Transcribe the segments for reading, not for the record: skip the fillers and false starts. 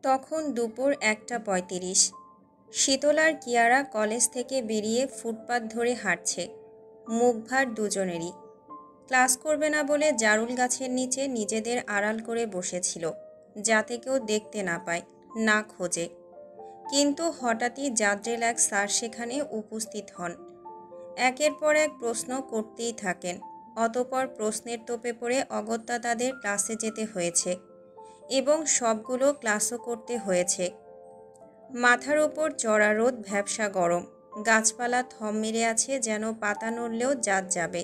তখন দুপুর 1:35। শীতল আর কিয়ারা কলেজ থেকে বেরিয়ে ফুটপাত ধরে হাঁটছে। মুখ ভার দুজনেরই। ক্লাস করবে না বলে জারুল গাছের নিচে নিজেদের আড়াল করে বসেছিল, যাতে কেউ দেখতে না পায়, না খোঁজে। কিন্তু হঠাৎই জাদ্রেল এক স্যার সেখানে উপস্থিত হন। একের পর এক প্রশ্ন করতেই থাকেন। অতঃপর প্রশ্নের তোপে পড়ে অগত্যা তাদের ক্লাসে যেতে হয়েছে এবং সবগুলো ক্লাসও করতে হয়েছে। মাথার ওপর চড়া রোদ, ভ্যাপসা গরম, গাছপালা থম মেরে আছে যেন পাতা নড়লেও জাত যাবে।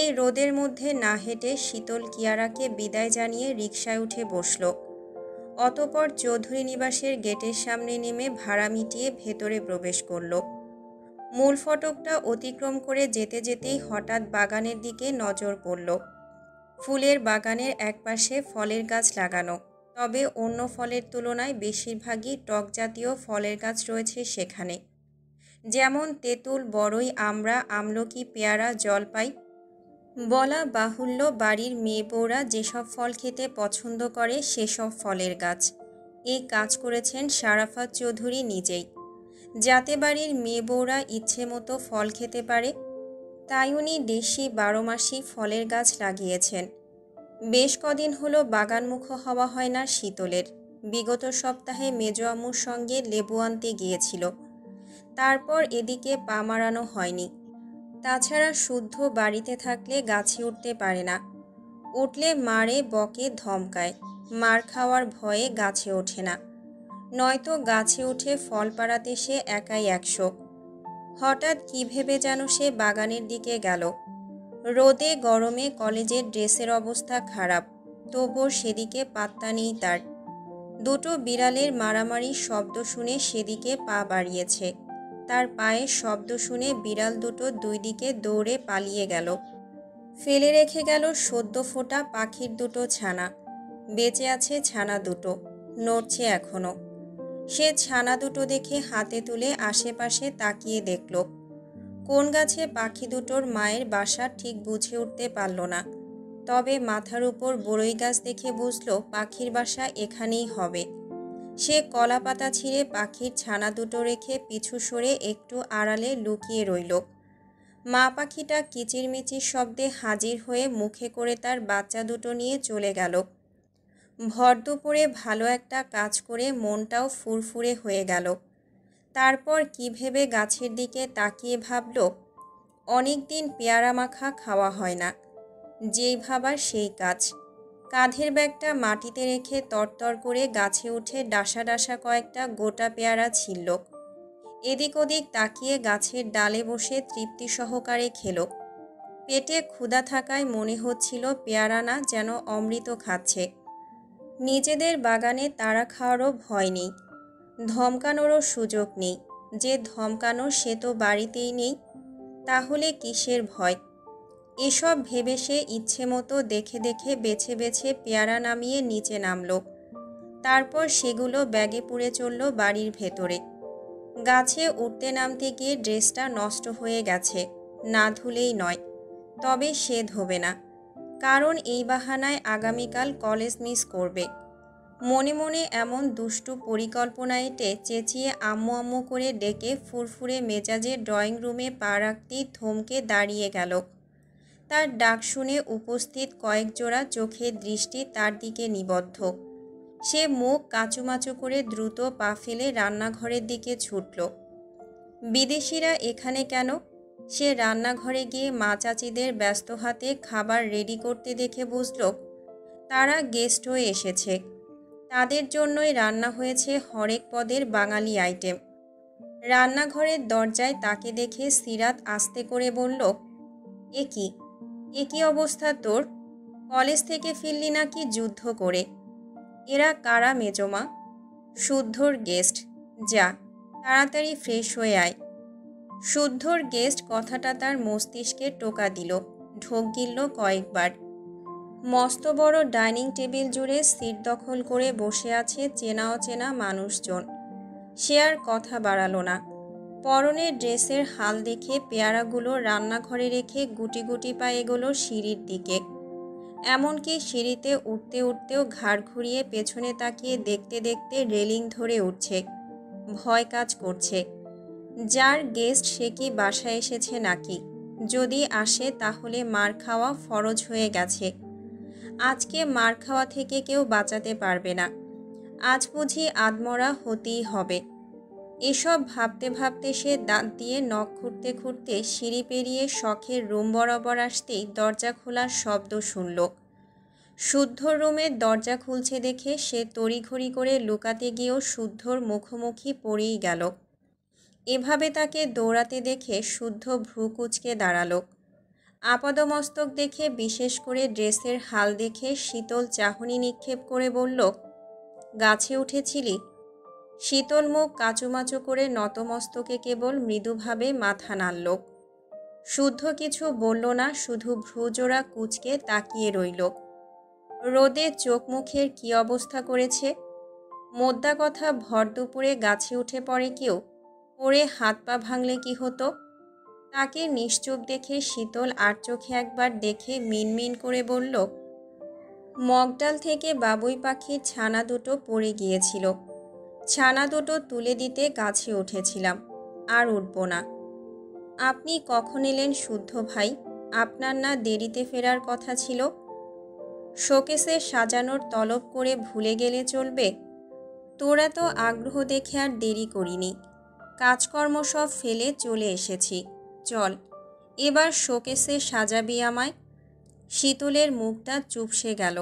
এই রোদের মধ্যে না হেঁটে শীতল কিয়ারাকে বিদায় জানিয়ে রিকশায় উঠে বসল। অতঃপর চৌধুরী নিবাসের গেটের সামনে নেমে ভাড়া মিটিয়ে ভেতরে প্রবেশ করল। মূল ফটকটা অতিক্রম করে যেতে যেতেই হঠাৎ বাগানের দিকে নজর পড়ল। ফুলের বাগানের একপাশে ফলের গাছ লাগানো, তবে অন্য ফলের তুলনায় বেশিরভাগই টক জাতীয় ফলের গাছ রয়েছে সেখানে, যেমন তেঁতুল, বড়ই, আমড়া, আমলকি, পেয়ারা, জলপাই। বলা বাহুল্য, বাড়ির মেয়ে বউরা যেসব ফল খেতে পছন্দ করে সেসব ফলের গাছ। এই কাজ করেছেন শারাফাত চৌধুরী নিজেই, যাতে বাড়ির মেয়ে বউরা ইচ্ছে মতো ফল খেতে পারে। তাই উনি দেশি 12 মাসি ফলের গাছ লাগিয়েছেন। বেশ কদিন হলো বাগানমুখো হওয়া হয় না শীতলের। বিগত সপ্তাহে মেজো আম্মুর সঙ্গে লেবু আনতে গিয়েছিল, তারপর এদিকে পা মারানো হয়নি। তাছাড়া শুদ্ধ বাড়িতে থাকলে গাছে উঠতে পারে না, উঠলে মারে, বকে, ধমকায়। মার খাওয়ার ভয়ে গাছে ওঠে না, নয়তো গাছে উঠে ফল পাড়াতে সে একাই 100। হঠাৎ কী ভেবে যেন সে বাগানের দিকে গেল। রোদে গরমে কলেজের ড্রেসের অবস্থা খারাপ, তবুও সেদিকে পাত্তা নেই তার। দুটো বিড়ালের মারামারির শব্দ শুনে সেদিকে পা বাড়িয়েছে। তার পায়ের শব্দ শুনে বিড়াল দুটো দুই দিকে দৌড়ে পালিয়ে গেল। ফেলে রেখে গেল সদ্য ফোটা পাখির দুটো ছানা। বেঁচে আছে ছানা দুটো, নড়ছে এখনো। সে ছানা দুটো দেখে হাতে তুলে আশেপাশে তাকিয়ে দেখল। কোন গাছে পাখি দুটোর মায়ের বাসা ঠিক বুঝে উঠতে পারল না, তবে মাথার উপর বড়ই গাছ দেখে বুঝল পাখির বাসা এখানেই হবে। সে কলা পাতা ছিঁড়ে পাখির ছানা দুটো রেখে পিছু সরে একটু আড়ালে লুকিয়ে রইল। মা পাখিটা কিচিরমিচির শব্দে হাজির হয়ে মুখে করে তার বাচ্চা দুটো নিয়ে চলে গেল। ভর দুপুরে ভালো একটা কাজ করে মনটাও ফুরফুরে হয়ে গেল। তারপর কি ভেবে গাছের দিকে তাকিয়ে ভাবল, অনেক দিন পেয়ারা মাখা খাওয়া হয় না। যেই ভাবার সেই কাজ। কাঁধের ব্যাগটা মাটিতে রেখে তরতর করে গাছে উঠে ডাসা ডাসা কয়েকটা গোটা পেয়ারা ছিলল। এদিক ওদিক তাকিয়ে গাছের ডালে বসে তৃপ্তি সহকারে খেল। পেটে ক্ষুধা থাকায় মনে হচ্ছিল পেয়ারা না, যেন অমৃত খাচ্ছে। নিজেদের বাগানে তাড়া খাওয়ারও ভয় নেই, ধমকানোরও সুযোগ নেই। যে ধমকানো সে তো বাড়িতেই নেই, তাহলে কিসের ভয়? এসব ভেবে সে ইচ্ছে মতো দেখে দেখে বেছে বেছে পেয়ারা নামিয়ে নিচে নামল। তারপর সেগুলো ব্যাগে পুরে চলল বাড়ির ভেতরে। গাছে উঠতে নামতে গিয়ে ড্রেসটা নষ্ট হয়ে গেছে, না ধুলেই নয়। তবে সে ধোবে না, কারণ এই বাহানায় আগামীকাল কলেজ মিস করবে। মনে মনে এমন দুষ্টু পরিকল্পনা এঁটে চেঁচিয়ে আম্মু আম্মু করে ডেকে ফুরফুরে মেজাজে ড্রয়িং রুমে পা রাখতেই থমকে দাঁড়িয়ে গেল। তার ডাক শুনে উপস্থিত কয়েক জোড়া চোখের দৃষ্টি তার দিকে নিবদ্ধ। সে মুখ কাঁচুমাচু করে দ্রুত পা ফেলে রান্নাঘরের দিকে ছুটল। বিদেশিরা এখানে কেন? সে রান্নাঘরে গিয়ে মা চাচিদের ব্যস্ত হাতে খাবার রেডি করতে দেখে বুঝল তারা গেস্ট হয়ে এসেছে। তাদের জন্যই রান্না হয়েছে হরেক পদের বাঙালি আইটেম। রান্নাঘরের দরজায় তাকে দেখে সিরাত আস্তে করে বলল, এ কি অবস্থা তোর? কলেজ থেকে ফিরলি নাকি যুদ্ধ করে? এরা কারা মেজমা? শুদ্ধর গেস্ট। যা, তাড়াতাড়ি ফ্রেশ হয়ে আয়। শুদ্ধর গেস্ট কথাটা তার মস্তিষ্কে টোকা দিল, ঢোক গিলল কয়েকবার। মস্ত বড় ডাইনিং টেবিল জুড়ে সিট দখল করে বসে আছে চেনা অচেনা মানুষজন। সে আর কথা বাড়ালো না। পরনের ড্রেসের হাল দেখে পেয়ারাগুলো রান্নাঘরে রেখে গুটি গুটি পায়ে এগোলো সিঁড়ির দিকে। এমনকি সিঁড়িতে উঠতে উঠতেও ঘাড় ঘুরিয়ে পেছনে তাকিয়ে দেখতে দেখতে রেলিং ধরে উঠছে। ভয় কাজ করছে। যার গেস্ট সে কি বাসায় এসেছে নাকি? যদি আসে তাহলে মার খাওয়া ফরজ হয়ে গেছে। আজকে মার খাওয়া থেকে কেউ বাঁচাতে পারবে না। আজ বুঝি আধমরা হতেই হবে। এসব ভাবতে ভাবতে সে দাঁত দিয়ে নখ খুঁড়তে খুঁড়তে সিঁড়ি পেরিয়ে শখের রুম বরাবর আসতেই দরজা খোলার শব্দ শুনল। শুদ্ধর রুমের দরজা খুলছে দেখে সে তড়িঘড়ি করে লুকাতে গিয়েও শুদ্ধর মুখোমুখি পড়েই গেল। এভাবে তাকে দৌড়াতে দেখে শুদ্ধ ভ্রু কুঁচকে দাঁড়ালো। আপাদমস্তক দেখে, বিশেষ করে ড্রেসের হাল দেখে শীতল চাহনি নিক্ষেপ করে বলল, গাছে উঠেছিলি? শীতল মুখ কাচুমাচু করে নতমস্তকে কেবল মৃদুভাবে মাথা নাড়ল। শুদ্ধ কিছু বলল না, শুধু ভ্রুজোড়া কুঁচকে তাকিয়ে রইল। রোদে চোখ মুখের কী অবস্থা করেছে। মোদ্দা কথা, ভর দুপুরে গাছে উঠে পড়ে কেউ, পড়ে হাত পা ভাঙলে কি হতো? তাকে নিশ্চুপ দেখে শীতল আর চোখে একবার দেখে মিনমিন করে বলল, মগডাল থেকে বাবুই পাখির ছানা দুটো পড়ে গিয়েছিল। ছানা দুটো তুলে দিতে গাছে উঠেছিলাম, আর উঠব না। আপনি কখন এলেন শুদ্ধ ভাই? আপনার না দেরিতে ফেরার কথা ছিল? শোকেসে সাজানোর তলব করে ভুলে গেলে চলবে? তোরা তো আগ্রহ দেখে আর দেরি করিনি। কাজকর্ম সব ফেলে চলে এসেছি। চল, এবার শোকেসে সাজাবি আমায়। শীতলের মুখটা চুপসে গেল।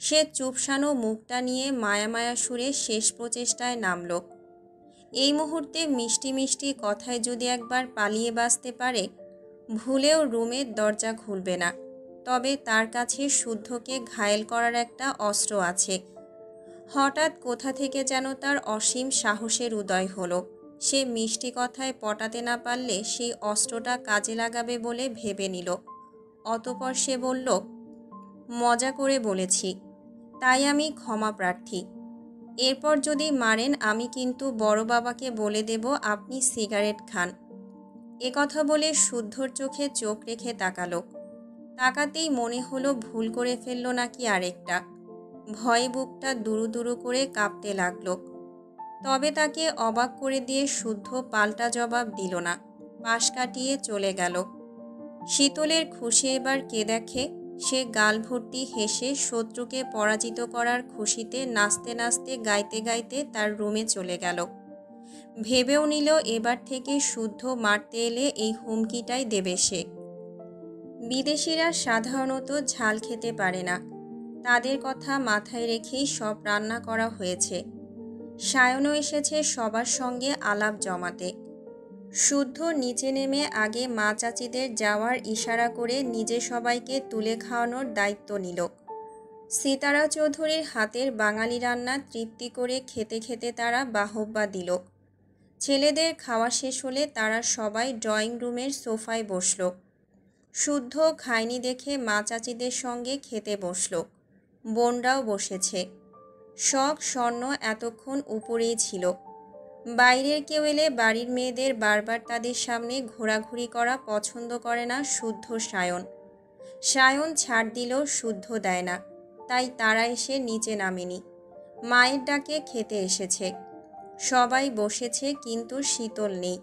সে চুপসানো মুখটা নিয়ে মায়া মায়া সুরে শেষ প্রচেষ্টায় নামল। এই মুহূর্তে মিষ্টি মিষ্টি কথায় যদি একবার পালিয়ে বাঁচতে পারে, ভুলেও রুমের দরজা খুলবে না। তবে তার কাছে শুদ্ধকে ঘায়েল করার একটা অস্ত্র আছে। হঠাৎ কোথা থেকে যেন তার অসীম সাহসের উদয় হলো। সে মিষ্টি কথায় পটাতে না পারলে সেই অস্ত্রটা কাজে লাগাবে বলে ভেবে নিল। অতঃপর সে বলল, মজা করে বলেছি, তাই আমি ক্ষমা প্রার্থী। এরপর যদি মারেন আমি কিন্তু বড় বাবাকে বলে দেব আপনি সিগারেট খান। কথা বলে শুদ্ধর চোখে চোখ রেখে তাকালো। তাকাতেই মনে হলো ভুল করে ফেলল নাকি আরেকটা। ভয়ে বুকটা দুরু দুরু করে কাঁপতে লাগলো। তবে তাকে অবাক করে দিয়ে শুদ্ধ পাল্টা জবাব দিল না, পাশ কাটিয়ে চলে গেল। শীতলের খুশি এবার কে দেখে। সে গাল ভর্তি হেসে শত্রুকে পরাজিত করার খুশিতে নাচতে নাচতে গাইতে গাইতে তার রুমে চলে গেল। ভেবেও নিল এবার থেকে শুদ্ধ মারতে এলে এই হুমকিটাই দেবে সে। বিদেশিরা সাধারণত ঝাল খেতে পারে না। তাদের কথা মাথায় রেখেই সব রান্না করা হয়েছে। সায়নও এসেছে সবার সঙ্গে আলাপ জমাতে। শুদ্ধ নিচে নেমে আগে মা চাচিদের যাওয়ার ইশারা করে নিজে সবাইকে তুলে খাওয়ানোর দায়িত্ব নিল। সিতারা চৌধুরীর হাতের বাঙালি রান্না তৃপ্তি করে খেতে খেতে তারা বাহবা দিল। ছেলেদের খাওয়া শেষ হলে তারা সবাই ড্রয়িং রুমের সোফায় বসল। শুদ্ধ খায়নি দেখে মা চাচিদের সঙ্গে খেতে বসল। বোনরাও বসেছে। শখ স্বর্ণ এতক্ষণ উপরেই ছিল। বাইরের কেউ এলে বাড়ির মেয়েদের বারবার তাদের সামনে ঘোরাঘুরি করা পছন্দ করে না শুদ্ধ সায়ন। সায়ন ছাড় দিলেও শুদ্ধ দেয় না, তাই তারা এসে নিচে নামেনি। মায়ের ডাকে খেতে এসেছে। সবাই বসেছে, কিন্তু শীতল নেই।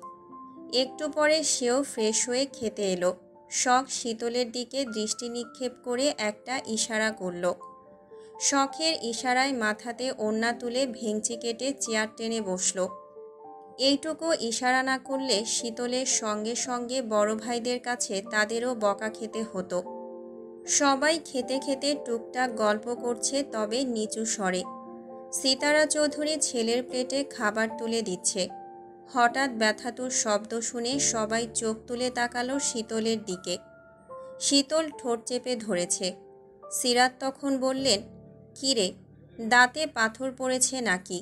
একটু পরে সেও ফ্রেশ হয়ে খেতে এলো। শখ শীতলের দিকে দৃষ্টি নিক্ষেপ করে একটা ইশারা করল। শখের ইশারায় মাথাতে ওড়না তুলে ভেঙচি কেটে চেয়ার টেনে বসল। এইটুকু ইশারা না করলে শীতলের সঙ্গে সঙ্গে বড় ভাইদের কাছে তাদেরও বকা খেতে হতো। সবাই খেতে খেতে টুকটাক গল্প করছে, তবে নিচু স্বরে। সিতারা চৌধুরী ছেলের প্লেটে খাবার তুলে দিচ্ছে। হঠাৎ ব্যথাতুর শব্দ শুনে সবাই চোখ তুলে তাকালো শীতলের দিকে। শীতল ঠোঁট চেপে ধরেছে। সিরাত তখন বললেন, কী রে, দাঁতে পাথর পড়েছে নাকি?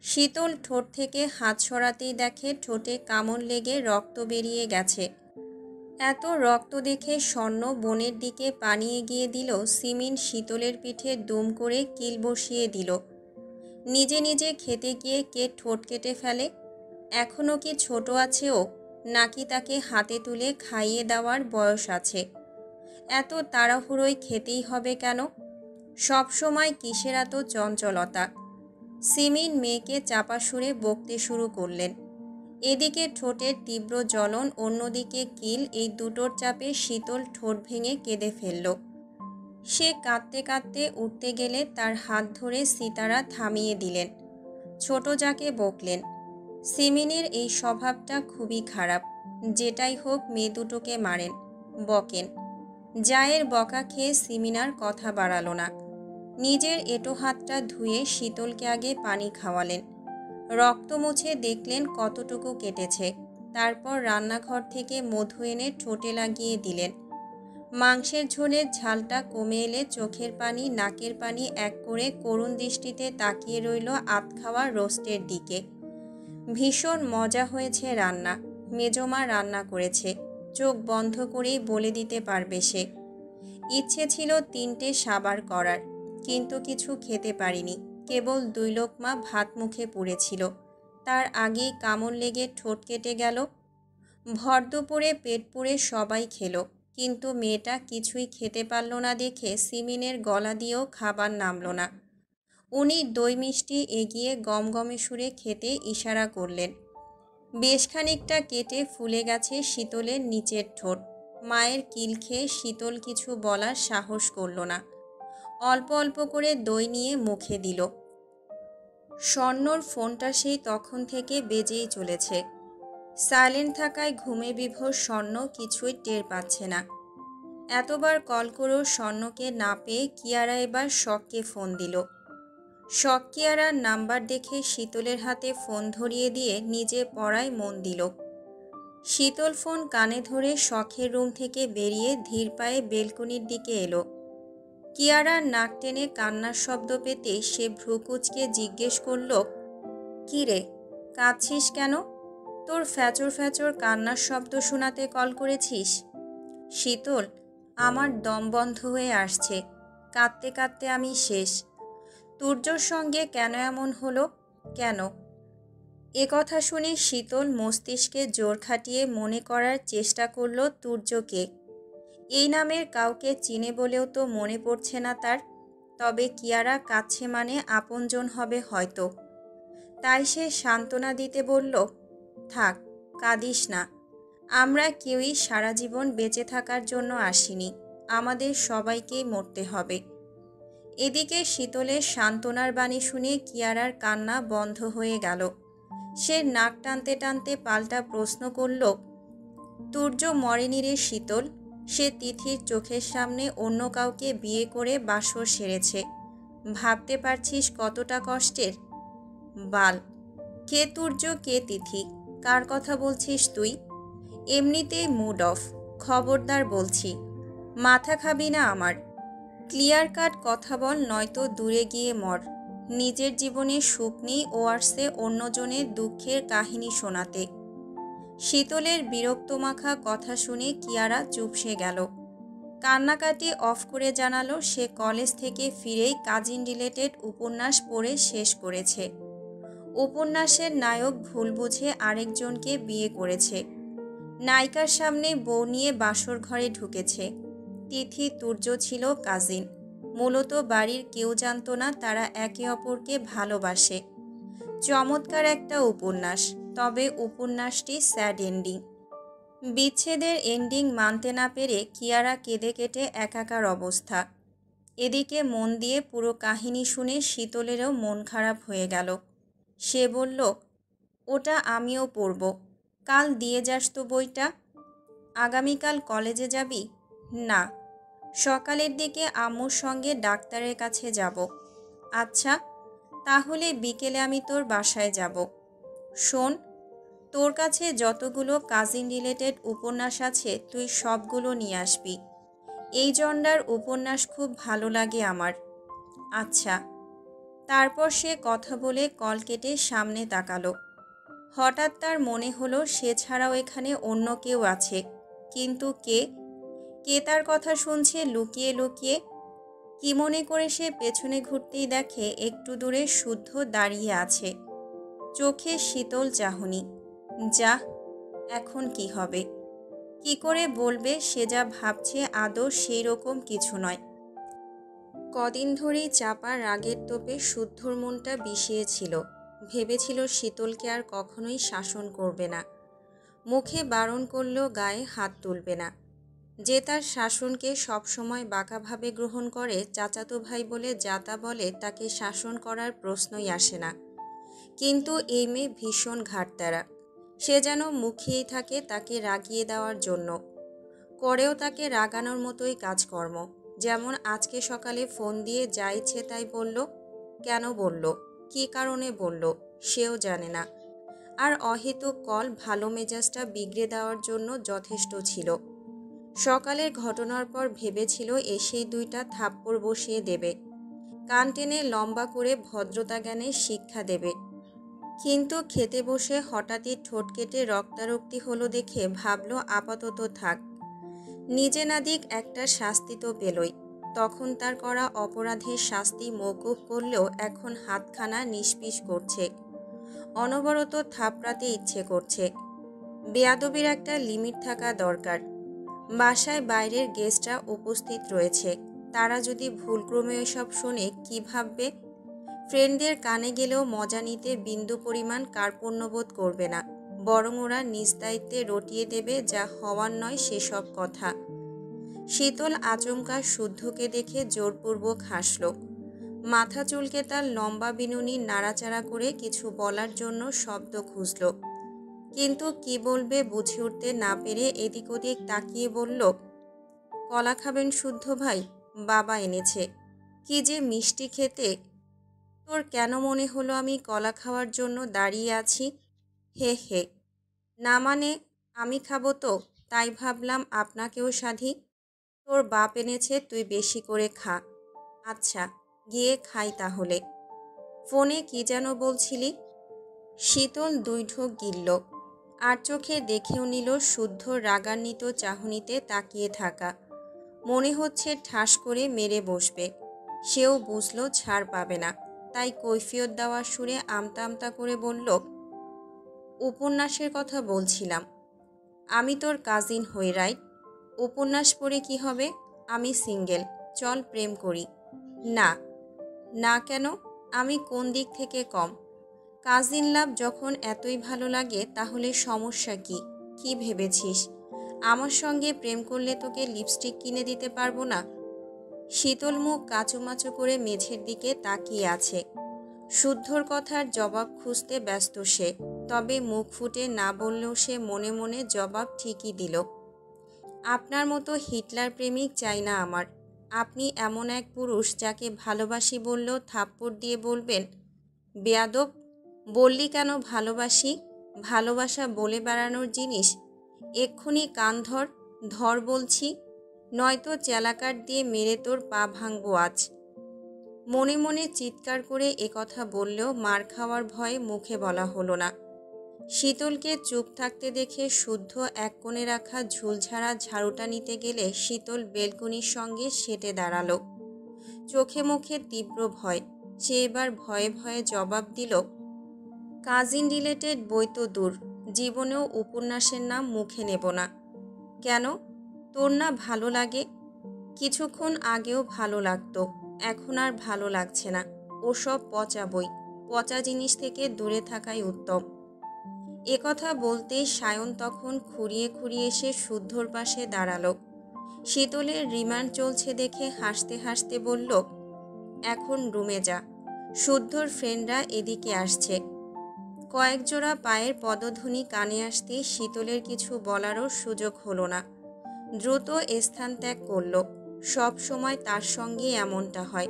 শীতল ঠোঁট থেকে হাত সরাতেই দেখে ঠোঁটে কামড় লেগে রক্ত বেরিয়ে গেছে। এত রক্ত দেখে স্বর্ণ বোনের দিকে পানি এগিয়ে দিল। সিমিন শীতলের পিঠে দুম করে কিল বসিয়ে দিল। নিজে নিজে খেতে গিয়ে কে ঠোঁট কেটে ফেলে? এখনও কি ছোট আছে ও, নাকি তাকে হাতে তুলে খাইয়ে দেওয়ার বয়স আছে? এত তাড়াহুড়োয় খেতেই হবে কেন? সব সময় কিসের এত চঞ্চলতা? সিমিন মেয়েকে চাপা সুরে বকতে শুরু করলেন। এদিকে ঠোঁটের তীব্র জ্বলন, অন্যদিকে কিল, এই দুটোর চাপে শীতল ঠোঁট ভেঙে কেঁদে ফেলল। সে কাঁদতে কাঁদতে উঠতে গেলে তার হাত ধরে সিতারা থামিয়ে দিলেন। ছোট যাকে বকলেন। সিমিনের এই স্বভাবটা খুবই খারাপ। যেটাই হোক মেয়ে দুটোকে মারেন, বকেন। জায়ের বকা খেয়ে সিমিনার কথা বাড়ালো না। নিজের এঁটো হাতটা ধুয়ে শীতলকে আগে পানি খাওয়ালেন। রক্ত মুছে দেখলেন কতটুকু কেটেছে। তারপর রান্নাঘর থেকে মধু এনে ঠোঁটে লাগিয়ে দিলেন। মাংসের ঝোলের ঝালটা কমে এলে চোখের পানি, নাকের পানি এক করে করুণ দৃষ্টিতে তাকিয়ে রইল আধ খাওয়া রোস্টের দিকে। ভীষণ মজা হয়েছে রান্না। মেজমা রান্না করেছে, চোখ বন্ধ করেই বলে দিতে পারবে সে। ইচ্ছে ছিল 3টে সাবার করার, কিন্তু কিছু খেতে পারিনি। কেবল 2 লোকমা ভাত মুখে পুড়েছিল। তার আগেই কামড় লেগে ঠোঁট কেটে গেল। ভর দুপুরে পেট পুড়ে সবাই খেলো, কিন্তু মেয়েটা কিছুই খেতে পারল না দেখে সিমিনের গলা দিয়েও খাবার নামল না। উনি দই মিষ্টি এগিয়ে গমগমে সুরে খেতে ইশারা করলেন। বেশ খানিকটা কেটে ফুলে গেছে শীতলের নিচের ঠোঁট। মায়ের কিল খেয়ে শীতল কিছু বলার সাহস করল না। অল্প অল্প করে দই নিয়ে মুখে দিল। স্বর্ণর ফোনটা সেই তখন থেকে বেজেই চলেছে। সাইলেন্ট থাকায় ঘুমে বিভোর স্বর্ণ কিছুই টের পাচ্ছে না। এতবার কল করেও স্বর্ণকে না পেয়ে কিয়ারা এবার শখকে ফোন দিল। শখ কিয়ারার নাম্বার দেখে শীতলের হাতে ফোন ধরিয়ে দিয়ে নিজে পড়ায় মন দিল। শীতল ফোন কানে ধরে শখের রুম থেকে বেরিয়ে ধীর পায়ে বেলকনির দিকে এলো। কিয়ারার নাক টেনে কান্নার শব্দ পেতেই সে ভ্রুকুচকে জিজ্ঞেস করল, "কি রে, কাঁদছিস কেন? তোর ফ্যাচর ফ্যাচর কান্নার শব্দ শোনাতে কল করেছিস?" "শীতল, আমার দম বন্ধ হয়ে আসছে। কাঁদতে কাঁদতে আমি শেষ। তুর্যর সঙ্গে কেন এমন হলো? কেন?" এ কথা শুনে শীতল মস্তিষ্কে জোর খাটিয়ে মনে করার চেষ্টা করল তুর্যকে। এই নামের কাউকে চিনে বলেও তো মনে পড়ছে না তার। তবে কিয়ারা কাছে মানে আপনজন হবে হয়তো। তাই সে সান্ত্বনা দিতে বলল, "থাক, কাঁদিস না। আমরা কেউই সারা জীবন বেঁচে থাকার জন্য আসিনি। আমাদের সবাইকেই মরতে হবে।" এদিকে শীতলের সান্ত্বনার বাণী শুনে কিয়ারার কান্না বন্ধ হয়ে গেল। সে নাক টানতে টানতে পাল্টা প্রশ্ন করল, "তুর্য মরেনি রে শীতল। সে তিথির চোখের সামনে অন্য কাউকে বিয়ে করে বাসর সেরেছে। ভাবতে পারছিস কতটা কষ্টের? বাল! কে তুর্য, কে তিথি? কার কথা বলছিস তুই? এমনিতেই মুড অফ। খবরদার বলছি, মাথা খাবি না আমার। ক্লিয়ার কাট কথা বল, নয়তো দূরে গিয়ে মর। নিজের জীবনে সুখ নেই ওয়ার্সে অন্যজনের দুঃখের কাহিনী শোনাতে।" শীতলের বিরক্তমাখা কথা শুনে কিয়ারা চুপসে গেল। কান্নাকাটি অফ করে জানালো সে কলেজ থেকে ফিরেই কাজিন রিলেটেড উপন্যাস পড়ে শেষ করেছে। উপন্যাসের নায়ক ভুল বুঝে আরেকজনকে বিয়ে করেছে। নায়িকার সামনে বউ নিয়ে বাসর ঘরে ঢুকেছে। তিথি তুর্য ছিল কাজিন। মূলত বাড়ির কেউ জানত না তারা একে অপরকে ভালোবাসে। চমৎকার একটা উপন্যাস। তবে উপন্যাসটি স্যাড এন্ডিং। বিচ্ছেদের এন্ডিং মানতে না পেরে কিয়ারা কেঁদে কেটে একাকার অবস্থা। এদিকে মন দিয়ে পুরো কাহিনী শুনে শীতলেরও মন খারাপ হয়ে গেল। সে বলল, "ওটা আমিও পড়ব। কাল দিয়ে যাস তো বইটা।" "আগামীকাল কলেজে যাবি?" "না, সকালের দিকে আম্মুর সঙ্গে ডাক্তারের কাছে যাব।" "আচ্ছা, তাহলে বিকেলে আমি তোর বাসায় যাব। শোন, তোর কাছে যতগুলো কাজিন রিলেটেড উপন্যাস আছে তুই সবগুলো নিয়ে আসবি। এই জন্ডার উপন্যাস খুব ভালো লাগে আমার।" "আচ্ছা।" তারপর সে কথা বলে কল কেটে সামনে তাকালো। হঠাৎ তার মনে হলো সে ছাড়াও এখানে অন্য কেউ আছে। কিন্তু কে? কে তার কথা শুনছে লুকিয়ে লুকিয়ে? কি মনে করে সে পেছনে ঘুরতেই দেখে একটু দূরে শুদ্ধ দাঁড়িয়ে আছে। চোখে শীতল চাহনি। যা, এখন কি হবে? কি করে বলবে সে যা ভাবছে আদৌ সেই রকম কিছু নয়। কদিন ধরেই চাপা রাগের তোপে শুদ্ধর মনটা বিষিয়েছিল। ভেবেছিল শীতলকে আর কখনোই শাসন করবে না, মুখে বারণ করলেও গায়ে হাত তুলবে না। যে তার শাসনকে সবসময় বাঁকাভাবে গ্রহণ করে, চাচাতো ভাই বলে যাতা বলে, তাকে শাসন করার প্রশ্নই আসে না। কিন্তু এই মেয়ে ভীষণ ঘাটতারা। সে যেন মুখিয়েই থাকে তাকে রাগিয়ে দেওয়ার জন্য, করেও তাকে রাগানোর মতোই কাজকর্ম। যেমন আজকে সকালে ফোন দিয়ে যা ইচ্ছে তাই বলল। কেন বলল, কী কারণে বলল, সেও জানে না। আর অহেতুক কল ভালো মেজাজটা বিগড়ে দেওয়ার জন্য যথেষ্ট ছিল। সকালের ঘটনার পর ভেবেছিল এসেই দুইটা থাপ্পড় বসিয়ে দেবে, কান টেনে লম্বা করে ভদ্রতা জ্ঞানের শিক্ষা দেবে। কিন্তু খেতে বসে হঠাৎই ঠোঁট কেটে রক্তারক্তি হলো দেখে ভাবল আপাতত থাক, নিজে না দিক একটা শাস্তি তো পেলই। তখন তার করা অপরাধের শাস্তি মওকুফ করলেও এখন হাতখানা নিষ্পিস করছে, অনবরত থাপড়াতে ইচ্ছে করছে। বেয়াদবির একটা লিমিট থাকা দরকার। বাসায় বাইরের গেস্টরা উপস্থিত রয়েছে, তারা যদি ভুলক্রমে এসব শোনে কি ভাববে? ফ্রেন্ডদের কানে গেলেও মজা নিতে বিন্দু পরিমাণ কার্পণ্যবোধ করবে না, বরং ওরা নিজ দায়িত্বে রটিয়ে দেবে যা হওয়ার নয় সেসব কথা। শীতল আচমকা শুদ্ধকে দেখে জোরপূর্বক হাসল। মাথা চুলকে তার লম্বা বিনুনি নাড়াচাড়া করে কিছু বলার জন্য শব্দ খুঁজল, কিন্তু কি বলবে বুঝে উঠতে না পেরে এদিক ওদিক তাকিয়ে বলল, কলা খাবেন শুদ্ধ ভাই? বাবা এনেছে। কি যে মিষ্টি খেতে! তোর কেন মনে হলো আমি কলা খাওয়ার জন্য দাঁড়িয়ে আছি? হে হে, না মানে আমি খাবো তো, তাই ভাবলাম আপনাকেও সাধি। তোর বাপ এনেছে, তুই বেশি করে খা। আচ্ছা, গিয়ে খাই তাহলে। ফোনে কি যেন বলছিলি? শীতল দুই ঢোক গিলল, আর চোখে দেখেও নিল শুদ্ধ রাগান্বিত চাহনিতে তাকিয়ে থাকা। মনে হচ্ছে ঠাস করে মেরে বসবে। সেও বুঝল ছাড় পাবে না, তাই কৈফিয়ত দেওয়ার সুরে আমতা আমতা করে বলল, উপন্যাসের কথা বলছিলাম। আমি তোর কাজিন হই, রাইট? উপন্যাস পড়ে কি হবে? আমি সিঙ্গেল, চল প্রেম করি। না। না কেন? আমি কোন দিক থেকে কম? কাজিন লাভ যখন এতই ভালো লাগে তাহলে সমস্যা কি? কি ভেবেছিস আমার সঙ্গে প্রেম করলে তোকে লিপস্টিক কিনে দিতে পারবো না? শীতল মুখ কাচুমাচু করে মেঝের দিকে তাকিয়ে আছে। শুদ্ধর কথার জবাব খুঁজতে ব্যস্ত সে, তবে মুখ ফুটে না বললেও সে মনে মনে জবাব ঠিকই দিল। আপনার মতো হিটলার প্রেমিক চাই না আমার। আপনি এমন এক পুরুষ যাকে ভালোবাসি বললেও থাপ্পড় দিয়ে বলবেন, বেয়াদব! বললি কেন ভালোবাসি? ভালোবাসা বলে বেড়ানোর জিনিস? এক্ষুনি কান ধর, ধর বলছি, নয়তো চেলাকাট দিয়ে মেরে তোর পা ভাঙবো আজ। মনে মনে চিৎকার করে একথা বললেও মার খাওয়ার ভয়ে মুখে বলা হলো না। শীতলকে চুপ থাকতে দেখে শুদ্ধ এক কোণে রাখা ঝুলঝাড়া ঝাড়ুটা নিতে গেলে শীতল বেলকুনির সঙ্গে সেটে দাঁড়ালো। চোখে মুখে তীব্র ভয়। সে এবার ভয়ে ভয়ে জবাব দিল, কাজিন রিলেটেড বই তো দূর, জীবনেও উপন্যাসের নাম মুখে নেব না। কেন? তোর না ভালো লাগে? কিছুক্ষণ আগেও ভালো লাগতো, এখন আর ভালো লাগছে না। ওসব পচা বই, পচা জিনিস থেকে দূরে থাকাই উত্তম। একথা বলতেই সায়ন তখন খুঁড়িয়ে খুঁড়িয়ে এসে শুদ্ধর পাশে দাঁড়ালো। শীতলের রিমান্ড চলছে দেখে হাসতে হাসতে বলল, এখন রুমে যা, শুদ্ধর ফ্রেন্ডরা এদিকে আসছে। কয়েক জোড়া পায়ের পদধ্বনি কানে আসতেই শীতলের কিছু বলারও সুযোগ হলো না। দ্রুত স্থান ত্যাগ করল। সব সময় তার সঙ্গে এমনটা হয়।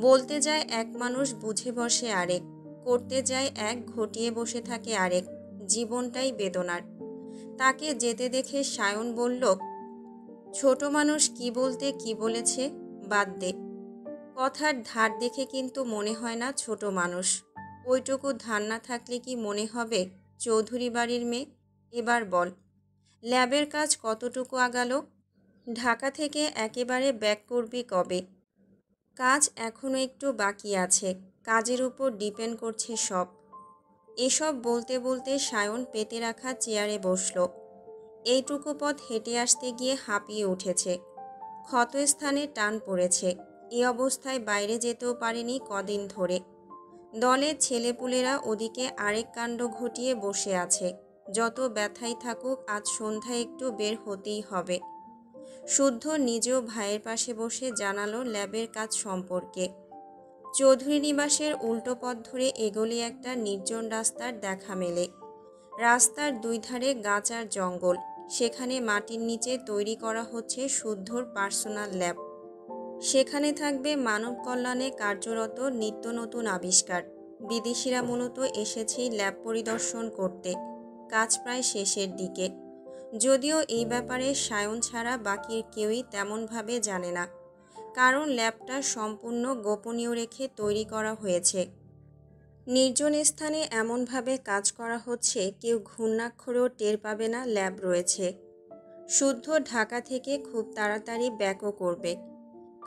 বলতে যায় এক মানুষ বুঝে বসে আরেক, করতে যায় এক ঘটিয়ে বসে থাকে আরেক। জীবনটাই বেদনার। তাকে যেতে দেখে সায়ন বলল, ছোট মানুষ কি বলতে কি বলেছে, বাদ দে। কথার ধার দেখে কিন্তু মনে হয় না ছোট মানুষ। ওইটুকু ধার না থাকলে কি মনে হবে চৌধুরী বাড়ির মেয়ে? এবার বল, ল্যাবের কাজ কতটুকু আগালো? ঢাকা থেকে একেবারে ব্যাক করবি কবে? কাজ এখনও একটু বাকি আছে, কাজের উপর ডিপেন্ড করছে সব। এসব বলতে বলতে সায়ন পেতে রাখা চেয়ারে বসল। এইটুকু পথ হেঁটে আসতে গিয়ে হাঁপিয়ে উঠেছে। ক্ষতস্থানে টান পড়েছে। এ অবস্থায় বাইরে যেতেও পারেনি কদিন ধরে। দলের ছেলেপুলেরা ওদিকে আরেক কাণ্ড ঘটিয়ে বসে আছে। যত ব্যথাই থাকুক, আজ সন্ধ্যায় একটু বের হতেই হবে। শুদ্ধ নিজেও ভাইয়ের পাশে বসে জানালো ল্যাবের কাজ সম্পর্কে। চৌধুরী নিবাসের উল্টো পথ ধরে এগোলে একটা নির্জন রাস্তার দেখা মেলে। রাস্তার দুই ধারে গাছ আর জঙ্গল। সেখানে মাটির নিচে তৈরি করা হচ্ছে শুদ্ধর পার্সোনাল ল্যাব। সেখানে থাকবে মানব কল্যাণে কার্যরত নিত্য নতুন আবিষ্কার। বিদেশিরা মূলত এসেছেই ল্যাব পরিদর্শন করতে। কাজ প্রায় শেষের দিকে, যদিও এই ব্যাপারে সায়ন ছাড়া বাকি কেউই তেমনভাবে জানে না, কারণ ল্যাবটা সম্পূর্ণ গোপনীয় রেখে তৈরি করা হয়েছে। নির্জন স্থানে এমনভাবে কাজ করা হচ্ছে কেউ ঘূর্ণাক্ষরেও টের পাবে না ল্যাব রয়েছে। শুদ্ধ ঢাকা থেকে খুব তাড়াতাড়ি ব্যাকও করবে,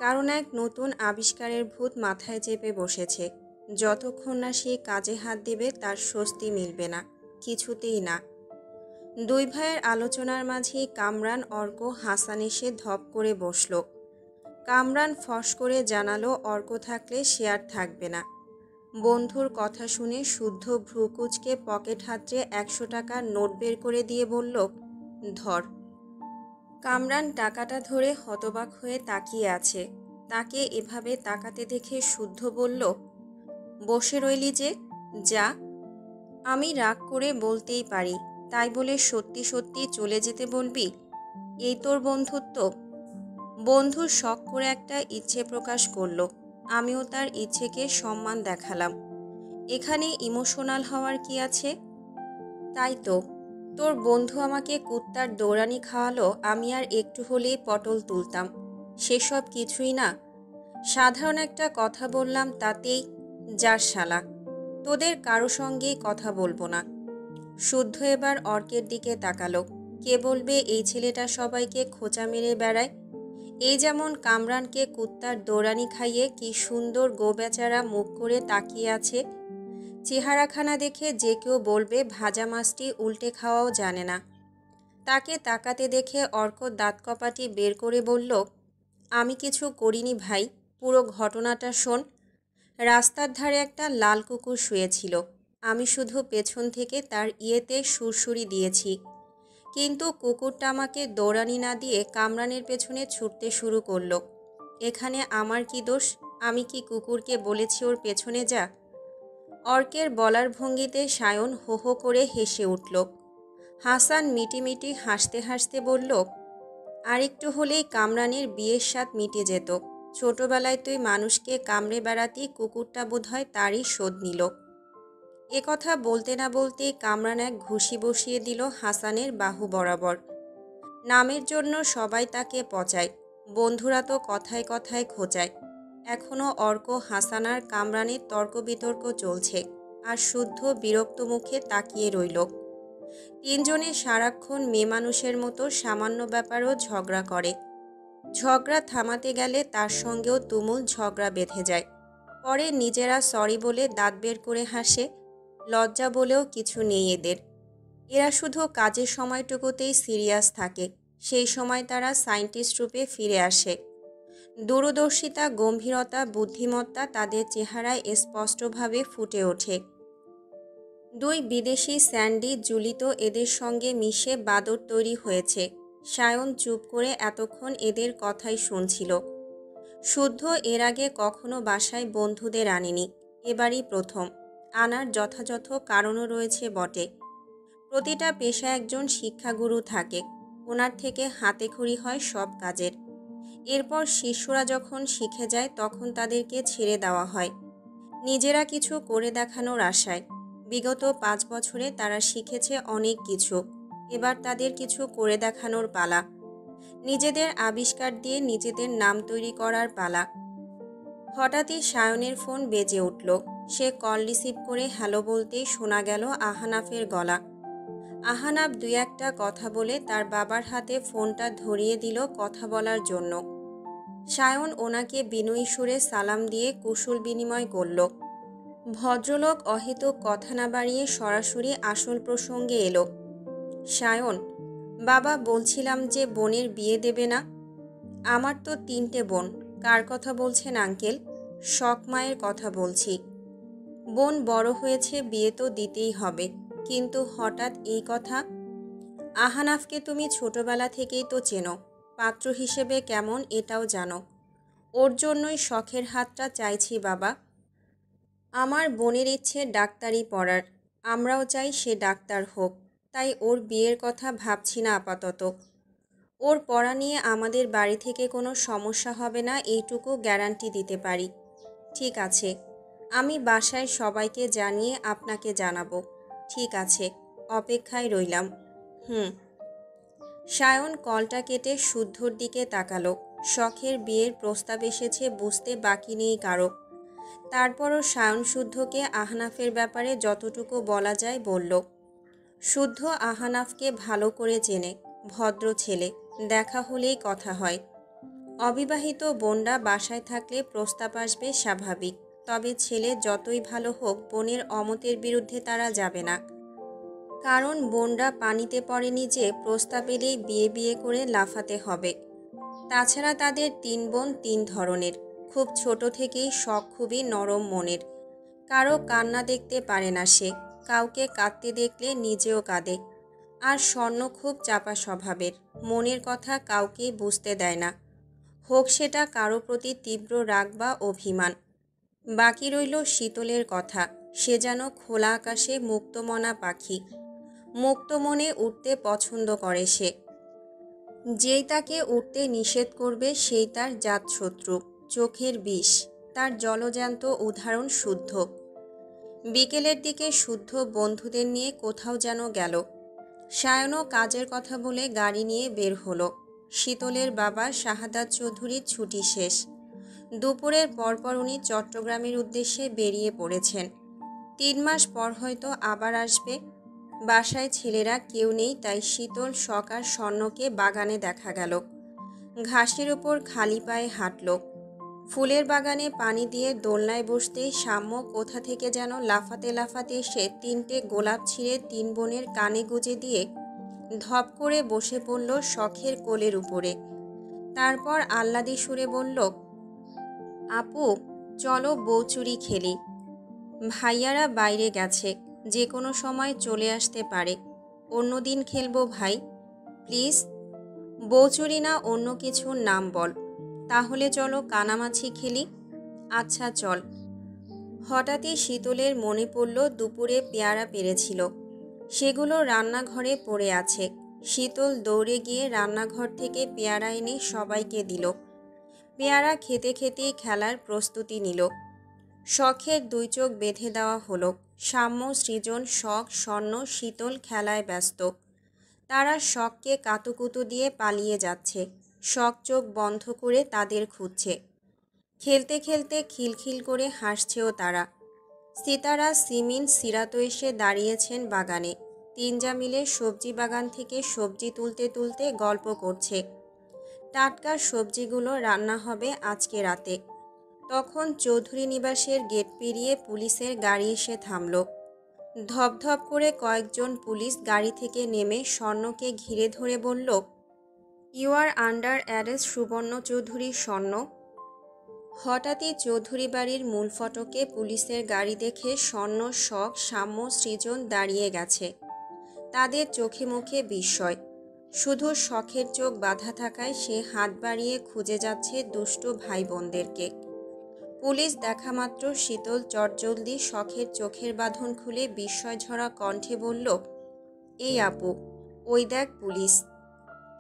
কারণ এক নতুন আবিষ্কারের ভূত মাথায় চেপে বসেছে। যতক্ষণ না সে কাজে হাত দেবে তার স্বস্তি মিলবে না, কিছুতেই না। দুই ভাইয়ের আলোচনার মাঝেই কামরান, অর্ক, হাসান এসে ধপ করে বসল। কামরান ফস করে জানালো অর্ক থাকলে সে আর থাকবে না। বন্ধুর কথা শুনে শুদ্ধ ভ্রুকুচকে পকেট হাতড়ে 100 টাকার নোট বের করে দিয়ে বলল, ধর। কামরান টাকাটা ধরে হতবাক হয়ে তাকিয়ে আছে। তাকে এভাবে তাকাতে দেখে শুদ্ধ বলল, বসে রইলি যে, যা। আমি রাগ করে বলতেই পারি, তাই বলে সত্যি সত্যি চলে যেতে বলবি? এই তোর বন্ধুত্ব? বন্ধু শখ করে একটা ইচ্ছে প্রকাশ করল। আমিও তার ইচ্ছেকে সম্মান দেখালাম। এখানে ইমোশনাল হওয়ার কি আছে? তাই তো, তোর বন্ধু আমাকে কুত্তার দৌড়ানি খাওয়ালো, আমি আর একটু হলেই পটল তুলতাম। সেসব কিছুই না। সাধারণ একটা কথা বললাম তাতেই, যার শালা, তোদের কারো সঙ্গেই কথা বলবো না। শুদ্ধ এবার অর্কের দিকে তাকালো। কে বলবে এই ছেলেটা সবাইকে খোঁচা মেরে বেড়ায়? এই যেমন কামরানকে কুত্তার দৌড়ানি খাইয়ে কি সুন্দর গোবেচারা মুখ করে তাকিয়ে আছে। চেহারাখানা দেখে যে কেউ বলবে ভাজা মাছটি উল্টে খাওয়াও জানে না। তাকে তাকাতে দেখে অর্ক দাঁত কপাটি বের করে বলল, আমি কিছু করিনি ভাই, পুরো ঘটনাটা শোন। রাস্তার ধারে একটা লাল কুকুর শুয়েছিল। আমি শুধু পেছন থেকে তার ইয়েতে সুরসুরি দিয়েছি, কিন্তু কুকুরটা আমাকে দৌড়ানি না দিয়ে কামরানের পেছনে ছুটতে শুরু করলো। এখানে আমার কি দোষ? আমি কি কুকুরকে বলেছি ওর পেছনে যা? অর্কের বলার ভঙ্গিতে সায়ন হো হো করে হেসে উঠল। হাসান মিটিমিটি হাসতে হাসতে বলল, আরেকটু হলেই কামরানের বিয়ের স্বাদ মিটে যেত। ছোটবেলায় তুই মানুষকে কামড়ে বেড়াতি, কুকুরটা বোধহয় তারই শোধ নিল। এ কথা বলতে না বলতেই কামরান এক ঘুষি বসিয়ে দিল হাসানের বাহু বরাবর। নামের জন্য সবাই তাকে পচায়, বন্ধুরা তো কথায় কথায় খোঁচায়। এখনও অর্ক, হাসান আর কামরানের তর্ক বিতর্ক চলছে, আর শুদ্ধ বিরক্ত মুখে তাকিয়ে রইল। তিনজনে সারাক্ষণ মেয়ে মানুষের মতো সামান্য ব্যাপারও ঝগড়া করে। ঝগড়া থামাতে গেলে তার সঙ্গেও তুমুল ঝগড়া বেঁধে যায়। পরে নিজেরা সরি বলে দাঁত বের করে হাসে। লজ্জা বলেও কিছু নেই এদের। এরা শুধু কাজের সময়টুকুতেই সিরিয়াস থাকে, সেই সময় তারা সায়েন্টিস্ট রূপে ফিরে আসে। দূরদর্শিতা, গম্ভীরতা, বুদ্ধিমত্তা তাদের চেহারায় স্পষ্টভাবে ফুটে ওঠে। দুই বিদেশি স্যান্ডি জুলি তো এদের সঙ্গে মিশে বাদর তৈরি হয়েছে। সায়ন চুপ করে এতক্ষণ এদের কথাই শুনছিল। শুদ্ধ এর আগে কখনো বাসায় বন্ধুদের আনেনি, এবারই প্রথম। আনার যথাযথ কারণও রয়েছে বটে। প্রতিটা পেশায় একজন শিক্ষাগুরু থাকে, ওনার থেকে হাতেখড়ি হয় সব কাজের। এরপর শিষ্যরা যখন শিখে যায় তখন তাদেরকে ছেড়ে দেওয়া হয় নিজেরা কিছু করে দেখানোর আশায়। বিগত 5 বছরে তারা শিখেছে অনেক কিছু, এবার তাদের কিছু করে দেখানোর পালা। নিজেদের আবিষ্কার দিয়ে নিজেদের নাম তৈরি করার পালা। হঠাৎই সায়নের ফোন বেজে উঠল। সে কল রিসিভ করে হ্যালো বলতেই শোনা গেল আহানাফের গলা। আহানাফ দুই একটা কথা বলে তার বাবার হাতে ফোনটা ধরিয়ে দিল কথা বলার জন্য। সায়ন ওনাকে বিনয়ী সুরে সালাম দিয়ে কুশল বিনিময় করল। ভদ্রলোক অহেতুক কথা না বাড়িয়ে সরাসরি আসল প্রসঙ্গে এলো। সায়ন, বাবা, বলছিলাম যে বোনের বিয়ে দেবে না? আমার তো 3টে বোন। কার কথা বলছেন আঙ্কেল? শখ মায়ের কথা বলছি। বোন বড় হয়েছে, বিয়ে তো দিতেই হবে, কিন্তু হঠাৎ এই কথা? আহানাফকে তুমি ছোটবেলা থেকেই তো চেনো, পাত্র হিসেবে কেমন এটাও জানো। ওর জন্যই শখের হাতটা চাইছি বাবা। আমার বোনের ইচ্ছে ডাক্তারি পড়ার, আমরাও চাই সে ডাক্তার হোক, তাই ওর বিয়ের কথা ভাবছি না আপাতত। ওর পড়া নিয়ে আমাদের বাড়ি থেকে কোনো সমস্যা হবে না, এইটুকু গ্যারান্টি দিতে পারি। ঠিক আছে, আমি বাসায় সবাইকে জানিয়ে আপনাকে জানাবো। ঠিক আছে, অপেক্ষায় রইলাম। হুম। সায়ন কলটা কেটে শুদ্ধর দিকে তাকালো। শখের বিয়ের প্রস্তাব এসেছে বুঝতে বাকি নেই কারো। তারপরও সায়ন শুদ্ধকে আহনাফের ব্যাপারে যতটুকু বলা যায় বলল। শুদ্ধ আহনাফকে ভালো করে চেনে, ভদ্র ছেলে, দেখা হলেই কথা হয়। অবিবাহিত বোনরা বাসায় থাকলে প্রস্তাব আসবে স্বাভাবিক, তবে ছেলে যতই ভালো হোক বোনের অমতের বিরুদ্ধে তারা যাবে না। কারণ বোনরা পানিতে পড়েনি যে প্রস্তাব এলেই বিয়ে বিয়ে করে লাফাতে হবে। তাছাড়া তাদের 3 বোন 3 ধরনের, খুব ছোট থেকেই শখ খুবই নরম মনের। কারো কান্না দেখতে পারে না সে, কাউকে কাঁদতে দেখলে নিজেও কাঁদে। আর স্বর্ণ খুব চাপা স্বভাবের, মনের কথা কাউকেই বুঝতে দেয় না, হোক সেটা কারো প্রতি তীব্র রাগ বা অভিমান। বাকি রইল শীতলের কথা। সে যেন খোলা আকাশে মুক্তমনা পাখি, মুক্ত মনে উঠতে পছন্দ করে সে। যেই তাকে উঠতে নিষেধ করবে সেই তার জাতশত্রু, চোখের বিষ। তার জলজ্যান্ত উদাহরণ শুদ্ধ। বিকেলের দিকে শুদ্ধ বন্ধুদের নিয়ে কোথাও যেন গেল। সায়নও কাজের কথা বলে গাড়ি নিয়ে বের হলো। শীতলের বাবা শাহাদাত চৌধুরীর ছুটি শেষ। দুপুরের পরপর উনি চট্টগ্রামের উদ্দেশ্যে বেরিয়ে পড়েছেন। 3 মাস পর হয়তো আবার আসবে। বাসায় ছেলেরা কেউ নেই, তাই শীতল শখ আর স্বর্ণকে বাগানে দেখা গেল। ঘাসের ওপর খালি পায়ে হাঁটল। ফুলের বাগানে পানি দিয়ে দোলনায় বসতেই সাম্য কোথা থেকে যেন লাফাতে লাফাতে এসে 3টে গোলাপ ছিঁড়ে 3 বোনের কানে গুজে দিয়ে ধপ করে বসে পড়ল শখের কোলের উপরে। তারপর আহ্লাদী সুরে বলল, আপু চলো বউচুরি খেলি। ভাইয়ারা বাইরে গেছে, যে কোনো সময় চলে আসতে পারে। অন্যদিন খেলবো ভাই, প্লিজ। বউচুরি না অন্য কিছুর নাম বল। তাহলে চলো কানামাছি খেলি। আচ্ছা চল। হঠাৎই শীতলের মনে পড়ল দুপুরে পেয়ারা পেরেছিল, সেগুলো রান্নাঘরে পড়ে আছে। শীতল দৌড়ে গিয়ে রান্নাঘর থেকে পেয়ারা এনে সবাইকে দিল। পেয়ারা খেতে খেতেই খেলার প্রস্তুতি নিল। শখের 2 চোখ বেঁধে দেওয়া হলো। সাম্য, সৃজন, শখ, স্বর্ণ, শীতল খেলায় ব্যস্ত। তারা শখকে কাতুকুতু দিয়ে পালিয়ে যাচ্ছে। শখ চোখ বন্ধ করে তাদের খুঁজছে। খেলতে খেলতে খিলখিল করে হাসছেও তারা। সিতারা, সিমিন, সিরাতো এসে দাঁড়িয়েছেন বাগানে। 3 জা মিলে সবজি বাগান থেকে সবজি তুলতে তুলতে গল্প করছে। টাটকা সবজিগুলো রান্না হবে আজকে রাতে। তখন চৌধুরী নিবাসের গেট পেরিয়ে পুলিশের গাড়ি এসে থামল। ধপধপ করে কয়েকজন পুলিশ গাড়ি থেকে নেমে স্বর্ণকে ঘিরে ধরে বলল, ইউ আর আন্ডার অ্যারেস্ট সুবর্ণ চৌধুরী স্বর্ণ। হঠাৎই চৌধুরী বাড়ির মূল ফটকে পুলিশের গাড়ি দেখে স্বর্ণ, শখ, সাম্য, সৃজন দাঁড়িয়ে গেছে। তাদের চোখে মুখে বিস্ময়। শুধু শখের চোখ বাঁধা থাকায় সে হাত বাড়িয়ে খুঁজে যাচ্ছে দুষ্টু ভাই বোনদেরকে। পুলিশ দেখা মাত্র শীতল চটজলদি শখের চোখের বাঁধন খুলে বিস্ময়ঝরা কণ্ঠে বলল, এই আপু, ওই দেখ পুলিশ।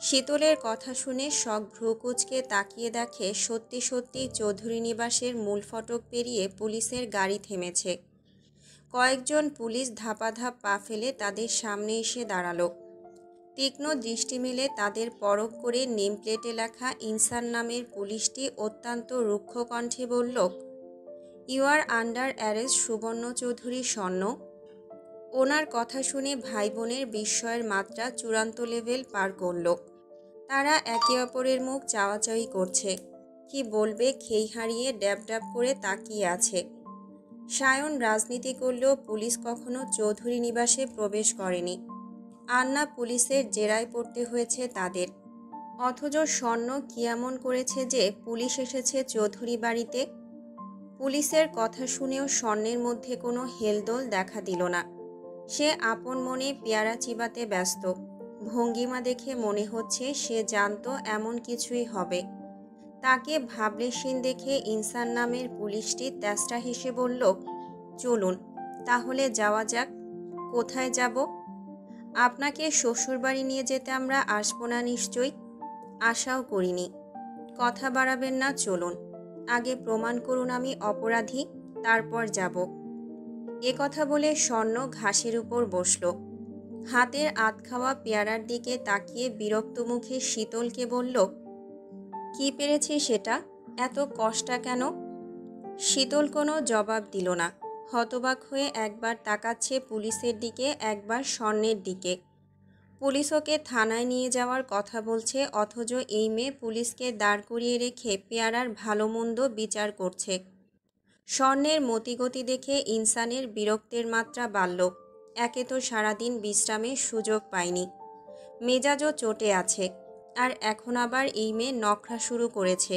শীতলের কথা শুনে শখ ভ্রুকুচকে তাকিয়ে দেখে সত্যি সত্যি চৌধুরী নিবাসের মূল ফটক পেরিয়ে পুলিশের গাড়ি থেমেছে। কয়েকজন পুলিশ ধাপাধাপ পা ফেলে তাদের সামনে এসে দাঁড়ালো। তীক্ষ্ণ দৃষ্টি মেলে তাদের পরখ করে নেম প্লেটে লেখা ইনসান নামের পুলিশটি অত্যন্ত রুক্ষ কণ্ঠে বলল, ইউ আর আন্ডার অ্যারেস্ট সুবর্ণ চৌধুরী স্বর্ণ। ওনার কথা শুনে ভাই বোনের বিস্ময়ের মাত্রা চূড়ান্ত লেভেল পার করল। তারা একে অপরের মুখ চাওয়াচাওয়ি করছে। কি বলবে খেই হারিয়ে ড্যাব ড্যাব করে তাকিয়ে আছে। সায়ন রাজনীতি করলেও পুলিশ কখনো চৌধুরী নিবাসে প্রবেশ করেনি। আর না পুলিশের জেরায় পড়তে হয়েছে তাদের। অথচ স্বর্ণ কি এমন করেছে যে পুলিশ এসেছে চৌধুরী বাড়িতে? পুলিশের কথা শুনেও স্বর্ণের মধ্যে কোনো হেলদোল দেখা দিল না। সে আপন মনে পেয়ারা চিবাতে ব্যস্ত। ভঙ্গিমা দেখে মনে হচ্ছে সে জানতো এমন কিছুই হবে। তাকে ভাবলেশীন দেখে ইনসান নামের পুলিশটি তেষ্টা হেসে বলল, চলুন তাহলে যাওয়া যাক। কোথায় যাব? আপনাকে শ্বশুরবাড়ি নিয়ে যেতে আমরা আসবো না নিশ্চয়ই? আশাও করিনি। কথা বাড়াবেন না, চলুন। আগে প্রমাণ করুন আমি অপরাধী, তারপর যাব। এ কথা বলে স্বর্ণ ঘাসের উপর বসল। হাতের আধ খাওয়া পেয়ারার দিকে তাকিয়ে বিরক্ত মুখে শীতলকে বলল, কি পেরেছি সেটা? এত কষ্টা কেন? শীতল কোনো জবাব দিল না। হতবাক হয়ে একবার তাকাচ্ছে পুলিশের দিকে, একবার স্বর্ণের দিকে। পুলিশ ওকে থানায় নিয়ে যাওয়ার কথা বলছে, অথচ এই মেয়ে পুলিশকে দাঁড় করিয়ে রেখে পেয়ারার ভালো মন্দ বিচার করছে। স্বর্ণের মতিগতি দেখে ইনসানের বিরক্তের মাত্রা বাড়ল। একে তো সারাদিন বিশ্রামের সুযোগ পায়নি, মেজাজও চটে আছে, আর এখন আবার এই মেয়ে নখরা শুরু করেছে।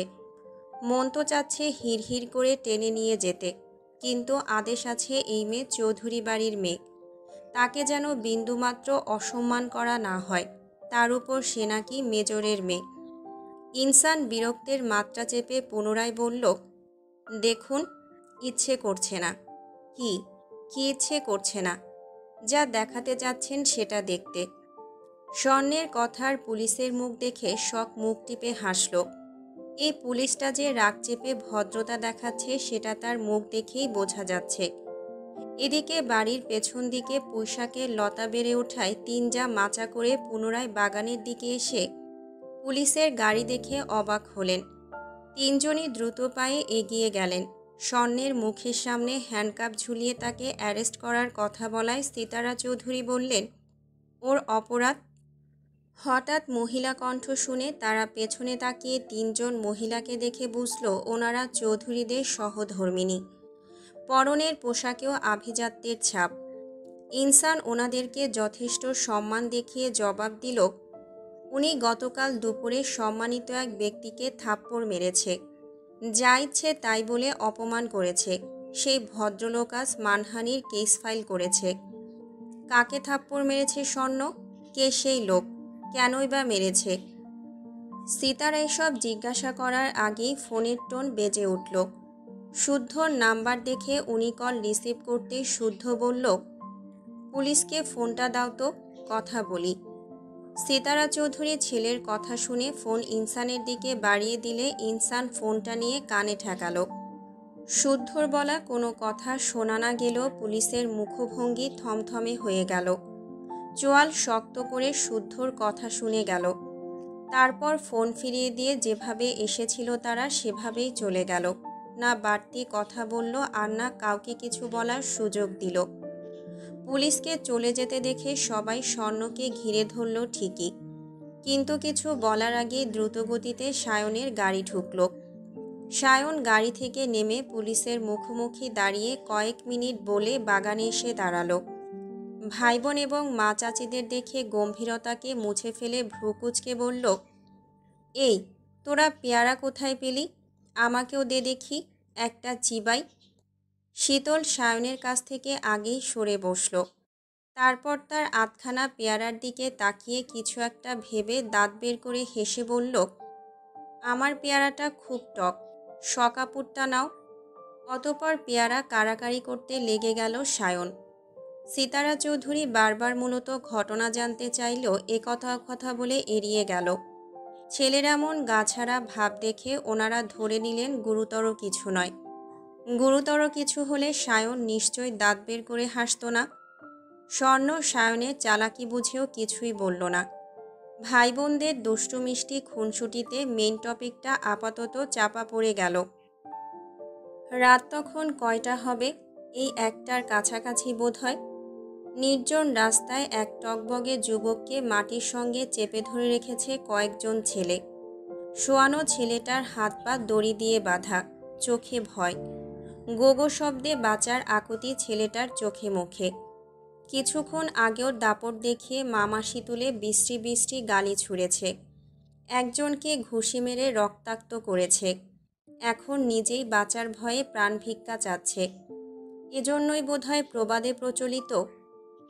মন তো চাচ্ছে হিড়হিড় করে টেনে নিয়ে যেতে, কিন্তু আদেশ আছে এই মেয়ে চৌধুরী বাড়ির মেয়ে, তাকে যেন বিন্দুমাত্র অসম্মান করা না হয়। তার উপর সে নাকি মেজরের মেয়ে। ইনসান বিরক্তের মাত্রা চেপে পুনরায় বলল, দেখুন, ইচ্ছে করছে না। কি কি ইচ্ছে করছে না? যা দেখাতে যাচ্ছেন সেটা দেখতে। স্বর্ণের কথার পুলিশের মুখ দেখে শখ মুখ টিপে হাসল। এই পুলিশটা যে রাগ চেপে ভদ্রতা দেখাচ্ছে সেটা তার মুখ দেখেই বোঝা যাচ্ছে। এদিকে বাড়ির পেছন দিকে পুঁইশাকের লতা বেড়ে ওঠায় তিনজা মাচা করে পুনরায় বাগানের দিকে এসে পুলিশের গাড়ি দেখে অবাক হলেন। তিনজনই দ্রুত পায়ে এগিয়ে গেলেন। স্বর্ণের মুখের সামনে হ্যান্ডকাপ ঝুলিয়ে তাকে অ্যারেস্ট করার কথা বলায় সিতারা চৌধুরী বললেন, ওর অপরাধ? হঠাৎ মহিলা কণ্ঠ শুনে তারা পেছনে তাকিয়ে তিনজন মহিলাকে দেখে বুঝল ওনারা চৌধুরীদের সহধর্মিণী। পরনের পোশাকেও আভিজাত্যের ছাপ। ইনসান ওনাদেরকে যথেষ্ট সম্মান দেখিয়ে জবাব দিল, উনি গতকাল দুপুরে সম্মানিত এক ব্যক্তিকে থাপ্পড় মেরেছে, যা ইচ্ছে তাই বলে অপমান করেছে। সেই ভদ্রলোক আজ মানহানির কেস ফাইল করেছে। কাকে থাপ্পড় মেরেছে স্বর্ণ? কে সেই লোক? কেনই বা মেরেছে? সিতার এসব জিজ্ঞাসা করার আগেই ফোনের টোন বেজে উঠল। শুদ্ধর নাম্বার দেখে উনি কল রিসিভ করতেই শুদ্ধ বলল, পুলিশকে ফোনটা দাও তো, কথা বলি। সিতারা চৌধুরী ছেলের কথা শুনে ফোন ইনসানের দিকে বাড়িয়ে দিলে ইনসান ফোনটা নিয়ে কানে ঠেকালো। শুদ্ধর বলা কোনো কথা শোনা না গেলেও পুলিশের মুখভঙ্গি থমথমে হয়ে গেল। চোয়াল শক্ত করে শুদ্ধর কথা শুনে গেল। তারপর ফোন ফিরিয়ে দিয়ে যেভাবে এসেছিল তারা সেভাবেই চলে গেল। না বাড়তি কথা বলল, আর না কাউকে কিছু বলার সুযোগ দিল। পুলিশকে চলে যেতে দেখে সবাই স্বর্ণকে ঘিরে ধরল ঠিকই, কিন্তু কিছু বলার আগে দ্রুতগতিতে সায়নের গাড়ি ঢুকল। সায়ন গাড়ি থেকে নেমে পুলিশের মুখোমুখি দাঁড়িয়ে কয়েক মিনিট বলে বাগানে এসে দাঁড়ালো। ভাই বোন এবং মা চাচিদের দেখে গম্ভীরতাকে মুছে ফেলে ভ্রুকুচকে বলল, এই তোরা পেয়ারা কোথায় পেলি? আমাকেও দে দেখি, একটা চিবাই। শীতল সায়নের কাছ থেকে আগেই সরে বসল। তারপর তার আধখানা পেয়ারার দিকে তাকিয়ে কিছু একটা ভেবে দাঁত বের করে হেসে বলল, আমার পেয়ারাটা খুব টক, শকাপুরটা নাও। অতপর পেয়ারা কাড়াকাড়ি করতে লেগে গেল সায়ন। সিতারা চৌধুরী বারবার মূলত ঘটনা জানতে চাইলেও কথা বলে এড়িয়ে গেল। ছেলের এমন গাছাড়া ভাব দেখে ওনারা ধরে নিলেন গুরুতর কিছু নয়। গুরুতর কিছু হলে সায়ন নিশ্চয় দাঁত বের করে হাসত না। স্বর্ণ সায়নের চালাকি বুঝেও কিছুই বলল না। ভাই বোনদের দুষ্টু মিষ্টি খুনসুটিতে মেইন টপিকটা আপাতত চাপা পড়ে গেল। রাত তখন কয়টা হবে? এই একটার কাছাকাছি বোধ হয়। নির্জন রাস্তায় এক টকবগে যুবককে মাটির সঙ্গে চেপে ধরে রেখেছে কয়েকজন ছেলে। শোয়ানো ছেলেটার হাত পা দড়ি দিয়ে বাঁধা, চোখে ভয়, গোগো শব্দে বাঁচার আকুতি ছেলেটার চোখে মুখে। কিছুক্ষণ আগেও দাপট দেখিয়ে মামাসি তুলে বৃষ্টি বৃষ্টি গালি ছুঁড়েছে, একজনকে ঘুষি মেরে রক্তাক্ত করেছে, এখন নিজেই বাঁচার ভয়ে প্রাণ ভিক্ষা চাচ্ছে। এজন্যই বোধহয় প্রবাদে প্রচলিত,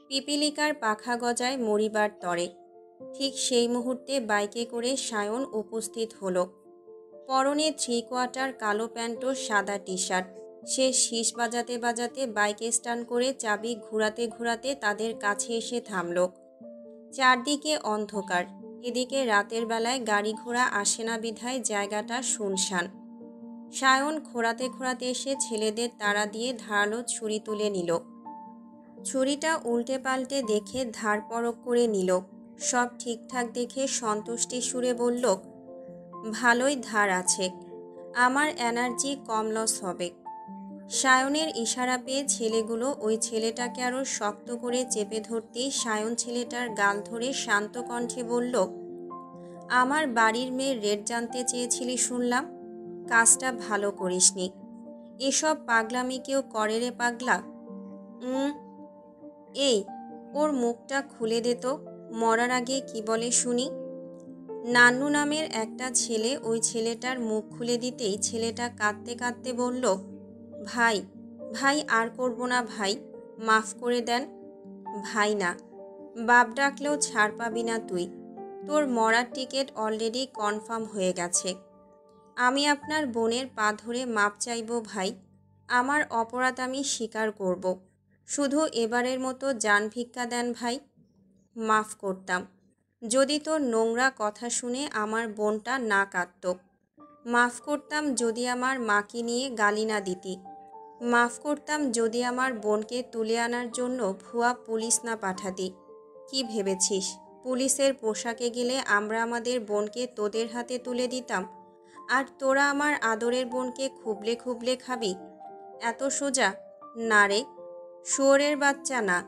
পিপিলিকার পাখা গজায় মরিবার তরে। ঠিক সেই মুহূর্তে বাইকে করে সায়ন উপস্থিত হলো। পরনে 3/4 কালো প্যান্ট ও সাদা টি শার্ট। সে শীষ বাজাতে বাজাতে বাইক স্টার্ট করে চাবি ঘুরাতে ঘুরাতে তাদের কাছে এসে থামল। চারদিকে অন্ধকার, এদিকে রাতের বেলায় গাড়ি ঘোড়া আসে না বিধায় জায়গাটা শুনশান। সায়ন খোঁড়াতে খোঁড়াতে এসে ছেলেদের তাড়া দিয়ে ধারালো ছুরি তুলে নিল। ছুরিটা উল্টে পাল্টে দেখে ধার পরক করে নিল। সব ঠিকঠাক দেখে সন্তুষ্টি সুরে বলল, ভালোই ধার আছে, আমার এনার্জি কম লস হবে। সায়নের ইশারা পেয়ে ছেলেগুলো ওই ছেলেটাকে আরও শক্ত করে চেপে ধরতেই সায়ন ছেলেটার গাল ধরে শান্ত কণ্ঠে বলল, আমার বাড়ির মেয়ে রেট জানতে চেয়েছিলি শুনলাম, কাজটা ভালো করিসনি। এসব পাগলামি কেউ করে রে পাগলা? এই, ওর মুখটা খুলে দে তো, মরার আগে কি বলে শুনি। নান্নু নামের একটা ছেলে ওই ছেলেটার মুখ খুলে দিতেই ছেলেটা কাঁদতে কাঁদতে বলল, ভাই ভাই আর করব না ভাই, মাফ করে দেন। ভাই না, বাপ ডাকলেও ছাড় পাবি না তুই, তোর মরার টিকিট অলরেডি কনফার্ম হয়ে গেছে। আমি আপনার বোনের পা ধরে মাপ চাইব ভাই, আমার অপরাধ আমি স্বীকার করব, শুধু এবারের মতো জান ভিক্ষা দেন ভাই। মাফ করতাম যদি তোর নোংরা কথা শুনে আমার বোনটা না কাঁদত, মাফ করতাম যদি আমার মাকে নিয়ে গালি না দিতি, মাফ করতাম যদি আমার বোনকে তুলে আনার জন্য ভুয়া পুলিশ না পাঠাতি। কি ভেবেছিস পুলিশের পোশাকে গেলে আমরা আমাদের বোনকে তোদের হাতে তুলে দিতাম, আর তোরা আমার আদরের বোনকে খুবলে খুবলে খাবি? এত সোজা না রে, শুয়োরের বাচ্চা না।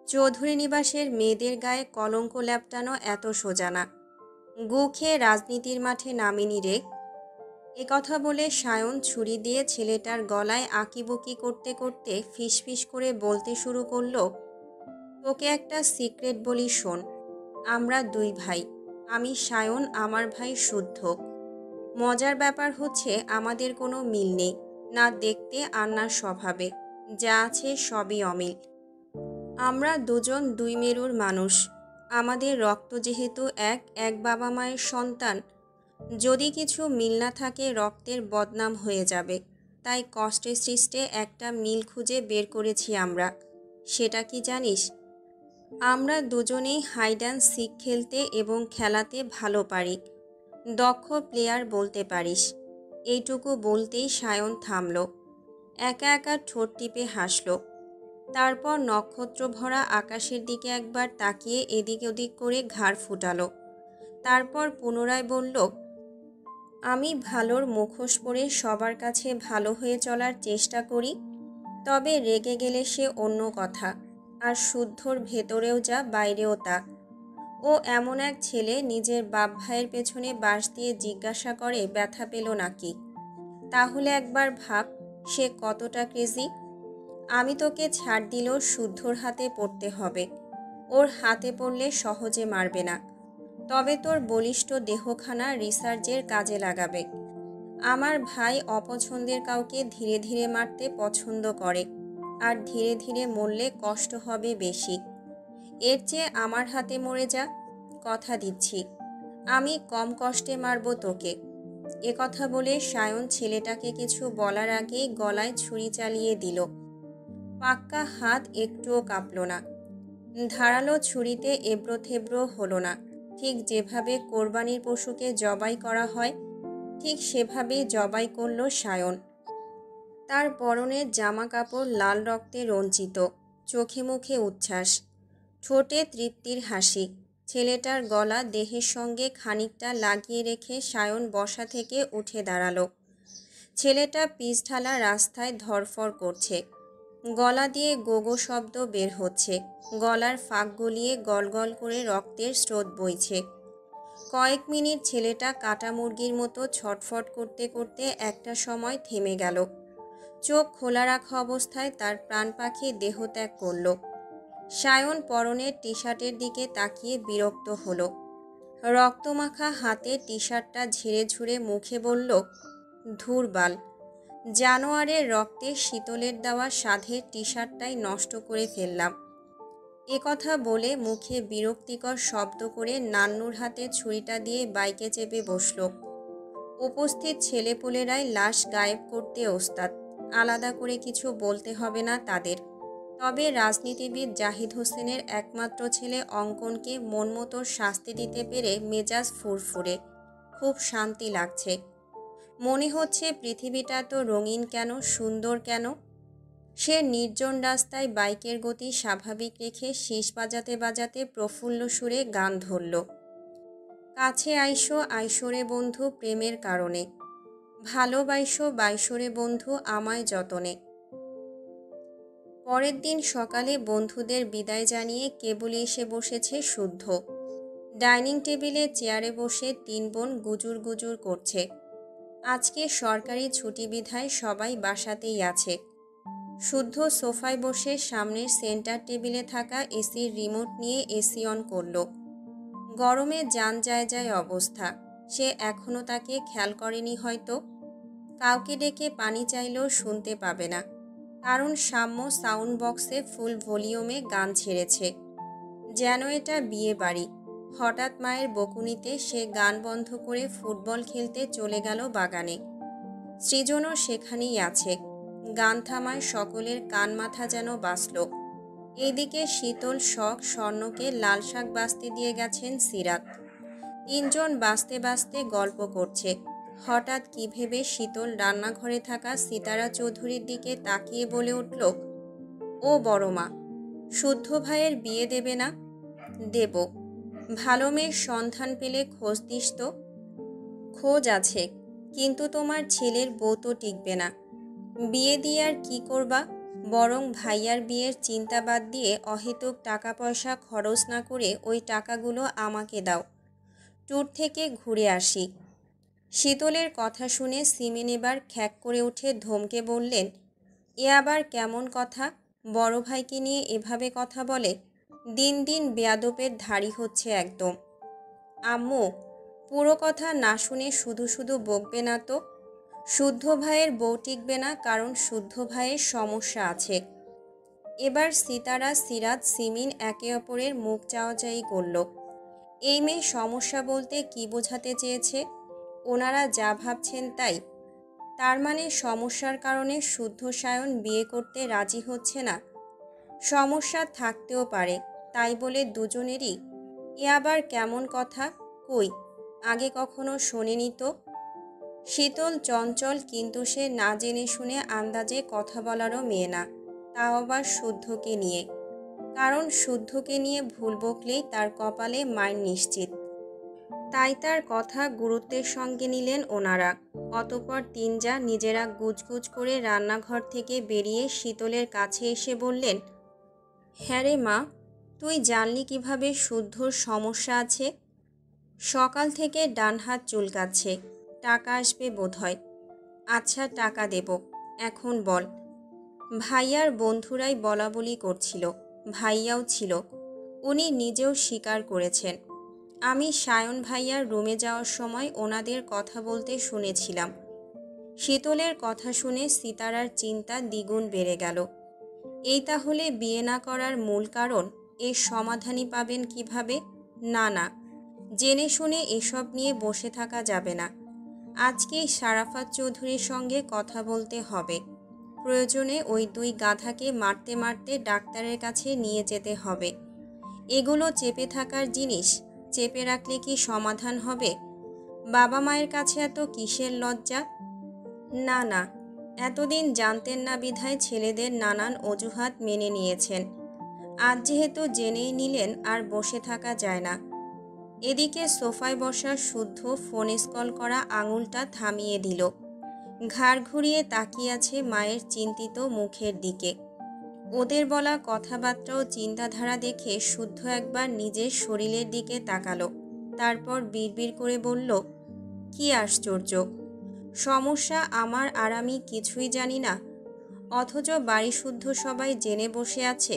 চৌধুরী নিবাসের মেয়েদের গায়ে কলঙ্ক ল্যাপটানো এত সোজা না। গু খেয়ে রাজনীতির মাঠে নামিনি রে। একথা বলে সায়ন ছুরি দিয়ে ছেলেটার গলায় আঁকিবুকি করতে করতে ফিসফিস করে বলতে শুরু করলো, তোকে একটা সিক্রেট বলি শোন, আমরা দুই ভাই, আমি সায়ন, আমার ভাই শুদ্ধ। মজার ব্যাপার হচ্ছে আমাদের কোনো মিল নেই, না দেখতে আর না স্বভাবে, যা আছে সবই অমিল। আমরা দুজন দুই মেরুর মানুষ, আমাদের রক্ত যেহেতু এক, এক বাবা মায়ের সন্তান, যদি কিছু মিল না থাকে রক্তের বদনাম হয়ে যাবে, তাই কষ্টে সৃষ্টে একটা মিল খুঁজে বের করেছি আমরা। সেটা কি জানিস? আমরা দুজনেই হাইড অ্যান্ড সিক খেলতে এবং খেলাতে ভালো পারি, দক্ষ প্লেয়ার বলতে পারিস। এইটুকু বলতেই সায়ন থামল, একা একা ঠোঁট টিপে হাসল। তারপর নক্ষত্র ভরা আকাশের দিকে একবার তাকিয়ে এদিক ওদিক করে ঘাড় ফুটালো। তারপর পুনরায় বলল, আমি ভালোর মুখোশ পরে সবার কাছে ভালো হয়ে চলার চেষ্টা করি, তবে রেগে গেলে সে অন্য কথা, আর শুদ্ধর ভেতরেও যা বাইরেও তা। ও এমন এক ছেলে, নিজের বাপ ভাইয়ের পেছনে বাঁশ দিয়ে জিজ্ঞাসা করে ব্যথা পেল নাকি। তাহলে একবার ভাব সে কতটা ক্রেজি। আমি তোকে ছাড় দিলেও শুদ্ধর হাতে পড়তে হবে, ওর হাতে পড়লে সহজে মারবে না, তবে তোর বলিষ্ঠ দেহখানা রিসার্চের কাজে লাগাবে। আমার ভাই অপছন্দের কাউকে ধীরে ধীরে মারতে পছন্দ করে, আর ধীরে ধীরে মরলে কষ্ট হবে বেশি। এর চেয়ে আমার হাতে মরে যা, কথা দিচ্ছি আমি কম কষ্টে মারব তোকে। একথা বলে সায়ন ছেলেটাকে কিছু বলার আগেই গলায় ছুরি চালিয়ে দিল। পাক্কা হাত একটুও কাঁপল না, ধারালো ছুরিতে এবড়ো থেবড়ো হলো না। ঠিক যেভাবে কোরবানির পশুকে জবাই করা হয় ঠিক সেভাবেই জবাই করল সায়ন। তার পরনের জামা কাপড় লাল রক্তে রঞ্জিত, চোখে মুখে উচ্ছ্বাস, ঠোঁটে তৃপ্তির হাসি। ছেলেটার গলা দেহের সঙ্গে খানিকটা লাগিয়ে রেখে সায়ন বসা থেকে উঠে দাঁড়ালো। ছেলেটা পিচ ঢালা রাস্তায় ধরফর করছে, গলা দিয়ে গোগো শব্দ বের হচ্ছে, গলার ফাঁক গলিয়ে গলগল করে রক্তের স্রোত বইছে। কয়েক মিনিট ছেলেটা কাটা মুরগির মতো ছটফট করতে করতে একটা সময় থেমে গেল। চোখ খোলা রাখা অবস্থায় তার প্রাণ পাখি দেহত্যাগ করল। সায়ন পরনের টি শার্টের দিকে তাকিয়ে বিরক্ত হলো। রক্তমাখা হাতে টি শার্টটা ঝেড়ে ঝুড়ে মুখে বলল, ধুরবাল, জানোয়ারের রক্তে শীতলের দেওয়া সাধের টি শার্টটাই নষ্ট করে ফেললাম। কথা বলে মুখে বিরক্তিকর শব্দ করে নান্নুর হাতে ছুরিটা দিয়ে বাইকে চেপে বসল। উপস্থিত ছেলেপুলেরাই লাশ গায়েব করতে ওস্তাদ, আলাদা করে কিছু বলতে হবে না তাদের। তবে রাজনীতিবিদ জাহিদ হোসেনের একমাত্র ছেলে অঙ্কনকে মন মতো শাস্তি দিতে পেরে মেজাজ ফুরফুরে, খুব শান্তি লাগছে। মনে হচ্ছে পৃথিবীটা তো রঙিন কেন, সুন্দর কেন। সে নির্জন রাস্তায় বাইকের গতি স্বাভাবিক রেখে শীষ বাজাতে বাজাতে প্রফুল্ল সুরে গান ধরল, কাছে আইসো আইসোরে বন্ধু প্রেমের কারণে, ভালোবাইসো বাইসোরে বন্ধু আমায় যতনে। পরের দিন সকালে বন্ধুদের বিদায় জানিয়ে কেবলই এসে বসেছে শুদ্ধ। ডাইনিং টেবিলে চেয়ারে বসে তিন বোন গুজুর গুজুর করছে। আজকে সরকারি ছুটি বিধায় সবাই বাসাতেই আছে। শুদ্ধ সোফায় বসে সামনের সেন্টার টেবিলে থাকা এসির রিমোট নিয়ে এসি অন করল। গরমে যান যায় যায় অবস্থা। সে এখনও তাকে খেয়াল করেনি হয়তো। কাউকে ডেকে পানি চাইলেও শুনতে পাবে না, কারণ সাম্য সাউন্ড বক্সে ফুল ভলিউমে গান ছেড়েছে। যেন এটা বিয়ে বাড়ি। হঠাৎ মায়ের বকুনিতে সে গান বন্ধ করে ফুটবল খেলতে চলে গেল বাগানে। সৃজনও সেখানেই আছে। গান থামায় সকলের কান মাথা যেন বাঁচল। এইদিকে শীতল শখ স্বর্ণকে লাল শাক বাছতে দিয়ে গেছেন সিরাত। তিনজন বাঁচতে বাঁচতে গল্প করছে। হঠাৎ কি ভেবে শীতল রান্নাঘরে থাকা সিতারা চৌধুরীর দিকে তাকিয়ে বলে উঠল, ও বড় মা, শুদ্ধ ভাইয়ের বিয়ে দেবে না? দেব। ভালো মেয়ের সন্ধান পেলে খোঁজ দিস তো। খোঁজ আছে, কিন্তু তোমার ছেলের বউ তো টিকবে না। বিয়ে দিয়ে আর কি করবা? বরং ভাইয়ার বিয়ের চিন্তা বাদ দিয়ে অহেতুক টাকা পয়সা খরচ না করে ওই টাকাগুলো আমাকে দাও। ট্যুর থেকে ঘুরে আসি। শীতলের কথা শুনে সিমিন এবার খ্যাক করে উঠে ধমকে বললেন, এ আবার কেমন কথা? বড় ভাইকে নিয়ে এভাবে কথা বলে? দিন দিন বেয়াদবের ধাড়ি হচ্ছে একদম। আম্মু, পুরো কথা না শুনে শুধু শুধু বকবে না তো। শুদ্ধ ভাইয়ের বউ টিকবে না, কারণ শুদ্ধ ভাইয়ের সমস্যা আছে। এবার সিতারা, সিরাত, সিমিন একে অপরের মুখ চাওয়াচাই করল। এই মেয়ে সমস্যা বলতে কি বোঝাতে চেয়েছে? ওনারা যা ভাবছেন তাই? তার মানে সমস্যার কারণে শুদ্ধ সায়ন বিয়ে করতে রাজি হচ্ছে না? সমস্যা থাকতেও পারে, তাই বলে দুজনেরই? এ আবার কেমন কথা? কই, আগে কখনো শোনেনি তো। শীতল চঞ্চল, কিন্তু সে না জেনে শুনে আন্দাজে কথা বলারও মেয়ে না, তাও আবার শুদ্ধকে নিয়ে। কারণ শুদ্ধকে নিয়ে ভুল বকলেই তার কপালে মার নিশ্চিত। তাই তার কথা গুরুত্বের সঙ্গে নিলেন ওনারা। অতঃপর তিনজা নিজেরা গুজগুজ করে রান্নাঘর থেকে বেরিয়ে শীতলের কাছে এসে বললেন, হ্যাঁ রে মা, তুই জানলি কিভাবে শুদ্ধর সমস্যা আছে? সকাল থেকে ডান হাত চুলকাচ্ছে, টাকা আসবে বোধহয়। আচ্ছা, টাকা দেব, এখন বল। ভাইয়ার বন্ধুরাই বলাবলি করছিল, ভাইয়াও ছিল, উনি নিজেও স্বীকার করেছেন। আমি সায়ন ভাইয়ার রুমে যাওয়ার সময় ওনাদের কথা বলতে শুনেছিলাম। শীতলের কথা শুনে সিতারার চিন্তা দ্বিগুণ বেড়ে গেল। এই তাহলে বিয়ে না করার মূল কারণ? এর সমাধানই পাবেন কিভাবে? না না, জেনে শুনে এসব নিয়ে বসে থাকা যাবে না। আজকেই সারাফাত চৌধুরীর সঙ্গে কথা বলতে হবে। প্রয়োজনে ওই দুই গাধাকে মারতে মারতে ডাক্তারের কাছে নিয়ে যেতে হবে। এগুলো চেপে থাকার জিনিস, চেপে রাখলে কি সমাধান হবে? বাবা মায়ের কাছে এত কিসের লজ্জা? না না, এতদিন জানতেন না বিধায় ছেলেদের নানান অজুহাত মেনে নিয়েছেন। আজ যেহেতু জেনেই নিলেন, আর বসে থাকা যায় না। এদিকে সোফায় বসা শুদ্ধ ফোনে স্কল করা আঙুলটা থামিয়ে দিল। ঘাড় ঘুরিয়ে তাকিয়ে আছে মায়ের চিন্তিত মুখের দিকে। ওদের বলা কথাবার্তা ও চিন্তাধারা দেখে শুদ্ধ একবার নিজের শরীরের দিকে তাকালো। তারপর বিড়বিড় করে বলল, কি আশ্চর্য! সমস্যা আমার আর আমি কিছুই জানি না, অথচ বাড়ি শুদ্ধ সবাই জেনে বসে আছে।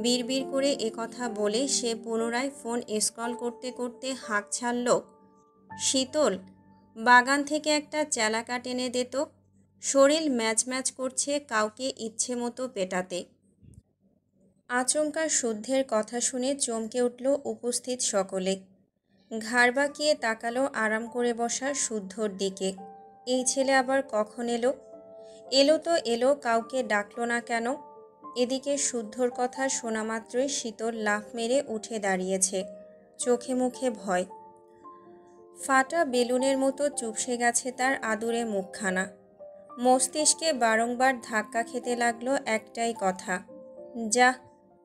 বিড়বিড় করে একথা বলে সে পুনরায় ফোন স্ক্রল করতে করতে হাঁক ছাড়ল, শীতল, বাগান থেকে একটা চেলাকা টেনে দে তো। শরীর ম্যাচ ম্যাচ করছে কাউকে ইচ্ছে মতো পেটাতে। আচমকা শুদ্ধের কথা শুনে চমকে উঠল উপস্থিত সকলে। ঘাড় বাঁকিয়ে তাকালো আরাম করে বসা শুদ্ধর দিকে। এই ছেলে আবার কখন এলো? এলো তো এলো, কাউকে ডাকলো না কেন? এদিকে শুদ্ধর কথা শোনা মাত্রই শীতল লাফ মেরে উঠে দাঁড়িয়েছে, চোখে মুখে ভয়। ফাটা বেলুনের মতো চুপসে গেছে তার আদুরে মুখখানা। মস্তিষ্কে বারংবার ধাক্কা খেতে লাগলো একটাই কথা, যা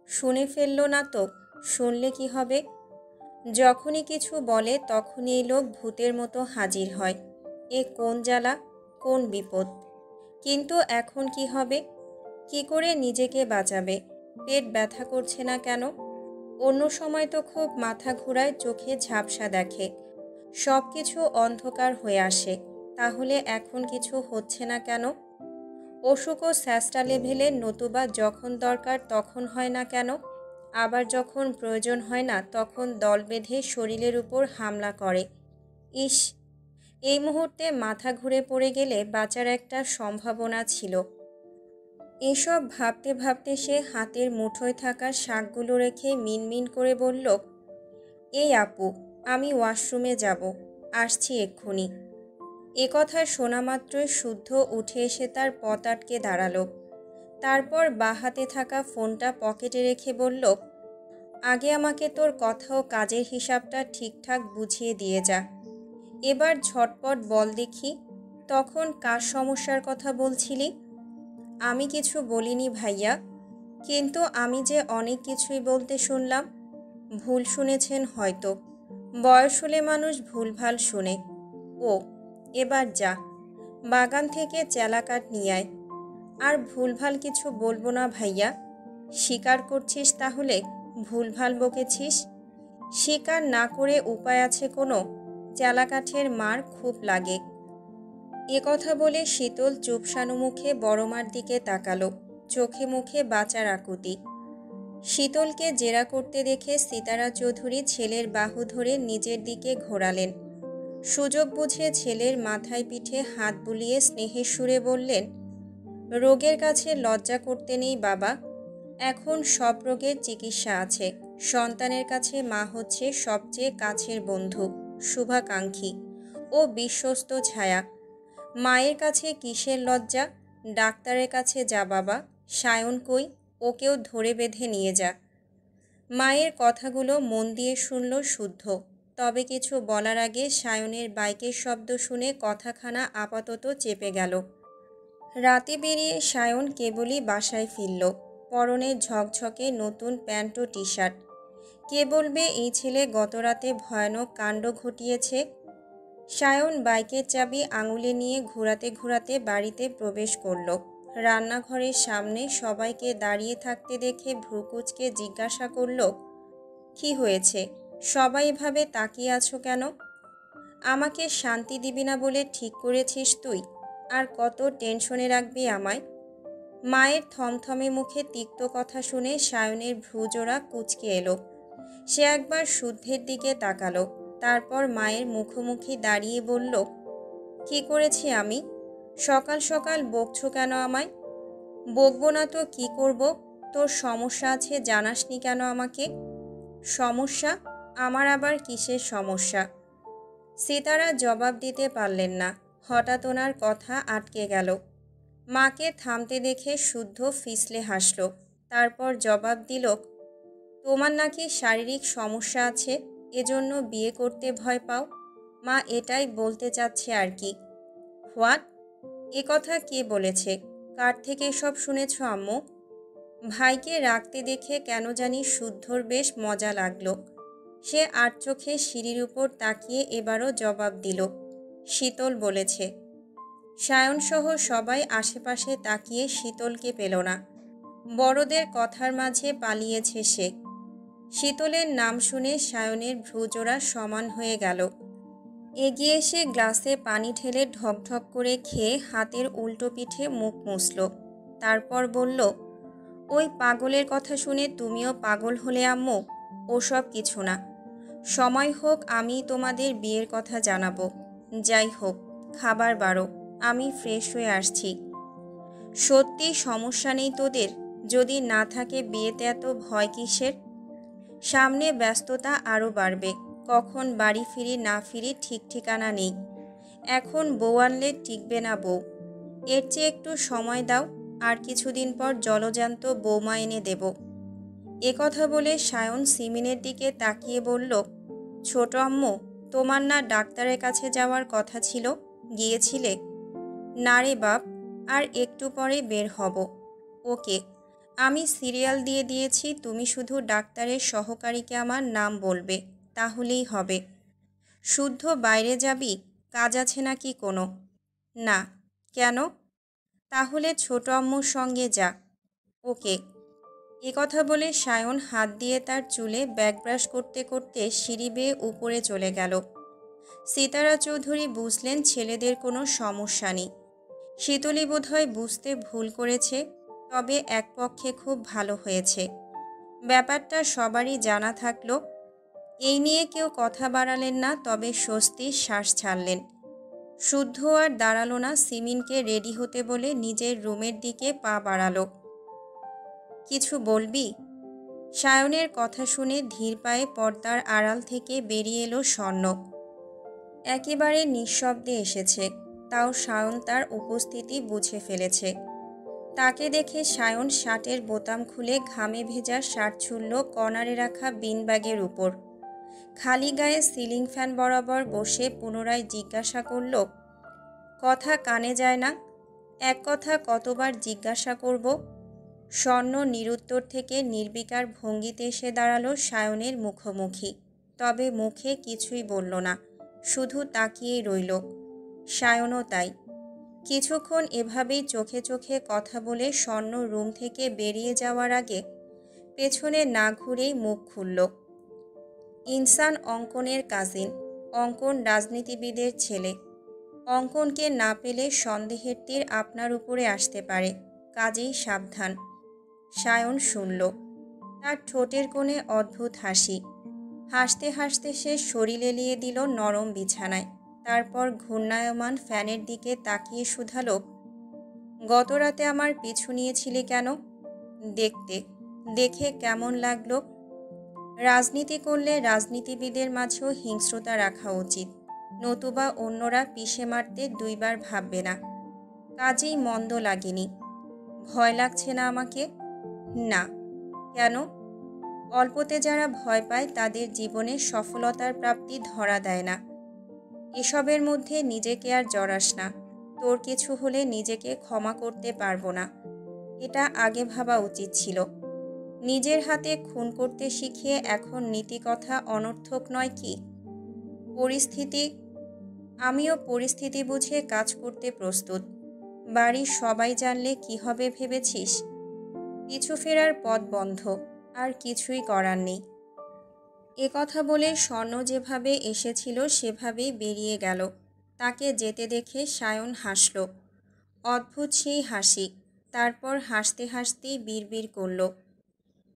শুনে ফেললো না তো, শুনলে কি হবে? যখনই কিছু বলে তখনই এই লোক ভূতের মতো হাজির হয়। এ কোন জ্বালা, কোন বিপদ! কিন্তু এখন কি হবে? কি করে নিজেকে বাঁচাবে? পেট ব্যথা করছে না কেন? অন্য সময় তো খুব মাথা ঘুরায়, চোখে ঝাপসা দেখে, সব কিছু অন্ধকার হয়ে আসে। তাহলে এখন কিছু হচ্ছে না কেন? অসুখও স্যাস্টা লেভেলের, নতুবা যখন দরকার তখন হয় না কেন? আবার যখন প্রয়োজন হয় না তখন দল বেঁধে শরীরের উপর হামলা করে। ইস, এই মুহূর্তে মাথা ঘুরে পড়ে গেলে বাঁচার একটা সম্ভাবনা ছিল। এসব ভাবতে ভাবতে সে হাতের মুঠোয় থাকা শাকগুলো রেখে মিনমিন করে বলল, এই আপু, আমি ওয়াশরুমে যাব, আসছি এক্ষুনি। একথা শোনা মাত্রই শুদ্ধ উঠে এসে তার পথ আটকে দাঁড়ালো। তারপর বাঁ হাতে থাকা ফোনটা পকেটে রেখে বলল, আগে আমাকে তোর কথা ও কাজের হিসাবটা ঠিকঠাক বুঝিয়ে দিয়ে যা। এবার ঝটপট বল দেখি, তখন কার সমস্যার কথা বলছিলি? আমি কিছু বলিনি ভাইয়া, কিন্তু আমি যে অনেক কিছুই বলতে শুনলাম। ভুল শুনেছেন হয়তো, বয়স হলে মানুষ ভুলভাল শুনে। ও, এবার যা, বাগান থেকে চেলাকাঠ নিয়ে আয়। আর ভুলভাল কিছু বলবো না ভাইয়া। স্বীকার করছিস তাহলে ভুলভাল বকেছিস? স্বীকার না করে উপায় আছে কোনো? চেলাকাঠের মার খুব লাগে। কথা বলে শীতল চুপসানো মুখে বড়মার দিকে তাকালো, চোখে মুখে বাঁচার আকুতি। শীতলকে জেরা করতে দেখে সিতারা চৌধুরী ছেলের বাহু ধরে নিজের দিকে ঘোরালেন। সুযোগ বুঝে ছেলের মাথায় পিঠে হাত বুলিয়ে স্নেহের সুরে বললেন, রোগের কাছে লজ্জা করতে নেই বাবা। এখন সব রোগের চিকিৎসা আছে। সন্তানের কাছে মা হচ্ছে সবচেয়ে কাছের বন্ধু, শুভাকাঙ্ক্ষী ও বিশ্বস্ত ছায়া। মায়ের কাছে কিসের লজ্জা? ডাক্তারের কাছে যা বাবা। সায়ন কই? ওকেও ধরে বেঁধে নিয়ে যা। মায়ের কথাগুলো মন দিয়ে শুনল শুদ্ধ। তবে কিছু বলার আগে সায়নের বাইকের শব্দ শুনে কথাখানা আপাতত চেপে গেল। রাতে বেরিয়ে সায়ন কেবলই বাসায় ফিরল, পরনে ঝকঝকে নতুন প্যান্ট ও টি শার্ট। কে বলবে এই ছেলে গতরাতে ভয়ানক কাণ্ড ঘটিয়েছে? সায়ন বাইকের চাবি আঙুলে নিয়ে ঘোরাতে ঘোরাতে বাড়িতে প্রবেশ করল। রান্নাঘরের সামনে সবাইকে দাঁড়িয়ে থাকতে দেখে ভ্রুকুচকে জিজ্ঞাসা করল, কি হয়েছে? সবাই ভাবে তাকিয়ে আছো কেন? আমাকে শান্তি দিবি না বলে ঠিক করেছিস তুই? আর কত টেনশনে রাখবি আমায়? মায়ের থমথমে মুখে তিক্ত কথা শুনে সায়নের ভ্রুজোড়া কুঁচকে এলো। সে একবার শুদ্ধের দিকে তাকালো, তারপর মায়ের মুখোমুখি দাঁড়িয়ে বলল, কি করেছি আমি? সকাল সকাল বকছো কেন আমায়? বকবো না তো কি করব? তোর সমস্যা আছে জানাসনি কেন আমাকে? সমস্যা? আমার আবার কিসের সমস্যা? সিতারা জবাব দিতে পারলেন না। হঠাৎ ওনার কথা আটকে গেল। মাকে থামতে দেখে শুদ্ধ ফিসলে হাসল। তারপর জবাব দিল, তোমার নাকি শারীরিক সমস্যা আছে, এজন্য বিয়ে করতে ভয় পাও। মা এটাই বলতে চাচ্ছে আর কি। হোয়াট? এ কথা কে বলেছে? কার থেকে এসব শুনেছ আম্মু? ভাইকে রাখতে দেখে কেন জানি শুদ্ধর বেশ মজা লাগলো। সে আর চোখে সিঁড়ির উপর তাকিয়ে এবারও জবাব দিল, শীতল বলেছে। সায়নসহ সবাই আশেপাশে তাকিয়ে শীতলকে পেল না। বড়দের কথার মাঝে পালিয়েছে সে। শীতলের নাম শুনে সায়নের ভ্রুজোড়া সমান হয়ে গেল। এগিয়ে এসে গ্লাসে পানি ঢেলে ঢকঢক করে খেয়ে হাতের উল্টো পিঠে মুখ মুছল। তারপর বলল, ওই পাগলের কথা শুনে তুমিও পাগল হলে আম্মু? ওসব কিছু না। সময় হোক আমি তোমাদের বিয়ের কথা জানাবো। যাই হোক, খাবার বাড়ো, আমি ফ্রেশ হয়ে আসছি। সত্যি সমস্যা নেই তোদের? যদি না থাকে বিয়েতে এত ভয় কিসের? সামনে ব্যস্ততা আরও বাড়বে, কখন বাড়ি ফিরি না ফিরি ঠিক ঠিকানা নেই। এখন বউ আনলে টিকবে না বউ। এর চেয়ে একটু সময় দাও, আর কিছুদিন পর জলজান্ত বৌমা এনে দেব। কথা বলে সায়ন সিমিনের দিকে তাকিয়ে বলল, ছোট আম্মু, তোমার না ডাক্তারের কাছে যাওয়ার কথা ছিল, গিয়েছিলে? না রে বাপ, আর একটু পরে বের হব। ওকে, আমি সিরিয়াল দিয়ে দিয়েছি, তুমি শুধু ডাক্তারের সহকারীকে আমার নাম বলবে, তাহলেই হবে। শুদ্ধ বাইরে যাবি? কাজ আছে নাকি কোনো? না। কেন? তাহলে ছোট আম্মুর সঙ্গে যা। ওকে। কথা বলে সায়ন হাত দিয়ে তার চুলে ব্যাক ব্রাশ করতে করতে সিঁড়ি বেয়ে উপরে চলে গেল। সিতারা চৌধুরী বুঝলেন ছেলেদের কোনো সমস্যা নেই। শীতলী বোধহয় বুঝতে ভুল করেছে, তবে এক পক্ষে খুব ভালো হয়েছে। ব্যাপারটা সবারই জানা থাকলো। এই নিয়ে কেউ কথা বাড়ালেন না, তবে স্বস্তির শ্বাস ছাড়লেন। শুদ্ধ আর দাঁড়ালো না, সিমিনকে রেডি হতে বলে নিজের রুমের দিকে পা বাড়ালো। কিছু বলবি? সায়নের কথা শুনে ধীর পায়ে পর্দার আড়াল থেকে বেরিয়ে এলো স্বর্ণ। একেবারে নিঃশব্দে এসেছে, তাও সায়ন তার উপস্থিতি বুঝে ফেলেছে। তাকে দেখে সায়ন শার্টের বোতাম খুলে ঘামে ভেজা শার্ট ছুড়ল কর্নারে রাখা বিনব্যাগের উপর। খালি গায়ে সিলিং ফ্যান বরাবর বসে পুনরায় জিজ্ঞাসা করল, কথা কানে যায় না? এক কথা কতবার জিজ্ঞাসা করব? স্বর্ণ নিরুত্তর থেকে নির্বিকার ভঙ্গিতে এসে দাঁড়ালো সায়নের মুখোমুখি, তবে মুখে কিছুই বলল না, শুধু তাকিয়েই রইল। সায়নও তাই। কিছুক্ষণ এভাবেই চোখে চোখে কথা বলে স্বর্ণ রুম থেকে বেরিয়ে যাওয়ার আগে পেছনে না ঘুরেই মুখ খুলল। ইনসান অঙ্কনের কাজিন, অঙ্কন রাজনীতিবিদের ছেলে। অঙ্কনকে না পেলে সন্দেহের তীর আপনার উপরে আসতে পারে, কাজেই সাবধান। সায়ন শুনল। তার ঠোঁটের কোণে অদ্ভুত হাসি। হাসতে হাসতে সে শরীর এলিয়ে দিল নরম বিছানায়। তারপর ঘূর্ণায়মান ফ্যানের দিকে তাকিয়ে শুধালো, গত রাতে আমার পিছু নিয়েছিলি কেন? দেখতে। দেখে কেমন লাগলো? রাজনীতি করলে রাজনীতিবিদের মাঝেও হিংস্রতা রাখা উচিত, নতুবা অন্যরা পিষে মারতে দুইবার ভাববে না। কাজেই মন্দ লাগেনি। ভয় লাগছে না আমাকে? না। কেন? অল্পতে যারা ভয় পায় তাদের জীবনে সফলতার প্রাপ্তি ধরা দেয় না। এসবের মধ্যে নিজেকে আর জড়াস না। তোর কিছু হলে নিজেকে ক্ষমা করতে পারবো না, এটা আগে ভাবা উচিত ছিল। নিজের হাতে খুন করতে শিখিয়ে এখন নীতিকথা অনর্থক নয় কি? আমিও পরিস্থিতি বুঝে কাজ করতে প্রস্তুত। বাড়ির সবাই জানলে কি হবে ভেবেছিস? পিছু ফেরার পথ বন্ধ, আর কিছুই করার নেই। কথা বলে স্বর্ণ যেভাবে এসেছিল সেভাবেই বেরিয়ে গেল। তাকে যেতে দেখে সায়ন হাসল, অদ্ভুত সেই হাসি। তারপর হাসতে হাসতেই বিড়বিড় করল,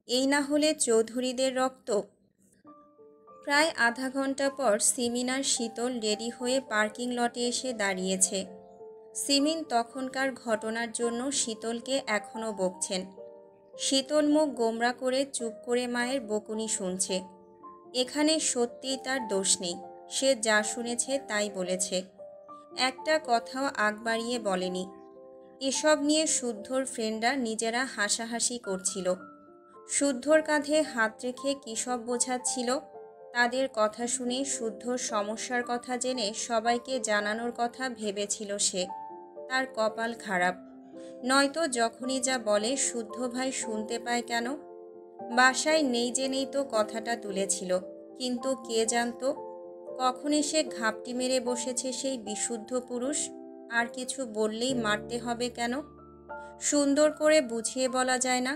এই না হলে চৌধুরীদের রক্ত। প্রায় আধা ঘন্টা পর সিমিন আর শীতল রেডি হয়ে পার্কিং লটে এসে দাঁড়িয়েছে। সিমিন তখনকার ঘটনার জন্য শীতলকে এখনও বকছেন। শীতল মুখ গোমরা করে চুপ করে মায়ের বকুনি শুনছে। এখানে সত্যিই তার দোষ নেই, সে যা শুনেছে তাই বলেছে, একটা কথাও আগ বাড়িয়ে বলেনি। এসব নিয়ে শুদ্ধর ফ্রেন্ডরা নিজেরা হাসাহাসি করছিল। শুদ্ধর কাঁধে হাত রেখে কী সব বোঝাচ্ছিল। তাদের কথা শুনে শুদ্ধর সমস্যার কথা জেনে সবাইকে জানানোর কথা ভেবেছিল সে। তার কপাল খারাপ, নয়তো যখনই যা বলে শুদ্ধ ভাই শুনতে পায় কেন? বাসায় নেই জেনেই তো কথাটা তুলেছিল, কিন্তু কে জানতো কখন এসে ঘাপটি মেরে বসেছে সেই বিশুদ্ধ পুরুষ। আর কিছু বললেই মারতে হবে কেন? সুন্দর করে বুঝিয়ে বলা যায় না?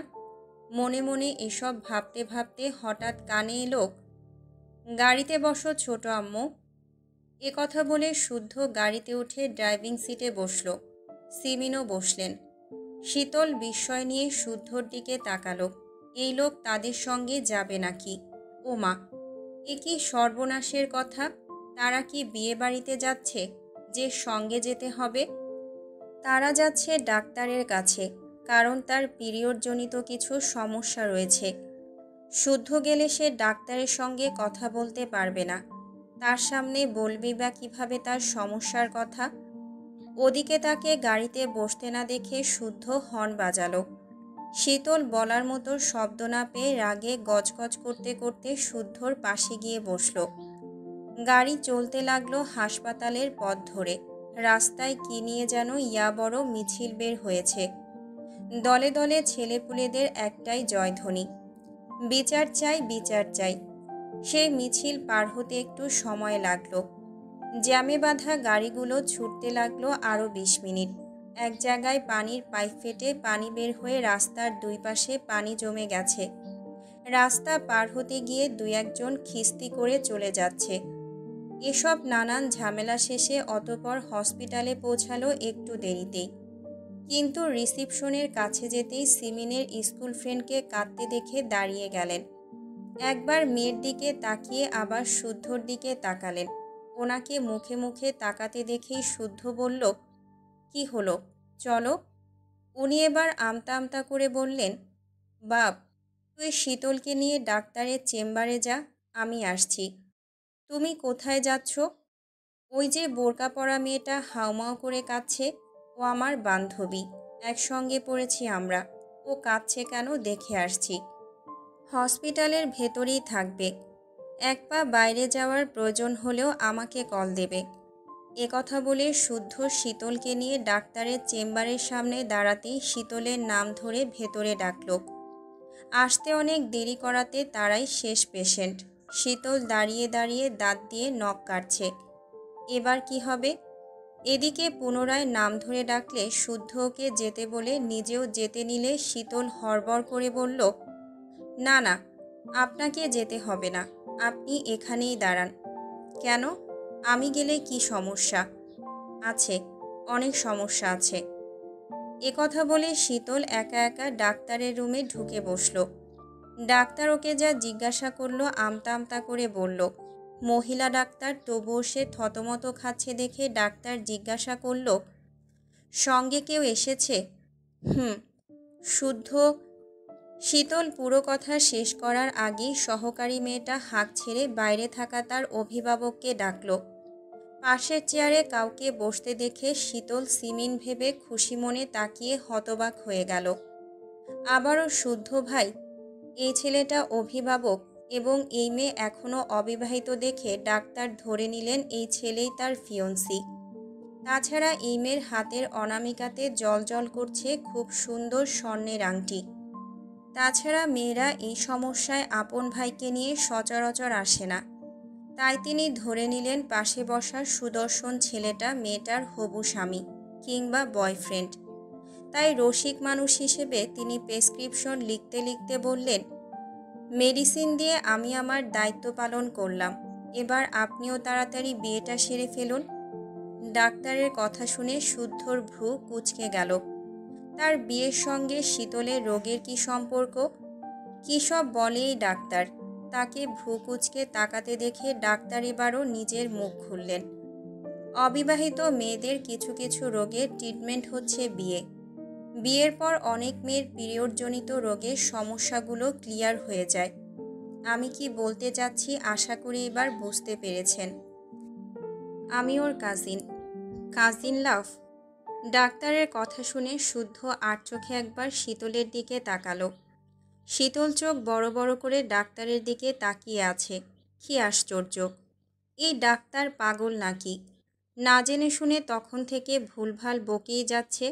মনে মনে এসব ভাবতে ভাবতে হঠাৎ কানে এলো, গাড়িতে বসো ছোট আম্মু। কথা বলে শুদ্ধ গাড়িতে উঠে ড্রাইভিং সিটে বসল। সিমিনও বসলেন। শীতল বিস্ময় নিয়ে শুদ্ধর দিকে তাকালো। এই লোক তাদের সঙ্গে যাবে নাকি? ওমা, এ কি সর্বনাশের কথা! তারা কি বিয়ে বাড়িতে যাচ্ছে যে সঙ্গে যেতে হবে? তারা যাচ্ছে ডাক্তারের কাছে, কারণ তার পিরিয়ডজনিত কিছু সমস্যা রয়েছে। শুদ্ধ গেলে সে ডাক্তারের সঙ্গে কথা বলতে পারবে না। তার সামনে বলবি বা কিভাবে তার সমস্যার কথা? ওদিকে তাকে গাড়িতে বসতে না দেখে শুদ্ধ হর্ন বাজালো। শীতল বলার মতো শব্দ না পেয়ে রাগে গজগজ করতে করতে শুদ্ধর পাশে গিয়ে বসল। গাড়ি চলতে লাগলো হাসপাতালের পথ ধরে। রাস্তায় কি নিয়ে যেন বড় মিছিল বের হয়েছে। দলে দলে ছেলেপুলেদের একটাই জয়ধ্বনি, বিচার চাই, বিচার চাই। সেই মিছিল পার হতে একটু সময় লাগলো। জ্যামে বাঁধা গাড়িগুলো ছুটতে লাগলো আরও 20 মিনিট। এক জায়গায় পানির পাইপ ফেটে পানি বের হয়ে রাস্তার দুই পাশে পানি জমে গেছে। রাস্তা পার হতে গিয়ে দুই একজন খিস্তি করে চলে যাচ্ছে। এসব নানান ঝামেলা শেষে অতঃপর হসপিটালে পৌঁছালো একটু দেরিতেই। কিন্তু রিসিপশনের কাছে যেতেই সিমিনের স্কুল ফ্রেন্ডকে কাঁদতে দেখে দাঁড়িয়ে গেলেন। একবার মেয়ের দিকে তাকিয়ে আবার শুদ্ধর দিকে তাকালেন। ওনাকে মুখে মুখে তাকাতে দেখেই শুদ্ধ বলল, কি হলো, চলো। উনি এবার আমতা আমতা করে বললেন, বাপ, তুই শীতলকে নিয়ে ডাক্তারের চেম্বারে যা, আমি আসছি। তুমি কোথায় যাচ্ছ? ওই যে বোরকা পরা মেয়েটা হাউমাউ করে কাঁদছে, ও আমার বান্ধবী, একসঙ্গে পড়েছি আমরা। ও কাঁদছে কেন দেখে আসছি। হসপিটালের ভেতরেই থাকবে, এক পা বাইরে যাওয়ার প্রয়োজন হলেও আমাকে কল দেবে। কথা বলে শুদ্ধ শীতলকে নিয়ে ডাক্তারের চেম্বারের সামনে দাঁড়াতেই শীতলের নাম ধরে ভেতরে ডাকল। আসতে অনেক দেরি করাতে তারাই শেষ পেশেন্ট। শীতল দাঁড়িয়ে দাঁড়িয়ে দাঁত দিয়ে নখ কাটছে। এবার কি হবে? এদিকে পুনরায় নাম ধরে ডাকলে শুদ্ধ ওকে যেতে বলে নিজেও যেতে নিলে শীতল হড়বড় করে বলল, না না, আপনাকে যেতে হবে না, আপনি এখানেই দাঁড়ান। কেন? আমি গেলে কি সমস্যা? আছে, অনেক সমস্যা আছে। কথা বলে শীতল একা একা ডাক্তারের রুমে ঢুকে বসল। ডাক্তার ওকে যা জিজ্ঞাসা করলো আমতা আমতা করে বলল। মহিলা ডাক্তার, তবুও সে থতমত খাচ্ছে দেখে ডাক্তার জিজ্ঞাসা করল, সঙ্গে কেউ এসেছে? হুম। শুদ্ধ। শীতল পুরো কথা শেষ করার আগেই সহকারী মেয়েটা হাঁক ছেড়ে বাইরে থাকা তার অভিভাবককে ডাকল। পাশের চেয়ারে কাউকে বসতে দেখে শীতল সিমিন ভেবে খুশি মনে তাকিয়ে হতবাক হয়ে গেল। আবারও শুদ্ধ ভাই, এই ছেলেটা অভিভাবক এবং এই মেয়ে এখনও অবিবাহিত দেখে ডাক্তার ধরে নিলেন এই ছেলেই তার ফিয়ন্সি। তাছাড়া এই মেয়ের হাতের অনামিকাতে জল করছে খুব সুন্দর স্বর্ণের আংটি। তাছাড়া মেয়েরা এই সমস্যায় আপন ভাইকে নিয়ে সচরাচর আসে না। তাই তিনি ধরে নিলেন পাশে বসা সুদর্শন ছেলেটা মেয়েটার হবু স্বামী কিংবা বয়ফ্রেন্ড। তাই রসিক মানুষ হিসেবে তিনি প্রেসক্রিপশন লিখতে লিখতে বললেন, মেডিসিন দিয়ে আমি আমার দায়িত্ব পালন করলাম, এবার আপনিও তাড়াতাড়ি বিয়েটা সেরে ফেলুন। ডাক্তারের কথা শুনে শুদ্ধর ভ্রু কুঁচকে গেল। তার বিয়ের সঙ্গে শীতলের রোগের কি সম্পর্ক? কী সব বলে এই ডাক্তার! তাকে ভ্রু কুঁচকে তাকাতে দেখে ডাক্তার এবারও নিজের মুখ খুললেন। অবিবাহিত মেয়েদের কিছু কিছু রোগের ট্রিটমেন্ট হচ্ছে বিয়ে। বিয়ের পর অনেক মেয়ের পিরিয়ডজনিত রোগের সমস্যাগুলো ক্লিয়ার হয়ে যায়। আমি কি বলতে চাচ্ছি আশা করি এবার বুঝতে পেরেছেন। আমি ওর কাজিন লাভ। ডাক্তারের কথা শুনে শুদ্ধ আর চোখে একবার শীতলের দিকে তাকালো। শীতল চোখ বড় বড় করে ডাক্তারের দিকে তাকিয়ে আছে। কি আশ্চর্য! এই ডাক্তার পাগল নাকি? না জেনে শুনে তখন থেকে ভুলভাল বকেই যাচ্ছে।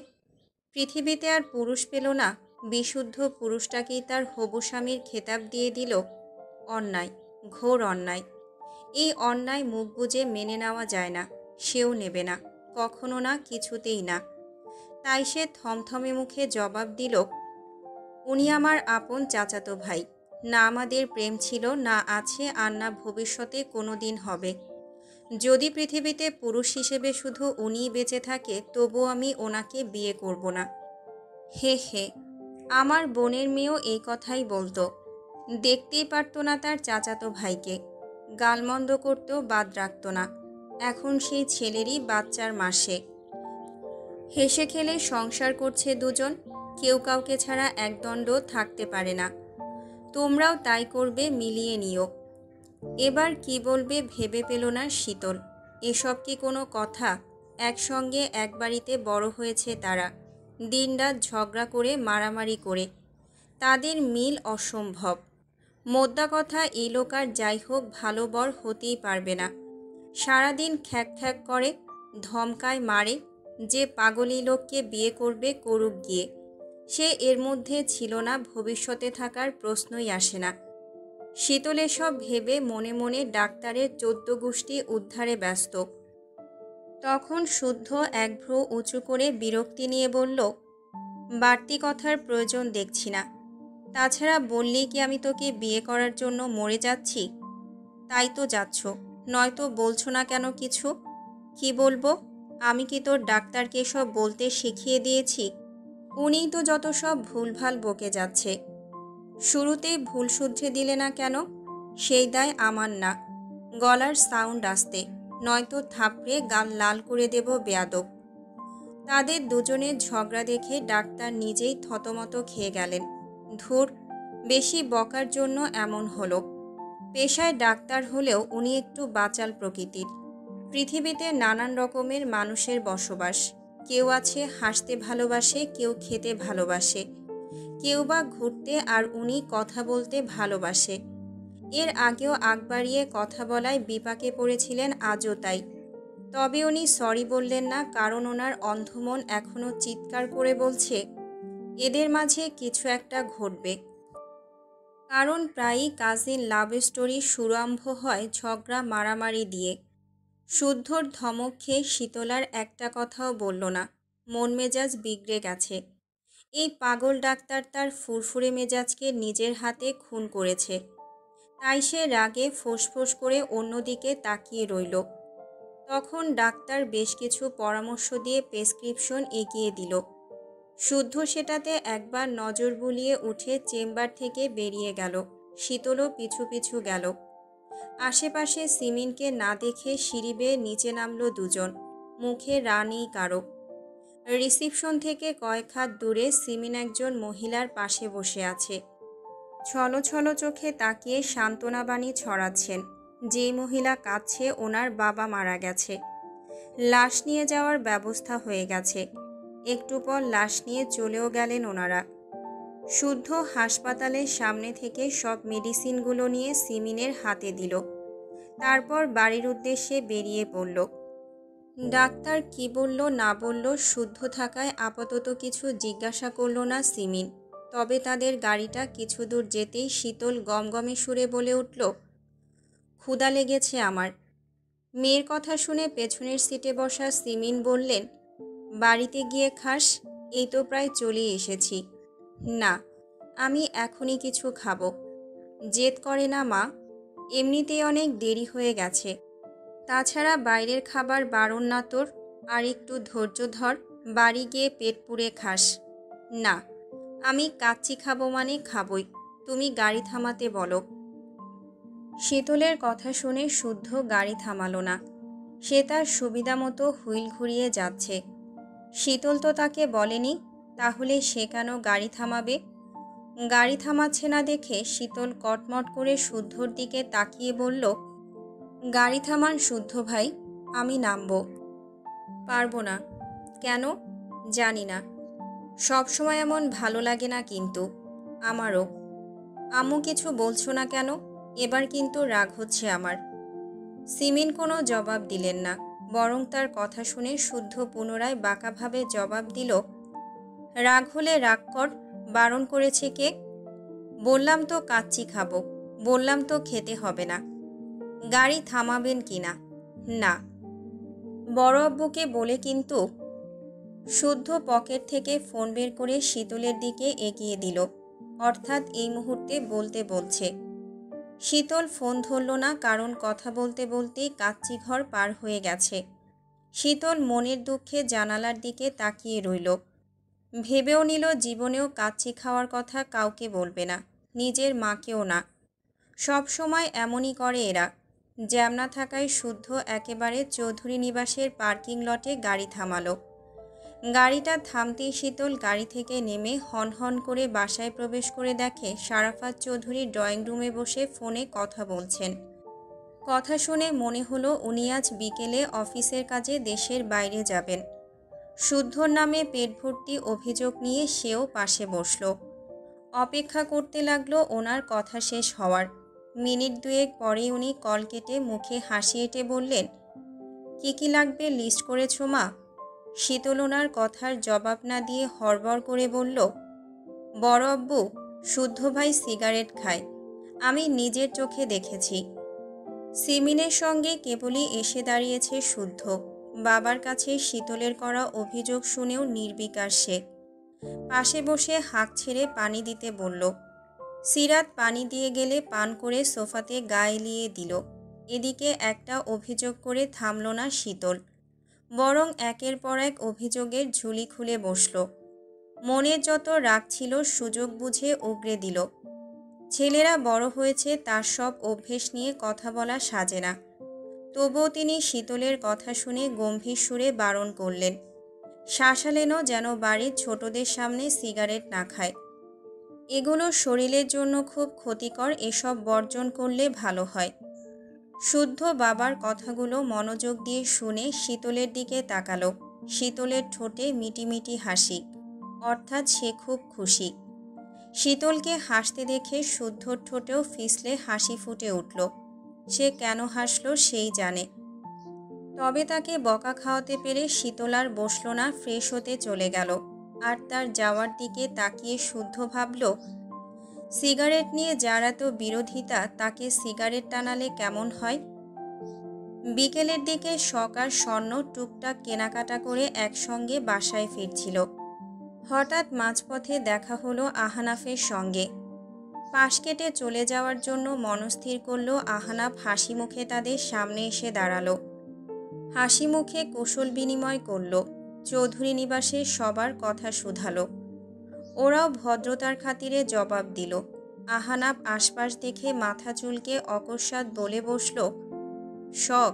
পৃথিবীতে আর পুরুষ পেল না, বিশুদ্ধ পুরুষটাকেই তার হবু স্বামীর খেতাব দিয়ে দিল। অন্যায়, ঘোর অন্যায়। এই অন্যায় মুখ বুজে মেনে নেওয়া যায় না, সেও নেবে না, কখনো না, কিছুতেই না। তাই সে থমথমে মুখে জবাব দিল, উনি আমার আপন চাচাতো ভাই। না আমাদের প্রেম ছিল, না আছে, আর না ভবিষ্যতে কোনো দিন হবে। যদি পৃথিবীতে পুরুষ হিসেবে শুধু উনিই বেঁচে থাকে, তবু আমি ওনাকে বিয়ে করব না। হে হে, আমার বোনের মেয়েও এই কথাই বলতো। দেখতেই পারতো না তার চাচাতো ভাইকে, গালমন্দ করতেও বাদ রাখতো না। এখন সেই ছেলেরই বাচ্চার মাসে, হেসে খেলে সংসার করছে দুজন, কেউ কাউকে ছাড়া একদণ্ড থাকতে পারে না। তোমরাও তাই করবে, মিলিয়ে নিও। এবার কি বলবে ভেবে পেল না শীতল। এসব কি কোনো কথা? একসঙ্গে এক বাড়িতে বড় হয়েছে তারা, দিনরাত ঝগড়া করে, মারামারি করে। তাদের মিল অসম্ভব। মোদ্দা কথা, এই লোক আর যাই হোক ভালো বর হতেই পারবে না। সারাদিন খ্যাক খ্যাক করে, ধমকায়, মারে। যে পাগলি লোককে বিয়ে করবে করুক গিয়ে। সে এর মধ্যে ছিল না, ভবিষ্যতে থাকার প্রশ্নই আসে না। শীতল এসব ভেবে মনে মনে ডাক্তারের 14 গোষ্ঠী উদ্ধারে ব্যস্ত। তখন শুদ্ধ এক ভ্রু উঁচু করে বিরক্তি নিয়ে বলল, বাড়তি কথার প্রয়োজন দেখছি না। তাছাড়া বললি কি আমি তোকে বিয়ে করার জন্য মরে যাচ্ছি? তাই তো যাচ্ছ, নয়তো বলছো না কেন কিছু? কি বলবো? আমি কি তোর ডাক্তারকে সব বলতে শিখিয়ে দিয়েছি? উনিই তো যত সব ভুলভাল বকে যাচ্ছে। শুরুতেই ভুল শুধরে দিলে না কেন? সেই দায় আমার না। গলার সাউন্ড আসতে, নয়তো থাপড়ে গাল লাল করে দেব বেয়াদব। তাদের দুজনের ঝগড়া দেখে ডাক্তার নিজেই থতমত খেয়ে গেলেন। ধুর, বেশি বকার জন্য এমন হলো। পেশায় ডাক্তার হলেও উনি একটু বাচাল প্রকৃতির। পৃথিবীতে নানান রকমের মানুষের বসবাস। কেউ আছে হাসতে ভালোবাসে, কেউ খেতে ভালোবাসে, কেউ বা ঘুরতে, আর উনি কথা বলতে ভালোবাসে। এর আগেও আগ বাড়িয়ে কথা বলায় বিপাকে পড়েছিলেন, আজও তাই। তবে উনি সরি বললেন না, কারণ ওনার অন্ধমন এখনও চিৎকার করে বলছে এদের মাঝে কিছু একটা ঘটবে। কারণ প্রায়ই কাজিন লাভ স্টোরি শুরুআরম্ভ হয় ঝগড়া মারামারি দিয়ে। শুদ্ধর ধমক খেয়ে শীতলার একটা কথাও বলল না। মন মেজাজ বিগড়ে গেছে। এই পাগল ডাক্তার তার ফুরফুরে মেজাজকে নিজের হাতে খুন করেছে। তাই সে রাগে ফোঁস করে অন্যদিকে তাকিয়ে রইল। তখন ডাক্তার বেশ কিছু পরামর্শ দিয়ে প্রেসক্রিপশন এগিয়ে দিল। শুদ্ধ সেটাতে একবার নজর বুলিয়ে উঠে চেম্বার থেকে বেরিয়ে গেল। শীতলও পিছু পিছু গেল। আশেপাশে সিমিনকে না দেখে সিঁড়ি বেয়ে নিচে নামল দুজন। মুখে রানী কারো। রিসিপশন থেকে কয়েক হাত দূরে সিমিন একজন মহিলার পাশে বসে আছে। ছলো ছলো চোখে তাকিয়ে সান্ত্বনাবাণী ছড়াচ্ছেন। যেই মহিলা কাঁদছে ওনার বাবা মারা গেছে। লাশ নিয়ে যাওয়ার ব্যবস্থা হয়ে গেছে। একটু পর লাশ নিয়ে চলেও গেলেন ওনারা। শুদ্ধ হাসপাতালের সামনে থেকে সব মেডিসিনগুলো নিয়ে সিমিনের হাতে দিল। তারপর বাড়ির উদ্দেশ্যে বেরিয়ে পড়ল। ডাক্তার কি বলল না বলল শুদ্ধ থাকায় আপাতত কিছু জিজ্ঞাসা করল না সিমিন। তবে তাদের গাড়িটা কিছু দূর যেতেই শীতল গমগমে সুরে বলে উঠল, ক্ষুধা লেগেছে আমার। মেয়ের কথা শুনে পেছনের সিটে বসা সিমিন বললেন, বাড়িতে গিয়ে খাস, এই তো প্রায় চলে এসেছি। না, আমি এখনই কিছু খাবো। জেদ করে না মা, এমনিতেই অনেক দেরি হয়ে গেছে। তাছাড়া বাইরের খাবার বারণ না তোর, আর একটু ধৈর্য ধর, বাড়ি গিয়ে পেট পুড়ে খাস। না, আমি কাচ্চি খাবো মানে খাবই, তুমি গাড়ি থামাতে বলো। শীতলের কথা শুনে শুদ্ধ গাড়ি থামালো না। সে তার সুবিধা মতো হুইল ঘুরিয়ে যাচ্ছে। শীতল তো তাকে বলেনি, তাহলে সে কেন গাড়ি থামাবে? গাড়ি থামাচ্ছে না দেখে শীতল কটমট করে শুদ্ধর দিকে তাকিয়ে বলল, গাড়ি থামান শুদ্ধ ভাই, আমি নামব। পারবো না। কেন? জানি না। সবসময় এমন ভালো লাগে না কিন্তু আমারও। আম্মু কিছু বলছো না কেন? এবার কিন্তু রাগ হচ্ছে আমার। সিমিন কোনো জবাব দিলেন না, বরং তার কথা শুনে শুদ্ধ পুনরায় বাঁকাভাবে জবাব দিল, রাগ হলে রাগ কর, বারণ করেছে কে? বললাম তো কাচ্চি খাবো, বললাম তো খেতে হবে না। গাড়ি থামাবেন কি না? না। বড় আব্বুকে বলে কিন্তু। শুদ্ধ পকেট থেকে ফোন বের করে শীতলের দিকে এগিয়ে দিল, অর্থাৎ এই মুহূর্তে বলতে বলছে। শীতল ফোন ধরল না, কারণ কথা বলতে বলতেই কাচ্চি ঘর পার হয়ে গেছে। শীতল মনের দুঃখে জানালার দিকে তাকিয়ে রইল। ভেবেও নিল জীবনেও কাচ্চি খাওয়ার কথা কাউকে বলবে না, নিজের মাকেও না। সব সময় এমনই করে এরা। জ্যাম না থাকায় শুদ্ধ একেবারে চৌধুরী নিবাসের পার্কিং লটে গাড়ি থামালো। গাড়িটা থামতেই শীতল গাড়ি থেকে নেমে হনহন করে বাসায় প্রবেশ করে দেখে শারাফাত চৌধুরী ড্রয়িং রুমে বসে ফোনে কথা বলছেন। কথা শুনে মনে হলো উনি আজ বিকেলে অফিসের কাজে দেশের বাইরে যাবেন। শুদ্ধর নামে পেট ভর্তি অভিযোগ নিয়ে সেও পাশে বসল। অপেক্ষা করতে লাগলো ওনার কথা শেষ হওয়ার। মিনিট দুয়েক পরেই উনি কল কেটে মুখে হাসি এঁটে বললেন, কি লাগবে লিস্ট করেছো মা? শীতল ওনার কথার জবাব না দিয়ে হড়বড় করে বলল, বড় আব্বু, শুদ্ধ ভাই সিগারেট খায়, আমি নিজের চোখে দেখেছি। সিমিনের সঙ্গে কেবলই এসে দাঁড়িয়েছে শুদ্ধ। বাবার কাছে শীতলের করা অভিযোগ শুনেও নির্বিকার সে। পাশে বসে হাঁক ছেড়ে পানি দিতে বলল। সিরাত পানি দিয়ে গেলে পান করে সোফাতে গা এলিয়ে দিল। এদিকে একটা অভিযোগ করে থামল না শীতল, বরং একের পর এক অভিযোগের ঝুলি খুলে বসল। মনের যত রাগ ছিল সুযোগ বুঝে উগরে দিল। ছেলেরা বড় হয়েছে, তার সব অভ্যেস নিয়ে কথা বলা সাজে না। তবুও তিনি শীতলের কথা শুনে গম্ভীর সুরে বারণ করলেন। শাসালেনও যেন বাড়ির ছোটদের সামনে সিগারেট না খায়। এগুলো শরীরের জন্য খুব ক্ষতিকর, এসব বর্জন করলে ভালো হয়। শুদ্ধ বাবার কথাগুলো মনোযোগ দিয়ে শুনে শীতলের দিকে তাকালো। শীতলের ঠোঁটে মিটিমিটি হাসি, অর্থাৎ সে খুব খুশি। শীতলকে হাসতে দেখে শুদ্ধর ঠোঁটেও ফিসলে হাসি ফুটে উঠল। সে কেন হাসল সেই জানে। তবে তাকে বকা খাওয়াতে পেরে শীতল আর বসল না, ফ্রেশ হতে চলে গেল। আর তার যাওয়ার দিকে তাকিয়ে শুদ্ধ ভাবল, সিগারেট নিয়ে যার এত বিরোধিতা, তাকে সিগারেট টানালে কেমন হয়। বিকেলের দিকে শখ আর স্বর্ণ টুকটাক কেনাকাটা করে একসঙ্গে বাসায় ফিরছিল। হঠাৎ মাঝপথে দেখা হলো আহনাফের সঙ্গে। পাশ কেটে চলে যাওয়ার জন্য মনস্থির করল আহনাফ হাসি মুখে তাদের সামনে এসে দাঁড়ালো। হাসি মুখে কৌশল বিনিময় করল। চৌধুরী নিবাসে সবার কথা শুধালো। ওরাও ভদ্রতার খাতিরে জবাব দিল। আহনাফ আশপাশ দেখে মাথা চুলকে অকস্মাৎ বলে বসল, শখ,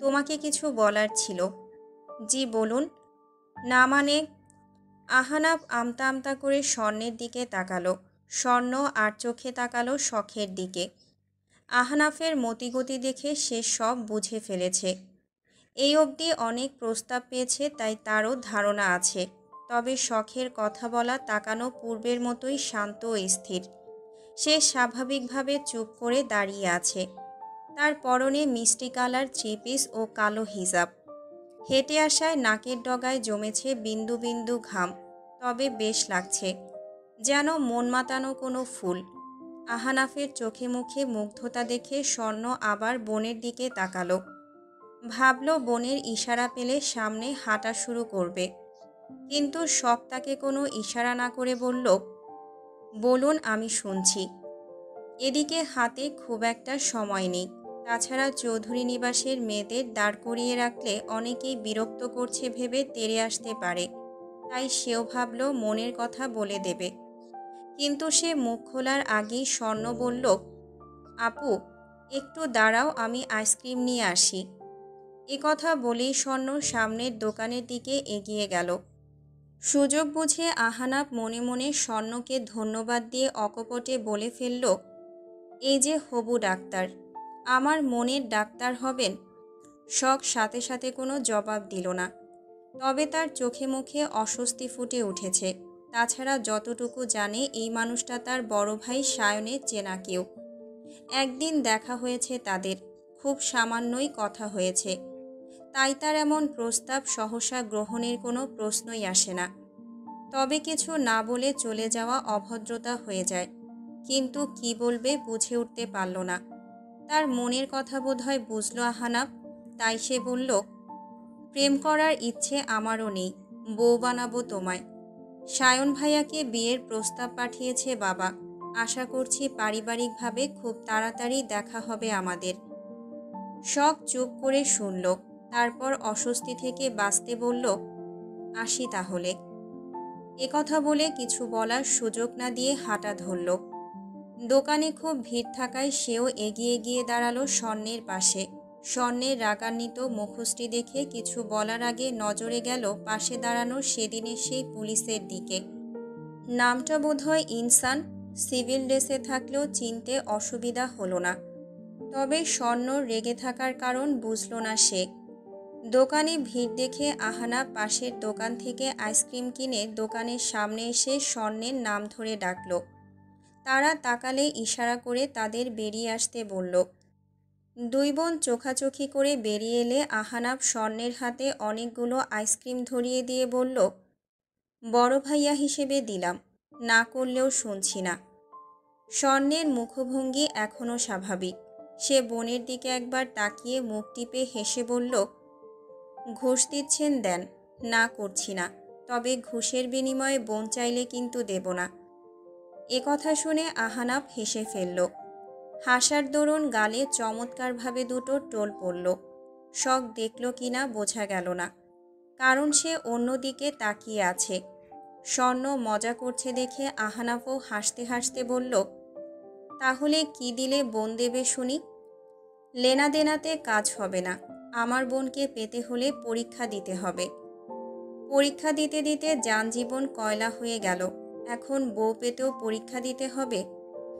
তোমাকে কিছু বলার ছিল। জি বলুন। না মানে? আহনাফ আমতা আমতা করে স্বর্ণের দিকে তাকালো। স্বর্ণ আর চোখে তাকালো শখের দিকে। আহনাফের মতিগতি দেখে সে সব বুঝে ফেলেছে। এই অবধি অনেক প্রস্তাব পেয়েছে, তাই তারও ধারণা আছে। তবে শখের কথা বলা তাকানো পূর্বের মতোই শান্ত ও স্থির। সে স্বাভাবিকভাবে চুপ করে দাঁড়িয়ে আছে। তার পরনে মিষ্টি কালার থ্রি পিস ও কালো হিজাব। হেঁটে আসায় নাকের ডগায় জমেছে বিন্দু বিন্দু ঘাম, তবে বেশ লাগছে, যেন মন মাতানো কোনো ফুল। আহনাফের চোখে মুখে মুগ্ধতা দেখে স্বর্ণ আবার বোনের দিকে তাকালো। ভাবল বোনের ইশারা পেলে সামনে হাঁটা শুরু করবে, কিন্তু শখ তাকে কোনো ইশারা না করে বলল, বলুন, আমি শুনছি। এদিকে হাতে খুব একটা সময় নেই। তাছাড়া চৌধুরী নিবাসের মেয়েদের দাঁড় করিয়ে রাখলে অনেকেই বিরক্ত করছে ভেবে তেড়ে আসতে পারে, তাই সেও ভাবল মনের কথা বলে দেবে। কিন্তু সে মুখ খোলার আগেই স্বর্ণ বলল, আপু, একটু দাঁড়াও, আমি আইসক্রিম নিয়ে আসি। এ কথা বলেই স্বর্ণ সামনের দোকানের দিকে এগিয়ে গেল। সুযোগ বুঝে আহনাফ মনে মনে স্বর্ণকে ধন্যবাদ দিয়ে অকপটে বলে ফেলল, এই যে হবু ডাক্তার, আমার মনের ডাক্তার হবেন। শখ সাথে সাথে কোনো জবাব দিল না, তবে তার চোখে মুখে অস্বস্তি ফুটে উঠেছে। তাছাড়া যতটুকু জানে এই মানুষটা তার বড় ভাই সায়নের চেনা কেউ। একদিন দেখা হয়েছে তাদের, খুব সামান্যই কথা হয়েছে, তাই তার এমন প্রস্তাব সহসা গ্রহণের কোনো প্রশ্নই আসে না। তবে কিছু না বলে চলে যাওয়া অভদ্রতা হয়ে যায়। কিন্তু কি বলবে বুঝে উঠতে পারল না। তার মনের কথা বোধহয় বুঝল আহনাফ, তাই সে বলল, প্রেম করার ইচ্ছে আমারও নেই, বউ বানাবো তোমায়। সায়ন ভাইয়াকে বিয়ের প্রস্তাব পাঠিয়েছে বাবা। আশা করছি পারিবারিকভাবে খুব তাড়াতাড়ি দেখা হবে আমাদের। শখ চুপ করে শুনল, তারপর অস্বস্তি থেকে বাঁচতে বলল, আসি তাহলে। একথা বলে কিছু বলার সুযোগ না দিয়ে হাঁটা ধরল। দোকানে খুব ভিড় থাকায় সেও এগিয়ে গিয়ে দাঁড়ালো স্বর্ণের পাশে। স্বর্ণের রাগান্বিত মুখোশটি দেখে কিছু বলার আগে নজরে গেল পাশে দাঁড়ানো সেদিনের সেই পুলিশের দিকে। নামটা বোধহয় ইনসান। সিভিল ড্রেসে থাকলেও চিনতে অসুবিধা হলো না। তবে স্বর্ণ রেগে থাকার কারণ বুঝল না সে। দোকানে ভিড় দেখে আহানা পাশের দোকান থেকে আইসক্রিম কিনে দোকানের সামনে এসে স্বর্ণের নাম ধরে ডাকল। তারা তাকালে ইশারা করে তাদের বেরিয়ে আসতে বলল। দুই বোন চোখাচোখি করে বেরিয়ে এলে আহানাব স্বর্ণের হাতে অনেকগুলো আইসক্রিম ধরিয়ে দিয়ে বলল, বড় ভাইয়া হিসেবে দিলাম, না করলেও শুনছি না। স্বর্ণের মুখভঙ্গি এখনও স্বাভাবিক। সে বোনের দিকে একবার তাকিয়ে মুখ টিপে হেসে বলল, ঘুষ দিচ্ছেন দেন, না করছি না, তবে ঘুষের বিনিময়ে বোন চাইলে কিন্তু দেব না। কথা শুনে আহানাব হেসে ফেলল। হাসার দরুন গালে চমৎকারভাবে দুটো টোল পড়ল। শখ দেখল কিনা বোঝা গেল না, কারণ সে অন্যদিকে তাকিয়ে আছে। স্বর্ণ মজা করছে দেখে আহানাবও হাসতে হাসতে বলল, তাহলে কি দিলে বোন দেবে শুনি? লেনা দেনাতে কাজ হবে না, আমার বোনকে পেতে হলে পরীক্ষা দিতে হবে। পরীক্ষা দিতে দিতে যানজীবন কয়লা হয়ে গেল, এখন বউ পেতেও পরীক্ষা দিতে হবে?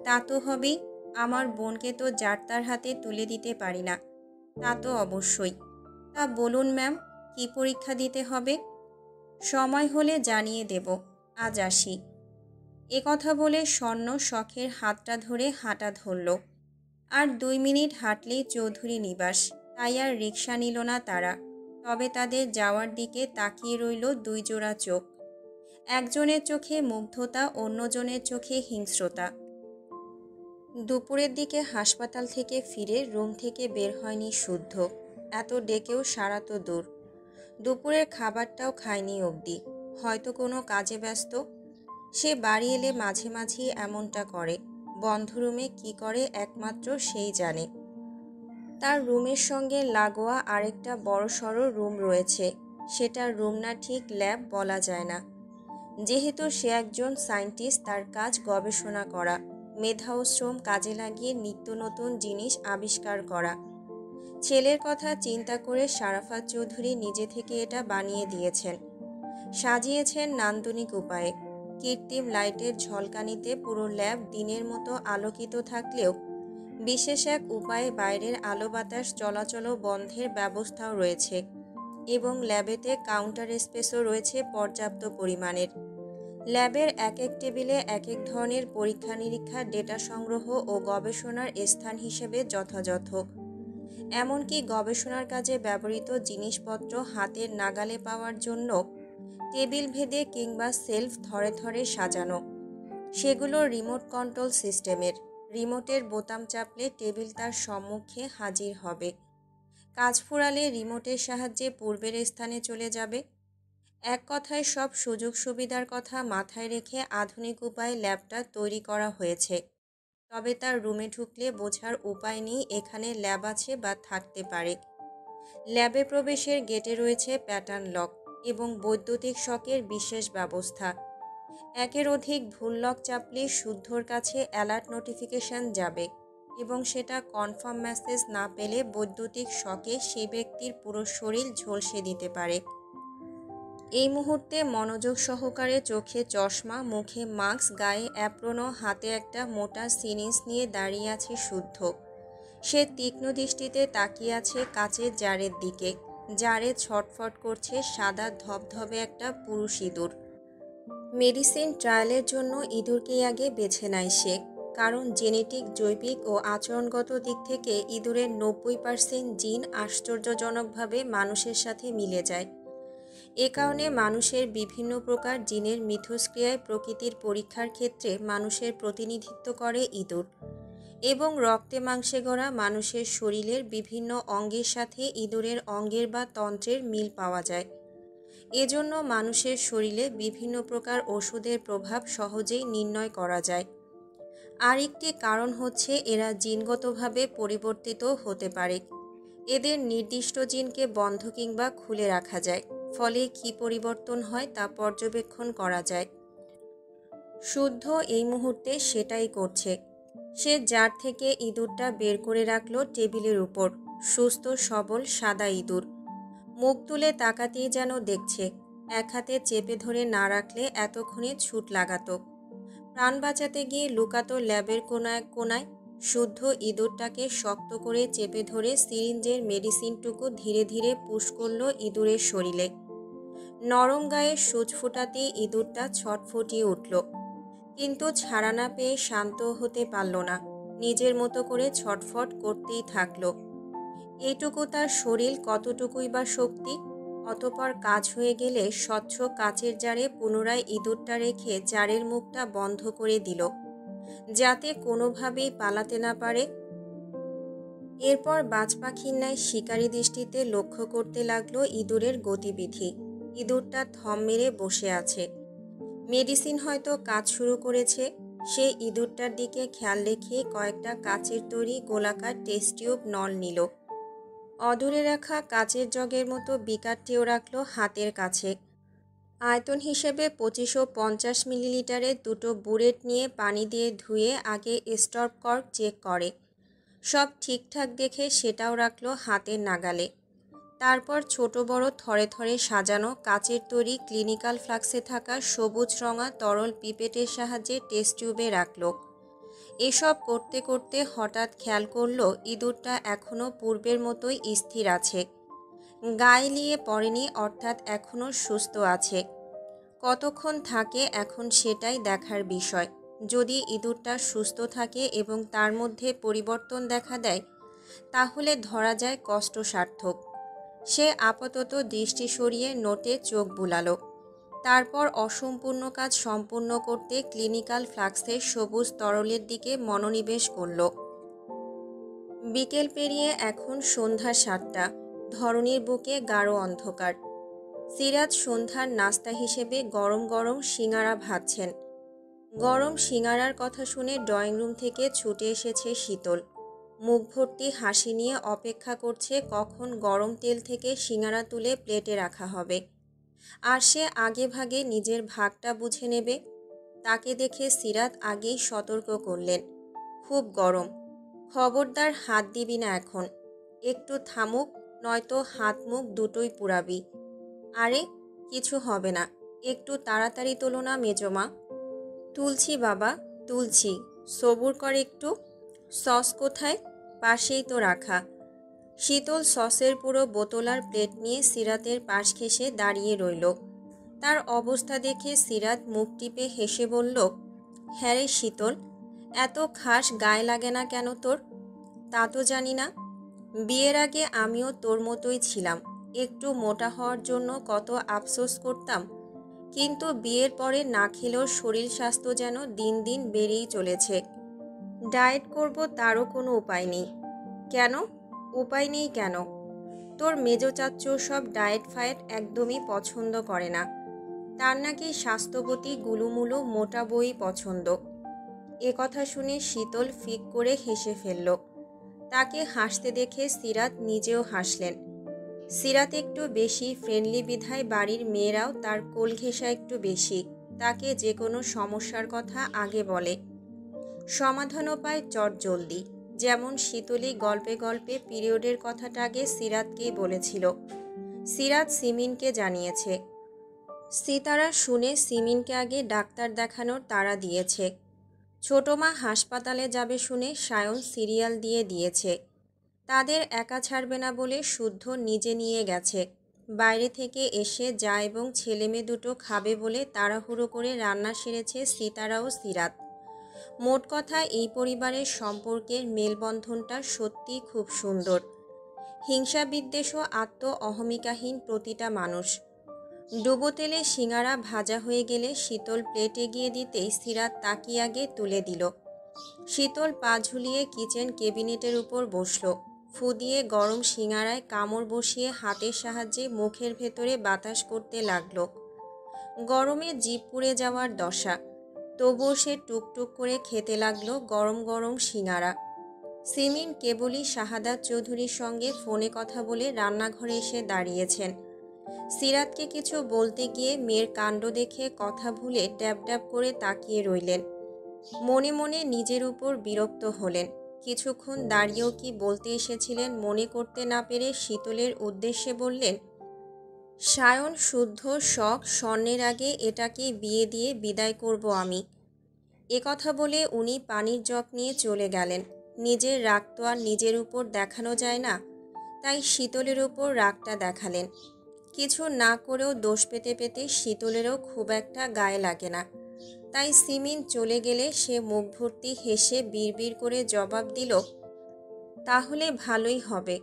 তা তো হবেই। আমার বোনকে তো যার তার হাতে তুলে দিতে পারি না। তা তো অবশ্যই। তা বলুন ম্যাম, কি পরীক্ষা দিতে হবে? সময় হলে জানিয়ে দেব, আজ আসি। কথা বলে স্বর্ণ শখের হাতটা ধরে হাঁটা ধরল। আর 2 মিনিট হাঁটলেই চৌধুরী নিবাস, তাই আর রিকশা নিল না তারা। তবে তাদের যাওয়ার দিকে তাকিয়ে রইল 2 জোড়া চোখ। একজনের চোখে মুগ্ধতা, অন্যজনের চোখে হিংস্রতা। দুপুরের দিকে হাসপাতাল থেকে ফিরে রুম থেকে বের হয়নি শুদ্ধ। এত ডেকেও সারা তো দূর, দুপুরের খাবারটাও খায়নি অবধি। হয়তো কোনো কাজে ব্যস্ত। সে বাড়ি এলে মাঝে মাঝেই এমনটা করে। বন্ধ রুমে কী করে একমাত্র সেই জানে। তার রুমের সঙ্গে লাগোয়া আরেকটা বড়সড় রুম রয়েছে। সেটা রুম না, ঠিক ল্যাব বলা যায় না। যেহেতু সে একজন সায়েন্টিস্ট, তার কাজ গবেষণা করা, মেধা ও শ্রম কাজে লাগিয়ে নিত্য নতুন জিনিস আবিষ্কার করা। ছেলের কথা চিন্তা করে শারাফাত চৌধুরী নিজে থেকে এটা বানিয়ে দিয়েছেন। সাজিয়েছেন নান্দনিক উপায়ে। কৃত্রিম লাইটের ঝলকানিতে পুরো ল্যাব দিনের মতো আলোকিত থাকলেও বিশেষ এক উপায়ে বাইরের আলো বাতাস চলাচল বন্ধের ব্যবস্থাও রয়েছে। এবং ল্যাবেতে কাউন্টার স্পেসও রয়েছে পর্যাপ্ত পরিমাণের। ল্যাবের এক এক টেবিলে এক এক ধরনের পরীক্ষা নিরীক্ষা, ডেটা সংগ্রহ ও গবেষণার স্থান হিসেবে যথাযথ। এমনকি গবেষণার কাজে ব্যবহৃত জিনিসপত্র হাতের নাগালে পাওয়ার জন্য টেবিল ভেদে কিংবা সেলফ ধরে ধরে সাজানো। সেগুলো রিমোট কন্ট্রোল সিস্টেমের। রিমোটের বোতাম চাপলে টেবিল তার সম্মুখে হাজির হবে। কাজ ফুরালে রিমোটের সাহায্যে পূর্বের স্থানে চলে যাবে। এক কথায় সব সুযোগ সুবিধার কথা মাথায় রেখে আধুনিক উপায়ে ল্যাবটা তৈরি করা হয়েছে। তবে তার রুমে ঢুকলে বোঝার উপায় নেই এখানে ল্যাব আছে বা থাকতে পারে। ল্যাবে প্রবেশের গেটে রয়েছে প্যাটার্ন লক এবং বৈদ্যুতিক শকের বিশেষ ব্যবস্থা। একের অধিক ভুল লক চাপলে শুদ্ধর কাছে অ্যালার্ট নোটিফিকেশন যাবে এবং সেটা কনফার্ম মেসেজ না পেলে বৈদ্যুতিক শকে সেই ব্যক্তির পুরো শরীর ঝলসে দিতে পারে। এই মুহূর্তে মনোযোগ সহকারে চোখে চশমা, মুখে মাস্ক, গায়ে অ্যাপ্রন ও হাতে একটা মোটা সিরিঞ্জ নিয়ে দাঁড়িয়ে আছে শুদ্ধ। সে তীক্ষ্ণ দৃষ্টিতে তাকিয়ে আছে কাচের জারের দিকে। জারে ছটফট করছে সাদা ধবধবে একটা পুরুষ ইঁদুর। মেডিসিন ট্রায়ালের জন্য ইঁদুরকেই আগে বেছে নেয় সে, কারণ জেনেটিক, জৈবিক ও আচরণগত দিক থেকে ইঁদুরের 90% জিন আশ্চর্যজনকভাবে মানুষের সাথে মিলে যায়। এ কারণে মানুষের বিভিন্ন প্রকার জিনের মিথস্ক্রিয়ায় প্রকৃতির পরীক্ষার ক্ষেত্রে মানুষের প্রতিনিধিত্ব করে ইঁদুর। এবং রক্তে মাংসে গড়া মানুষের শরীরের বিভিন্ন অঙ্গের সাথে ইঁদুরের অঙ্গের বা তন্ত্রের মিল পাওয়া যায়। এজন্য মানুষের শরীরে বিভিন্ন প্রকার ওষুধের প্রভাব সহজেই নির্ণয় করা যায়। আরেকটি কারণ হচ্ছে এরা জিনগতভাবে পরিবর্তিত হতে পারে। এদের নির্দিষ্ট জিনকে বন্ধ কিংবা খুলে রাখা যায়। ফলে কী পরিবর্তন হয় তা পর্যবেক্ষণ করা যায়। শুদ্ধ এই মুহূর্তে সেটাই করছে। সে জার থেকে ইঁদুরটা বের করে রাখল টেবিলের উপর। সুস্থ সবল সাদা ইঁদুর। মুখ তুলে তাকাতেই যেন দেখছে। এক হাতে চেপে ধরে না রাখলে এতক্ষণে ছুট লাগাতো। প্রাণ বাঁচাতে গিয়ে লুকাতো ল্যাবের কোনায় কোনায়। শুদ্ধ ইঁদুরটাকে শক্ত করে চেপে ধরে সিরিঞ্জের মেডিসিনটুকু ধীরে ধীরে পুশ করল ইঁদুরের শরীরে। নরম গায়ে সূচ ফোটাতেই ইঁদুরটা ছটফটিয়ে উঠল, কিন্তু ছাড়া না পেয়ে শান্ত হতে পারল না। নিজের মতো করে ছটফট করতেই থাকল। এইটুকু তার শরীর, কতটুকুই বা শক্তি। অতঃপর কাজ হয়ে গেলে স্বচ্ছ কাচের জারে পুনরায় ইঁদুরটা রেখে জারের মুখটা বন্ধ করে দিল, যাতে কোনোভাবেই পালাতে না পারে। এরপর বাজ পাখির ন্যায় শিকারী দৃষ্টিতে লক্ষ্য করতে লাগলো ইঁদুরের গতিবিধি। ইঁদুরটা থম মেরে বসে আছে। মেডিসিন হয়তো কাজ শুরু করেছে। সে ইঁদুরটার দিকে খেয়াল রেখে কয়েকটা কাচের তৈরি গোলাকার টেস্ট টিউব নল নিল। অদূরে রাখা কাচের জগের মতো বিকারটিও রাখল হাতের কাছে। আয়তন হিসেবে 2550 মিলিলিটারের দুটো বুলেট নিয়ে পানি দিয়ে ধুয়ে আগে স্টপ কর্ক চেক করে। সব ঠিকঠাক দেখে সেটাও রাখল হাতের নাগালে। তারপর ছোট বড় থরে থরে সাজানো কাচের তৈরি ক্লিনিক্যাল ফ্লাক্সে থাকা সবুজ রঙা তরল পিপেটের সাহায্যে টেস্ট টিউবে রাখল। এসব করতে করতে হঠাৎ খেয়াল করল ইঁদুরটা এখনও পূর্বের মতোই স্থির আছে। গায়ে লিয়ে পড়েনি, অর্থাৎ এখনও সুস্থ আছে। কতক্ষণ থাকে এখন সেটাই দেখার বিষয়। যদি ইঁদুরটা সুস্থ থাকে এবং তার মধ্যে পরিবর্তন দেখা দেয়, তাহলে ধরা যায় কষ্ট সার্থক। সে আপাতত দৃষ্টি সরিয়ে নোটে চোখ বুলালো। তারপর অসম্পূর্ণ কাজ সম্পূর্ণ করতে ক্লিনিক্যাল ফ্লাক্সের সবুজ তরলের দিকে মনোনিবেশ করল। বিকেল পেরিয়ে এখন সন্ধ্যা 7টা। ধরণীর বুকে গাঢ় অন্ধকার। সিরাজ সন্ধ্যার নাস্তা হিসেবে গরম গরম সিঙাড়া ভাজছেন। গরম সিঙাড়ার কথা শুনে ড্রয়িং রুম থেকে ছুটে এসেছে শীতল। মুখ ভর্তি হাসি নিয়ে অপেক্ষা করছে কখন গরম তেল থেকে সিঙাড়া তুলে প্লেটে রাখা হবে, আর সে আগে ভাগে নিজের ভাগটা বুঝে নেবে। তাকে দেখে সিরাত আগেই সতর্ক করলেন, খুব গরম, খবরদার হাত দিবি না এখন, একটু থামুক, নয়তো হাত মুখ দুটোই পুড়াবি। আরে কিছু হবে না, একটু তাড়াতাড়ি তোলো না মেজমা। তুলছি বাবা, তুলছি, সবুর কর একটু। সস কোথায়? পাশেই তো রাখা। শীতল সসের পুরো বোতল আর প্লেট নিয়ে সিরাতের পাশ ঘেঁষে দাঁড়িয়ে রইল। তার অবস্থা দেখে সিরাত মুখ টিপে হেসে বলল, হ্যাঁ রে শীতল, এত খাস গায়ে লাগে না কেন তোর? তা তো জানি না। বিয়ের আগে আমিও তোর মতোই ছিলাম, একটু মোটা হওয়ার জন্য কত আফসোস করতাম, কিন্তু বিয়ের পরে না খেলেও শরীর স্বাস্থ্য যেন দিন দিন বেড়েই চলেছে। ডায়েট করব তারও কোনো উপায় নেই। কেন উপায় নেই কেন? তোর মেজো চাচ্চু সব ডায়েট ফায়েট একদমই পছন্দ করে না। তার নাকি স্বাস্থ্যবতী গুলুমুলু মোটা বই পছন্দ। এ কথা শুনে শীতল ফিক করে হেসে ফেলল। তাকে হাসতে দেখে সিরাত নিজেও হাসলেন। সিরাত একটু বেশি ফ্রেন্ডলি বিধায় বাড়ির মেয়েরাও তার কোল ঘেঁষা একটু বেশি। তাকে যে কোনো সমস্যার কথা আগে বলে, সমাধানও পায় চটজলদি। যেমন শীতলী গল্পে গল্পে পিরিয়ডের কথাটা আগে সিরাতকেই বলেছিল। সিরাত সিমিনকে জানিয়েছে। সিতারা শুনে সিমিনকে আগে ডাক্তার দেখানোর তাড়া দিয়েছে। ছোট মা হাসপাতালে যাবে শুনে সায়ন সিরিয়াল দিয়ে দিয়েছে। তাদের একা ছাড়বে না বলে শুদ্ধ নিজে নিয়ে গেছে। বাইরে থেকে এসে যা এবং ছেলেমেয়ে দুটো খাবে বলে তাড়াহুড়ো করে রান্না সেরেছে সিতারা ও সিরাত। মোট কথা এই পরিবারের সম্পর্কের মেলবন্ধনটা সত্যি খুব সুন্দর। হিংসা বিদ্বেষ ও আত্ম অহমিকাহীন প্রতিটা মানুষ। ডুবো তেলে সিঙাড়া ভাজা হয়ে গেলে শীতল প্লেট এগিয়ে দিতেই সিরাত তাকিয়ে আগে তুলে দিল। শীতল পা ঝুলিয়ে কিচেন ক্যাবিনেটের উপর বসল। ফু দিয়ে গরম সিঙাড়ায় কামড় বসিয়ে হাতের সাহায্যে মুখের ভেতরে বাতাস করতে লাগল। গরমে জিভ পুড়ে যাওয়ার দশা, তবুও সে টুকটুক করে খেতে লাগলো গরম গরম সিঙাড়া। সিমিন কেবলই শাহাদাত চৌধুরীর সঙ্গে ফোনে কথা বলে রান্নাঘরে এসে দাঁড়িয়েছেন। সিরাতকে কিছু বলতে গিয়ে মেয়ের কাণ্ড দেখে কথা ভুলে ড্যাব ড্যাব করে তাকিয়ে রইলেন। মনে মনে নিজের উপর বিরক্ত হলেন। কিছুক্ষণ দাঁড়িয়েও কি বলতে এসেছিলেন মনে করতে না পেরে শীতলের উদ্দেশ্যে বললেন, সায়ন শুদ্ধ শখ, স্বর্ণের আগে এটাকে বিয়ে দিয়ে বিদায় করব আমি। কথা বলে উনি পানির জগ নিয়ে চলে গেলেন। নিজের রাগ তো আর নিজের উপর দেখানো যায় না, তাই শীতলের উপর রাগটা দেখালেন। কিছু না করেও দোষ পেতে পেতে শীতলেরও খুব একটা গায়ে লাগে না, তাই সিমিন চলে গেলে সে মুখ ভর্তি হেসে বিড়বিড় করে জবাব দিল, তাহলে ভালোই হবে,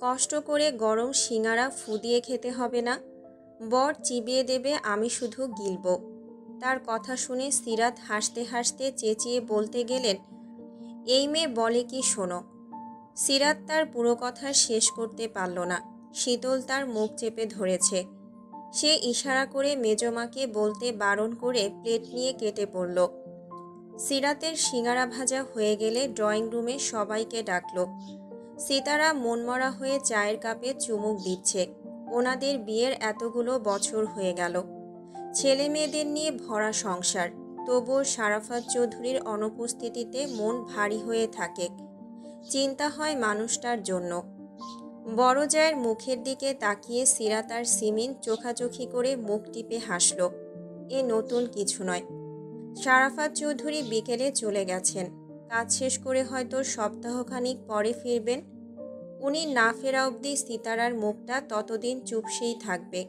কষ্ট করে গরম সিঙাড়া ফুদিয়ে খেতে হবে না, বর চিবিয়ে দেবে, আমি শুধু গিলব। তার কথা শুনে সিরাত হাসতে হাসতে চেঁচিয়ে বলতে গেলেন, এই মেয়ে বলে কি শোনো। সিরাত তার পুরো কথা শেষ করতে পারল না। শীতল তার মুখ চেপে ধরেছে। সে ইশারা করে মেজমাকে বলতে বারণ করে প্লেট নিয়ে কেটে পড়ল। সিরাতের সিঙাড়া ভাজা হয়ে গেলে ড্রয়িং রুমে সবাইকে ডাকল। সিতারা মনমরা হয়ে চায়ের কাপে চুমুক দিচ্ছে। ওনাদের বিয়ের এতগুলো বছর হয়ে গেল, ছেলে মেয়েদের নিয়ে ভরা সংসার, তবুও শারাফাত চৌধুরীর অনুপস্থিতিতে মন ভারী হয়ে থাকে। চিন্তা হয় মানুষটার জন্য। বড় জায়ের মুখের দিকে তাকিয়ে সিরাত আর সিমিন চোখাচোখি করে মুখ টিপে হাসল। এ নতুন কিছু নয়। শারাফাত চৌধুরী বিকেলে চলে গেছেন। কাজ শেষ করে হয়তো সপ্তাহখানিক পরে ফিরবেন। উনি না ফেরা অবধি সিতারার মুখটা ততদিন চুপসেই থাকবে।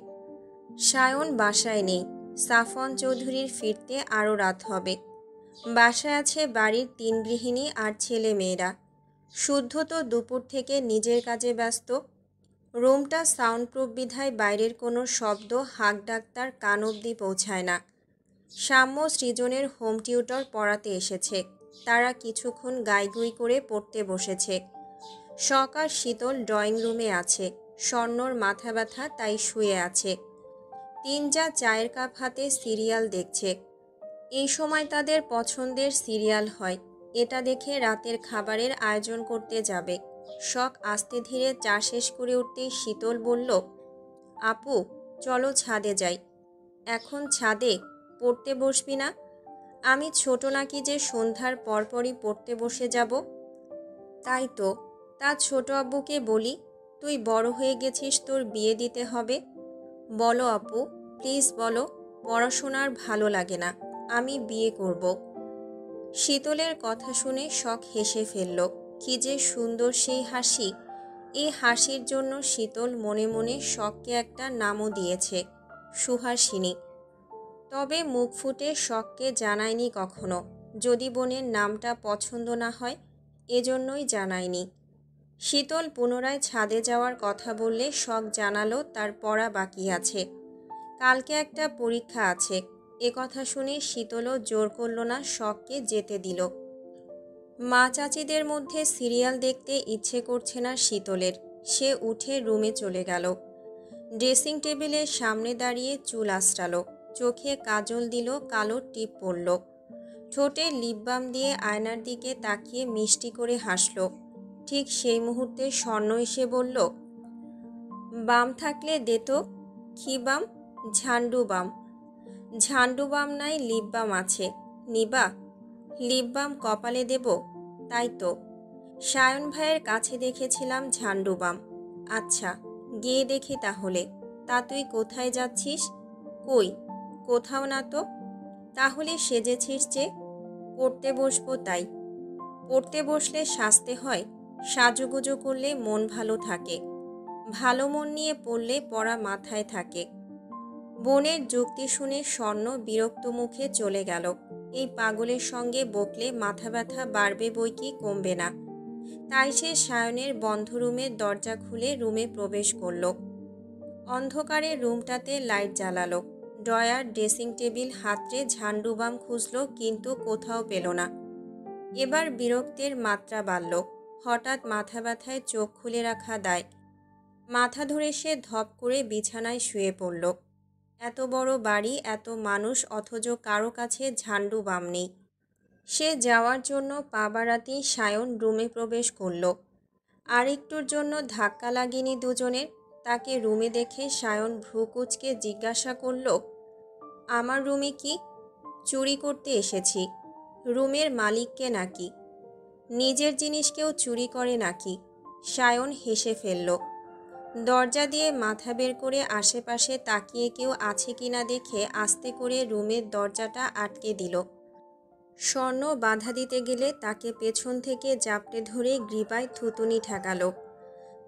সায়ন বাসায় নেই। সাফওয়ান চৌধুরীর ফিরতে আরও রাত হবে। বাসায় আছে বাড়ির 3 গৃহিণী আর ছেলে মেয়েরা। শুদ্ধ তো দুপুর থেকে নিজের কাজে ব্যস্ত। রুমটা সাউন্ডপ্রুফ বিধায় বাইরের কোনো শব্দ হাঁক ডাক তার কান অবধি পৌঁছায় না। সাম্য সৃজনের হোম টিউটর পড়াতে এসেছে। তারা কিছুক্ষণ গাইগুই করে পড়তে বসেছে। সকাল শীতল ড্রয়িং রুমে আছে। স্বর্ণর মাথা ব্যথা, তাই শুয়ে আছে। 3 যা চায়ের কাপ হাতে সিরিয়াল দেখছে। এই সময় তাদের পছন্দের সিরিয়াল হয়। এটা দেখে রাতের খাবারের আয়োজন করতে যাবে। শখ আস্তে ধীরে চা শেষ করে উঠতেই শীতল বলল, আপু চলো ছাদে যাই। এখন ছাদে পড়তে বসবি না? আমি ছোট নাকি যে সন্ধ্যার পরপরই পড়তে বসে যাব? তাই তো, তা ছোট আব্বুকে বলি, তুই বড় হয়ে গেছিস, তোর বিয়ে দিতে হবে। বলো আপু, প্লিজ বলো, পড়াশোনার ভালো লাগে না, আমি বিয়ে করব। শীতলের কথা শুনে শখ হেসে ফেলল। কি যে সুন্দর সেই হাসি। এই হাসির জন্য শীতল মনে মনে শখকে একটা নামও দিয়েছে, সুহাসিনী। তবে মুখ ফুটে শখকে জানায়নি কখনো। যদি বোনের নামটা পছন্দ না হয়, এজন্যই জানায়নি। শীতল পুনরায় ছাদে যাওয়ার কথা বললে শখ জানালো তার পড়া বাকি আছে। কালকে একটা পরীক্ষা আছে। কথা শুনে শীতলও জোর করল না, শখকে যেতে দিল। মা চাচিদের মধ্যে সিরিয়াল দেখতে ইচ্ছে করছে না শীতলের। সে উঠে রুমে চলে গেল। ড্রেসিং টেবিলের সামনে দাঁড়িয়ে চুল আঁচড়ালো। চোখে কাজল দিল, কালো টিপ পরল। ঠোঁটে লিপ বাম দিয়ে আয়নার দিকে তাকিয়ে মিষ্টি করে হাসল। ঠিক সেই মুহূর্তে স্বর্ণ এসে বলল, বাম থাকলে দে তো। কি বাম? ঝান্ডু বাম। ঝান্ডু বাম নাই, লিপ বাম আছে, নিবা? লিপ বাম কপালে দেব? তাই তো, সায়ন ভাইয়ের কাছে দেখেছিলাম ঝান্ডু বাম। আচ্ছা, গিয়ে দেখি তাহলে। তা তুই কোথায় যাচ্ছিস? কই, কোথাও না তো। তাহলে সেজেছিস যে? পড়তে বসবো তাই। পড়তে বসলে সাজতে হয়? সাজুগুজু করলে মন ভালো থাকে। ভালো মন নিয়ে পড়লে পড়া মাথায় থাকে। বোনের যুক্তি শুনে স্বর্ণ বিরক্ত মুখে চলে গেল। এই পাগলের সঙ্গে বকলে মাথা ব্যথা বাড়বে বই কি কমবে না। তাই সে সায়নের বন্ধ রুমের দরজা খুলে রুমে প্রবেশ করল। অন্ধকারে রুমটাতে লাইট জ্বালালো। ড্রয়ার, ড্রেসিং টেবিল হাতড়ে ঝান্ডু বাম খুঁজল, কিন্তু কোথাও পেল না। এবার বিরক্তের মাত্রা বাড়ল। হঠাৎ মাথা ব্যথায় চোখ খুলে রাখা দায়। মাথা ধরে সে ধপ করে বিছানায় শুয়ে পড়ল। এত বড় বাড়ি, এত মানুষ, অথচ কারো কাছে ঝান্ডু বাম নেই। সে যাওয়ার জন্য পা বাড়াতেই সায়ন রুমে প্রবেশ করল। আর একটুর জন্য ধাক্কা লাগেনি দুজনের। তাকে রুমে দেখে সায়ন ভ্রু কুঁচকে জিজ্ঞাসা করল, আমার রুমে কি? চুরি করতে এসেছি। রুমের মালিককে নাকি? নিজের জিনিস কেউ চুরি করে নাকি? সায়ন হেসে ফেলল। দরজা দিয়ে মাথা বের করে আশেপাশে তাকিয়ে কেউ আছে কিনা দেখে আস্তে করে রুমের দরজাটা আটকে দিল। স্বর্ণ বাধা দিতে গেলে তাকে পেছন থেকে জাপটে ধরে গ্রীবায় থুতুনি ঠেকালো।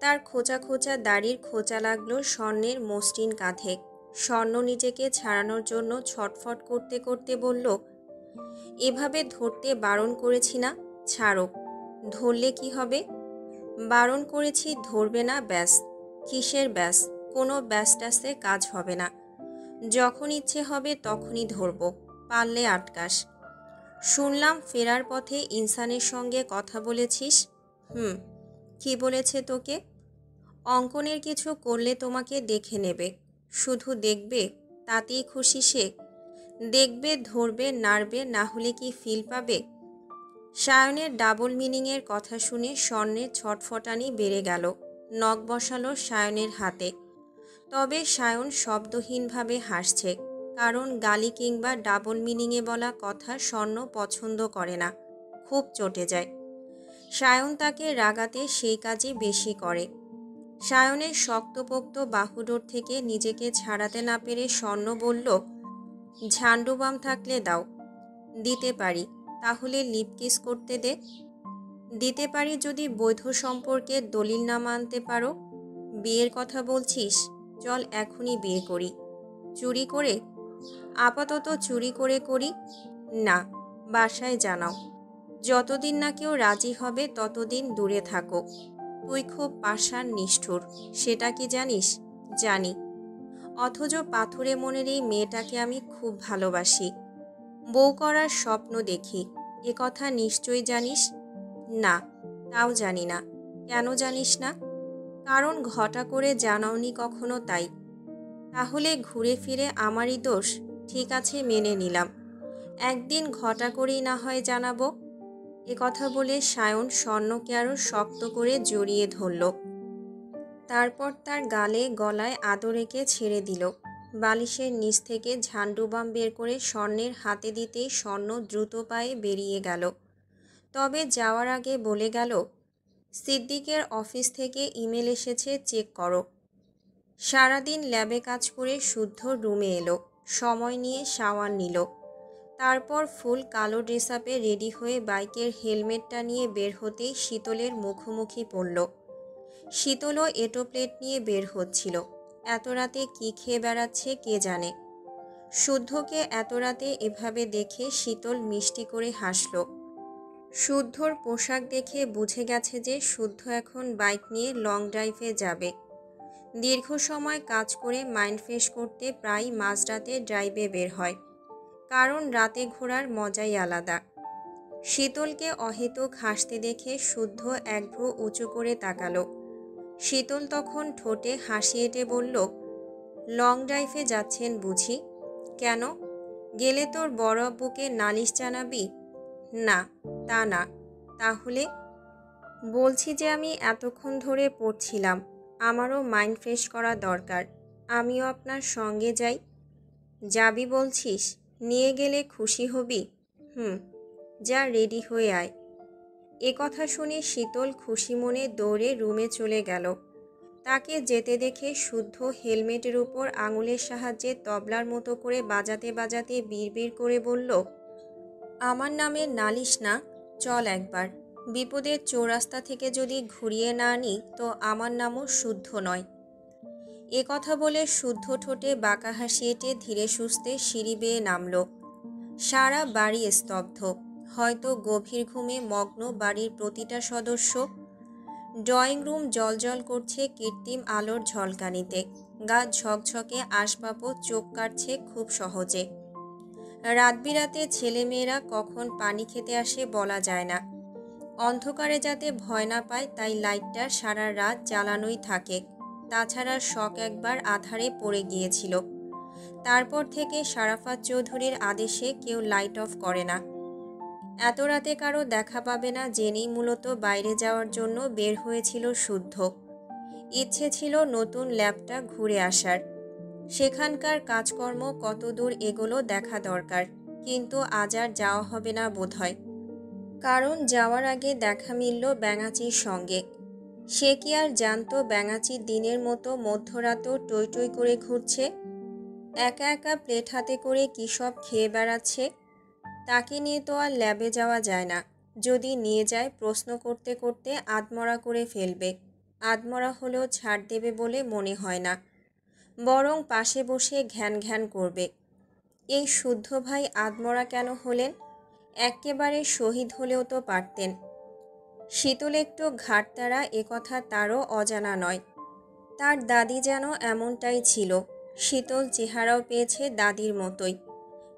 তার খোঁচা খোঁচা দাড়ির খোঁচা লাগলো স্বর্ণের মসৃণ কাঁধে। স্বর্ণ নিজেকে ছাড়ানোর জন্য ছটফট করতে করতে বলল, এভাবে ধরতে বারণ করেছি না? ছাড়ো। ধরলে কি হবে? বারণ করেছি ধরবে না, ব্যাস। কিসের ব্যাস? কোনো ব্যাস ট্যাসে কাজ হবে না। যখন ইচ্ছে হবে তখনই ধরব, পারলে আটকাস। শুনলাম ফেরার পথে ইনসানের সঙ্গে কথা বলেছিস। কি বলেছে তোকে? অঙ্কনের কিছু করলে তোমাকে দেখে নেবে। শুধু দেখবে, তাতেই খুশি সে? দেখবে, ধরবে, নাড়বে, না হলে কি ফিল পাবে? সায়নের ডাবল মিনিংয়ের কথা শুনে স্বর্ণের ছটফটানি বেড়ে গেল। নখ বসালো সায়নের হাতে। তবে সায়ন শব্দহীনভাবে হাসছে, কারণ গালি কিংবা ডাবল মিনিংয়ে বলা কথা স্বর্ণ পছন্দ করে না, খুব চটে যায়। সায়ন তাকে রাগাতে সেই কাজই বেশি করে। সায়নের শক্তপোক্ত বাহুডোর থেকে নিজেকে ছাড়াতে না পেরে স্বর্ণ বলল, ঝান্ডু বাম থাকলে দাও। দিতে পারি, তাহলে লিপ কিস করতে দে। দিতে পারি যদি বৈধ সম্পর্কে দলিল না মানতে পারো। বিয়ের কথা বলছিস? চল এখনই বিয়ে করি। চুরি করে? আপাতত চুরি করে করি। না, বাসায় জানাও। যতদিন না কেউ রাজি হবে ততদিন দূরে থাকো। তুই খুব পাষাণ নিষ্ঠুর, সেটা কি জানিস? জানি। অথচ পাথুরে মনের এই মেয়েটাকে আমি খুব ভালোবাসি। বউ করার স্বপ্ন দেখি। এ কথা নিশ্চয়ই জানিস। না, তাও জানি না। কেন জানিস না? কারণ ঘটা করে জানাওনি কখনো, তাই। তাহলে ঘুরে ফিরে আমারই দোষ? ঠিক আছে, মেনে নিলাম। একদিন ঘটা করেই না হয় জানাবো। এ কথা বলে সায়ন স্বর্ণকে আরও শক্ত করে জড়িয়ে ধরল। তারপর তার গালে গলায় আদর রেখে ছেড়ে দিল। বালিশের নিচ থেকে ঝান্ডু বাম বের করে স্বর্ণের হাতে দিতেই স্বর্ণ দ্রুত পায়ে বেরিয়ে গেল। তবে যাওয়ার আগে বলে গেল, সিদ্দিকের অফিস থেকে ইমেল এসেছে, চেক করো। সারাদিন ল্যাবে কাজ করে শুদ্ধ রুমে এলো। সময় নিয়ে শাওয়ার নিল। তারপর ফুল কালো ড্রেস আপে রেডি হয়ে বাইকের হেলমেটটা নিয়ে বের হতেই শীতলের মুখোমুখি পড়ল। শীতলও এটো প্লেট নিয়ে বের হচ্ছিল। এত রাতে কি খেয়ে বেড়াচ্ছে কে জানে। শুদ্ধকে এত রাতে এভাবে দেখে শীতল মিষ্টি করে হাসল। শুদ্ধর পোশাক দেখে বুঝে গেছে যে শুদ্ধ এখন বাইক নিয়ে লং ড্রাইভে যাবে। দীর্ঘ সময় কাজ করে মাইন্ড ফ্রেশ করতে প্রায় মাঝরাতে ড্রাইভে বের হয়, কারণ রাতে ঘোরার মজাই আলাদা। শীতলকে অহেতুক হাসতে দেখে শুদ্ধ এক ভ্রু উঁচু করে তাকালো। শীতল তখন ঠোঁটে হাসি এঁটে বলল, লং ড্রাইভে যাচ্ছেন বুঝি? কেন? গেলে তোর বড় আব্বুকে নালিশ জানাবি? না, তা না। তাহলে? বলছি যে আমি এতক্ষণ ধরে পড়ছিলাম, আমারও মাইন্ড ফ্রেশ করা দরকার। আমিও আপনার সঙ্গে যাই। যাবি বলছিস? নিয়ে গেলে খুশি হবি? যা, রেডি হয়ে আয়। এ কথা শুনে শীতল খুশি মনে দৌড়ে রুমে চলে গেল। তাকে যেতে দেখে শুদ্ধ হেলমেটের উপর আঙুলের সাহায্যে তবলার মতো করে বাজাতে বাজাতে বিড়বিড় করে বলল, আমার নামে নালিশ না, চল একবার। বিপদের চৌরাস্তা থেকে যদি ঘুরিয়ে না আনি তো আমার নামও শুদ্ধ নয়। এ কথা বলে শুদ্ধ ঠোঁটে বাঁকা হাসি এঁটে ধীরে সুস্থে সিঁড়ি বেয়ে নামল। সারা বাড়ি স্তব্ধ, হয়তো গভীর ঘুমে মগ্ন বাড়ির প্রতিটা সদস্য। ড্রয়িং রুম জ্বলজ্বল করছে কৃত্রিম আলোর ঝলকানিতে। গা ঝকঝকে আসবাবও চোখ কাটছে খুব সহজে। রাত বিরাতে ছেলেমেয়েরা কখন পানি খেতে আসে বলা যায় না। অন্ধকারে যাতে ভয় না পায় তাই লাইটটা সারা রাত জ্বালানোই থাকে। তাছাড়া শখ একবার আধারে পড়ে গিয়েছিল। তারপর থেকে শারাফাত চৌধুরীর আদেশে কেউ লাইট অফ করে না। এত রাতে কারো দেখা পাবে না জেনেই মূলত বাইরে যাওয়ার জন্য বের হয়েছিল শুদ্ধ। ইচ্ছে ছিল নতুন ল্যাবটা ঘুরে আসার, সেখানকার কাজকর্ম কতদূর এগোলো দেখা দরকার, কিন্তু আজ আর যাওয়া হবে না বোধহয়। কারণ যাওয়ার আগে দেখা মিলল ব্যাঙাচির সঙ্গে। সে কি আর জানতো ব্যাঙাচি দিনের মতো মধ্যরাতেও টই টই করে ঘুরছে, একা একা প্লেট হাতে করে কী সব খেয়ে বেড়াচ্ছে। তাকে নিয়ে তো আর ল্যাবে যাওয়া যায় না, যদি নিয়ে যায় প্রশ্ন করতে করতে আধমরা করে ফেলবে। আধমরা হলেও ছাড় দেবে বলে মনে হয় না, বরং পাশে বসে ঘ্যান ঘ্যান করবে। এই শুদ্ধ ভাই আধমরা কেন হলেন? এক্কেবারে শহীদ হলেও তো পারতেন। শীতল একটু ঘাটতারা, একথা তারও অজানা নয়। তার দাদি যেন এমনটাই ছিল, শীতল চেহারাও পেয়েছে দাদির মতোই।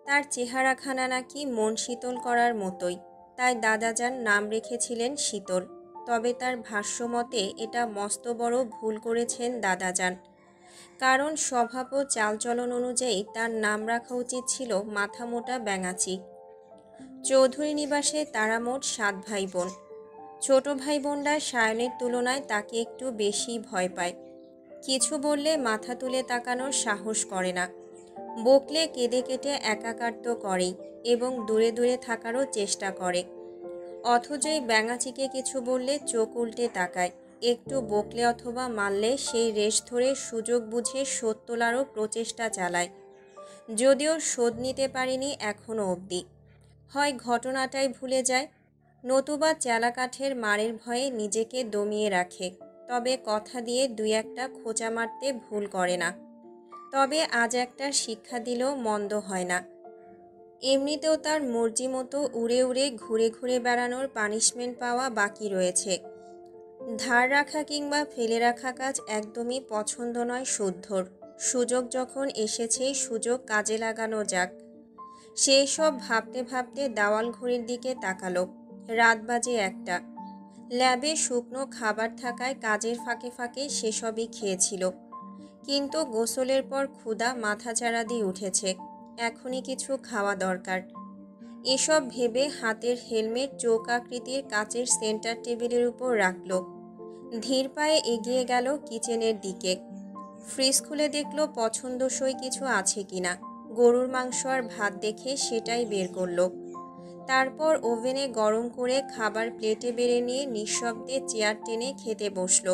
তার চেহারাখানা নাকি মন শীতল করার মতোই, তাই দাদাজান নাম রেখেছিলেন শীতল। তবে তার ভাষ্যমতে এটা মস্ত বড় ভুল করেছেন দাদাজান, কারণ স্বভাব ও চালচলন অনুযায়ী তার নাম রাখা উচিত ছিল মাথামোটা ব্যাঙাচি। চৌধুরী নিবাসে তারা মোট 7 ভাই বোন। ছোট ভাই বোনরা সায়নের তুলনায় তাকে একটু বেশি ভয় পায়। কিছু বললে মাথা তুলে তাকানোর সাহস করে না, বকলে কেঁদে কেটে একাকার তো করেই, এবং দূরে দূরে থাকারও চেষ্টা করে। অথচ এই ব্যাঙাচিকে কিছু বললে চোখ উল্টে তাকায়, একটু বকলে অথবা মারলে সেই রেশ ধরে সুযোগ বুঝে শোধ তোলারও প্রচেষ্টা চালায়। যদিও শোধ নিতে পারেনি এখনও অবধি। হয় ঘটনাটাই ভুলে যায়, নতুবা চেলা কাঠের মারের ভয়ে নিজেকে দমিয়ে রাখে। তবে কথা দিয়ে 2-1টা খোঁচা মারতে ভুল করে না। তবে আজ একটা শিক্ষা দিলেও মন্দ হয় না। এমনিতেও তার মর্জি মতো উড়ে উড়ে ঘুরে ঘুরে বেড়ানোর পানিশমেন্ট পাওয়া বাকি রয়েছে। ধার রাখা কিংবা ফেলে রাখা কাজ একদমই পছন্দ নয় শুদ্ধর। সুযোগ যখন এসেছে, সুযোগ কাজে লাগানো যাক। সেই সব ভাবতে ভাবতে দাওয়াল ঘড়ির দিকে তাকালো। রাত বাজে 1টা। ল্যাবে শুকনো খাবার থাকায় কাজের ফাঁকে ফাঁকে সেসবই খেয়েছিল, কিন্তু গোসলের পর ক্ষুধা মাথাচাড়া দিয়ে উঠেছে। এখনই কিছু খাওয়া দরকার। এসব ভেবে হাতের হেলমেট চৌক আকৃতির কাচের সেন্টার টেবিলের উপর রাখল। ধীর পায়ে এগিয়ে গেল কিচেনের দিকে। ফ্রিজ খুলে দেখলো পছন্দসই কিছু আছে কিনা। গরুর মাংস আর ভাত দেখে সেটাই বের করলো। তারপর ওভেনে গরম করে খাবার প্লেটে বেড়ে নিয়ে নিঃশব্দে চেয়ার টেনে খেতে বসলো।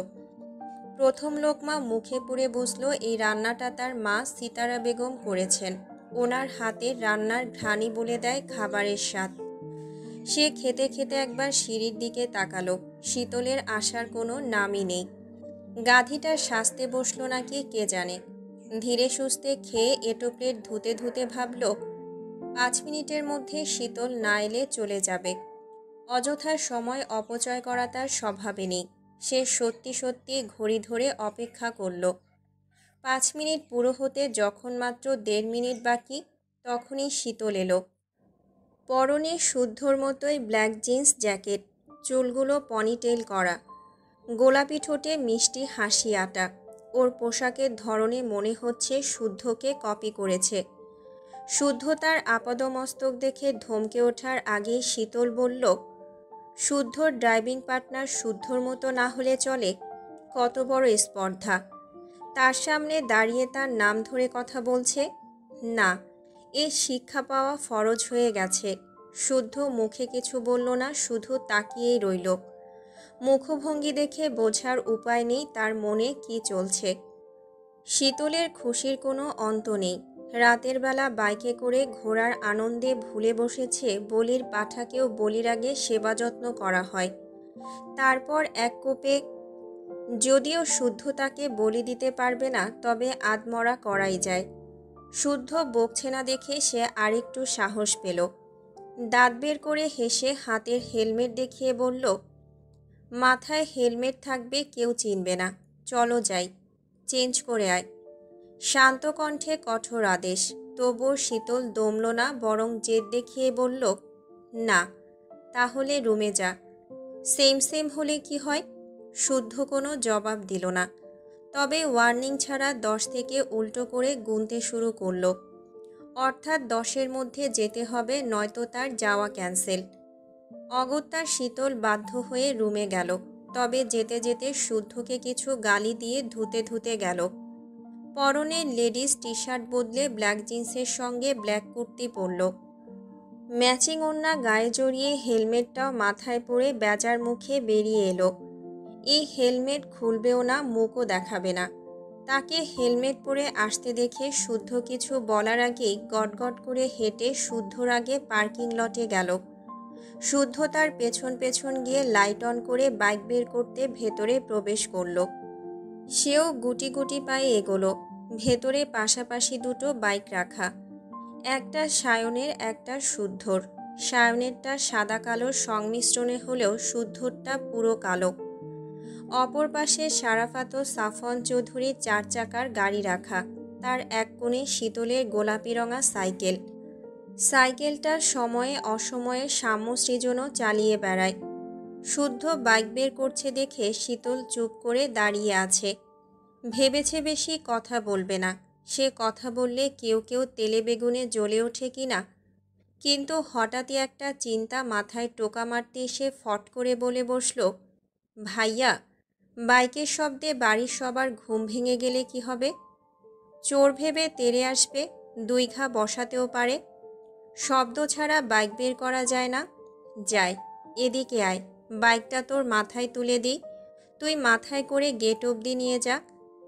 প্রথম লোকমা মুখে পুরে বসলো এই রান্নাটা তার মা সিতারা বেগম করেছেন। ওনার হাতের রান্নার ঘ্রাণই বলে দেয় খাবারের স্বাদ। সে খেতে খেতে একবার সিঁড়ির দিকে তাকালো। শীতলের আসার কোনো নামই নেই। গাধীটা সাজতে বসলো নাকি কে জানে। ধীরে সুস্থে খেয়ে এঁটো প্লেট ধুতে ধুতে ভাবল 5 মিনিটের মধ্যে শীতল না এলে চলে যাবে। অযথা সময় অপচয় করা তার স্বভাবে নেই। সে সত্যি সত্যি ঘড়ি ধরে অপেক্ষা করল। 5 মিনিট পুরো হতে যখন মাত্র 1.5 মিনিট বাকি, তখনই শীতল এলো। পরনে শুদ্ধর মতোই ব্ল্যাক জিন্স জ্যাকেট, চুলগুলো পনিটেল করা, গোলাপি ঠোঁটে মিষ্টি হাসি আঁটা। ওর পোশাকের ধরনে মনে হচ্ছে শুদ্ধকে কপি করেছে। শুদ্ধ তার আপাদমস্তক দেখে ধমকে ওঠার আগেই শীতল বলল, শুদ্ধর ড্রাইভিং পার্টনার শুদ্ধর মতো না হলে চলে? কত বড় স্পর্ধা! তার সামনে দাঁড়িয়ে তার নাম ধরে কথা বলছে। না, এ শিক্ষা পাওয়া ফরজ হয়ে গেছে। শুদ্ধ মুখে কিছু বলল না, শুধু তাকিয়েই রইল। মুখভঙ্গি দেখে বোঝার উপায় নেই তার মনে কি চলছে। শীতলের খুশির কোনো অন্ত নেই। রাতের বেলা বাইকে করে ঘোরার আনন্দে ভুলে বসেছে বলির পাঁঠাকেও বলির আগে সেবা যত্ন করা হয়। তারপর এক কোপে, যদিও শুদ্ধ তাকে বলি দিতে পারবে না, তবে আধমরা করাই যায়। শুদ্ধ বকছে না দেখে সে আরেকটু সাহস পেল। দাঁত বের করে হেসে হাতের হেলমেট দেখিয়ে বলল, মাথায় হেলমেট থাকবে কেউ চিনবে না, চলো যাই, চেঞ্জ করে আয়। শান্ত কণ্ঠে কঠোর আদেশ। তবুও শীতল দমল না, বরং জেদ দেখিয়ে বলল, না। তাহলে রুমে যা। সেম সেম হলে কি হয়? শুদ্ধ কোনো জবাব দিল না, তবে ওয়ার্নিং ছাড়া 10 থেকে উল্টো করে গুনতে শুরু করলো। অর্থাৎ 10-এর মধ্যে যেতে হবে, নয়তো তার যাওয়া ক্যান্সেল। অগত্যা শীতল বাধ্য হয়ে রুমে গেল। তবে যেতে যেতে শুদ্ধকে কিছু গালি দিয়ে ধুতে ধুতে গেল। পরনে লেডিস টি শার্ট বদলে ব্ল্যাক জিন্সের সঙ্গে ব্ল্যাক কুর্তি পরল। ম্যাচিং ওড়না গায়ে জড়িয়ে হেলমেটটাও মাথায় পরে বেজার মুখে বেরিয়ে এলো। এই হেলমেট খুলবেও না, মুখও দেখাবে না। তাকে হেলমেট পরে আসতে দেখে শুদ্ধ কিছু বলার আগেই গটগট করে হেঁটে শুদ্ধর আগে পার্কিং লটে গেল। শুদ্ধ তার পেছন পেছন গিয়ে লাইট অন করে বাইক বের করতে ভেতরে প্রবেশ করল। সেও গুটি গুটি পায়ে এগোলো। ভেতরে পাশাপাশি দুটো বাইক রাখা, একটা সায়নের একটা শুদ্ধর। সায়নেরটা সাদা কালোর সংমিশ্রণে হলেও শুদ্ধরটা পুরো কালো। অপর পাশে সারাফাত ও সাফওয়ান চৌধুরীর 4 চাকার গাড়ি রাখা, তার এক কোণে শীতলের গোলাপি রঙা সাইকেল। সাইকেলটা সময়ে অসময়ে সাম্য সৃজনও চালিয়ে বেড়ায়। শুদ্ধ বাইক বের করছে দেখে শীতল চুপ করে দাঁড়িয়ে আছে। ভেবেছে বেশি কথা বলবে না, সে কথা বললে কেউ কেউ তেলে বেগুনে জ্বলে ওঠে কিনা। কিন্তু হঠাৎই একটা চিন্তা মাথায় টোকা মারতে এসে ফট করে বলে বসল, ভাইয়া, বাইকের শব্দে বাড়ির সবার ঘুম ভেঙে গেলে কি হবে? চোর ভেবে তেড়ে আসবে, 2 ঘা বসাতেও পারে। শব্দ ছাড়া বাইক বের করা যায় না? যায়। এদিকে আয়, বাইকটা তোর মাথায় তুলে দিই, তুই মাথায় করে গেট অবধি নিয়ে যা।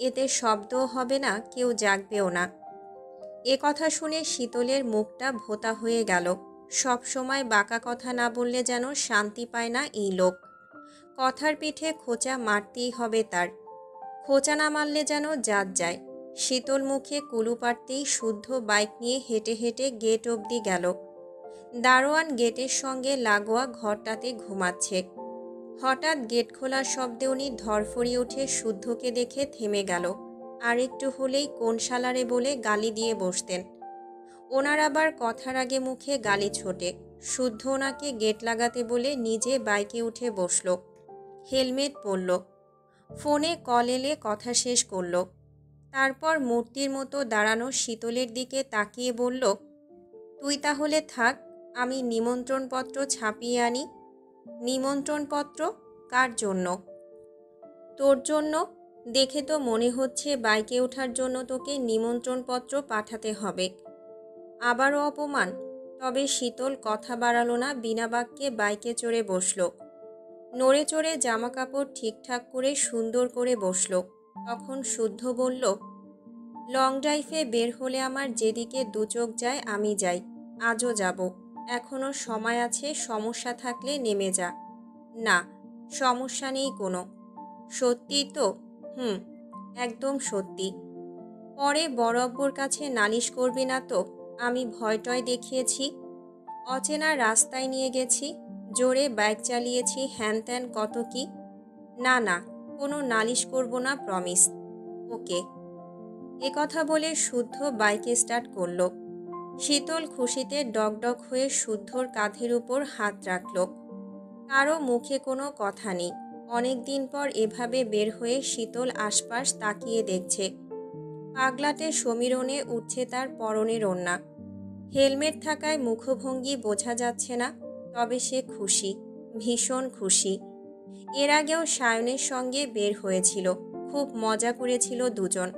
এতে শব্দও হবে না, কেউ জাগবেও না। এ কথা শুনে শীতলের মুখটা ভোঁতা হয়ে গেল। সব সময় বাঁকা কথা না বললে যেন শান্তি পায় না এই লোক। কথার পিঠে খোঁচা মারতেই হবে তার। খোঁচা না মারলে যেন জাত যায়। শীতল মুখে কুলু পাড়তেই শুদ্ধ বাইক নিয়ে হেঁটে হেঁটে গেট অবধি গেল। দারোয়ান গেটের সঙ্গে লাগোয়া ঘরটাতে ঘুমাচ্ছে। হঠাৎ গেট খোলার শব্দে উনি ধরফড়িয়ে উঠে শুদ্ধকে দেখে থেমে গেল। আর একটু হলেই কোন শালারে বলে গালি দিয়ে বসতেন। ওনার আবার কথার আগে মুখে গালি ছোটে। শুদ্ধ ওনাকে গেট লাগাতে বলে নিজে বাইকে উঠে বসল। হেলমেট পরল। ফোনে কল এলে কথা শেষ করল। তারপর মূর্তির মতো দাঁড়ানো শীতলের দিকে তাকিয়ে বলল, তুই তাহলে থাক, আমি নিমন্ত্রণপত্র ছাপিয়ে আনি। নিমন্ত্রণপত্র? কার জন্য? তোর জন্য। দেখে তো মনে হচ্ছে বাইকে ওঠার জন্য তোকে নিমন্ত্রণপত্র পাঠাতে হবে। আবারও অপমান। তবে শীতল কথা বাড়ালো না, বিনা বাক্যে বাইকে চড়ে বসল। নড়ে চড়ে জামা কাপড় ঠিকঠাক করে সুন্দর করে বসল। তখন শুদ্ধ বলল, লং ড্রাইভে বের হলে আমার যেদিকে 2 চোখ যায় আমি যাই। আজও যাব। এখনো সময় আছে, সমস্যা থাকলে নেমে যা। না, সমস্যা নেই কোনো। সত্যি তো? একদম সত্যি। পরে বড় আব্বুর কাছে নালিশ করবি না তো? আমি ভয় টয় দেখিয়েছি, অচেনা রাস্তায় নিয়ে গেছি, জোরে বাইক চালিয়েছি, হ্যান ত্যান কত কি। না না, কোনো নালিশ করব না, প্রমিস। ওকে। এ কথা বলে শুদ্ধ বাইকে স্টার্ট করল। শীতল খুশিতে ডগডগ হয়ে শুদ্ধর কাঁধের উপর হাত রাখল। কারো মুখে কোনো কথা নেই। অনেক দিন পর এভাবে বের হয়ে শীতল আশপাশ তাকিয়ে দেখছে। পাগলাটে সমীরণে উঠছে তার পরনের ওড়না। হেলমেট থাকায় মুখভঙ্গি বোঝা যাচ্ছে না, তবে সে খুশি, ভীষণ খুশি। এর আগেও সায়নের সঙ্গে বের হয়েছিল, খুব মজা করেছিল দুজন।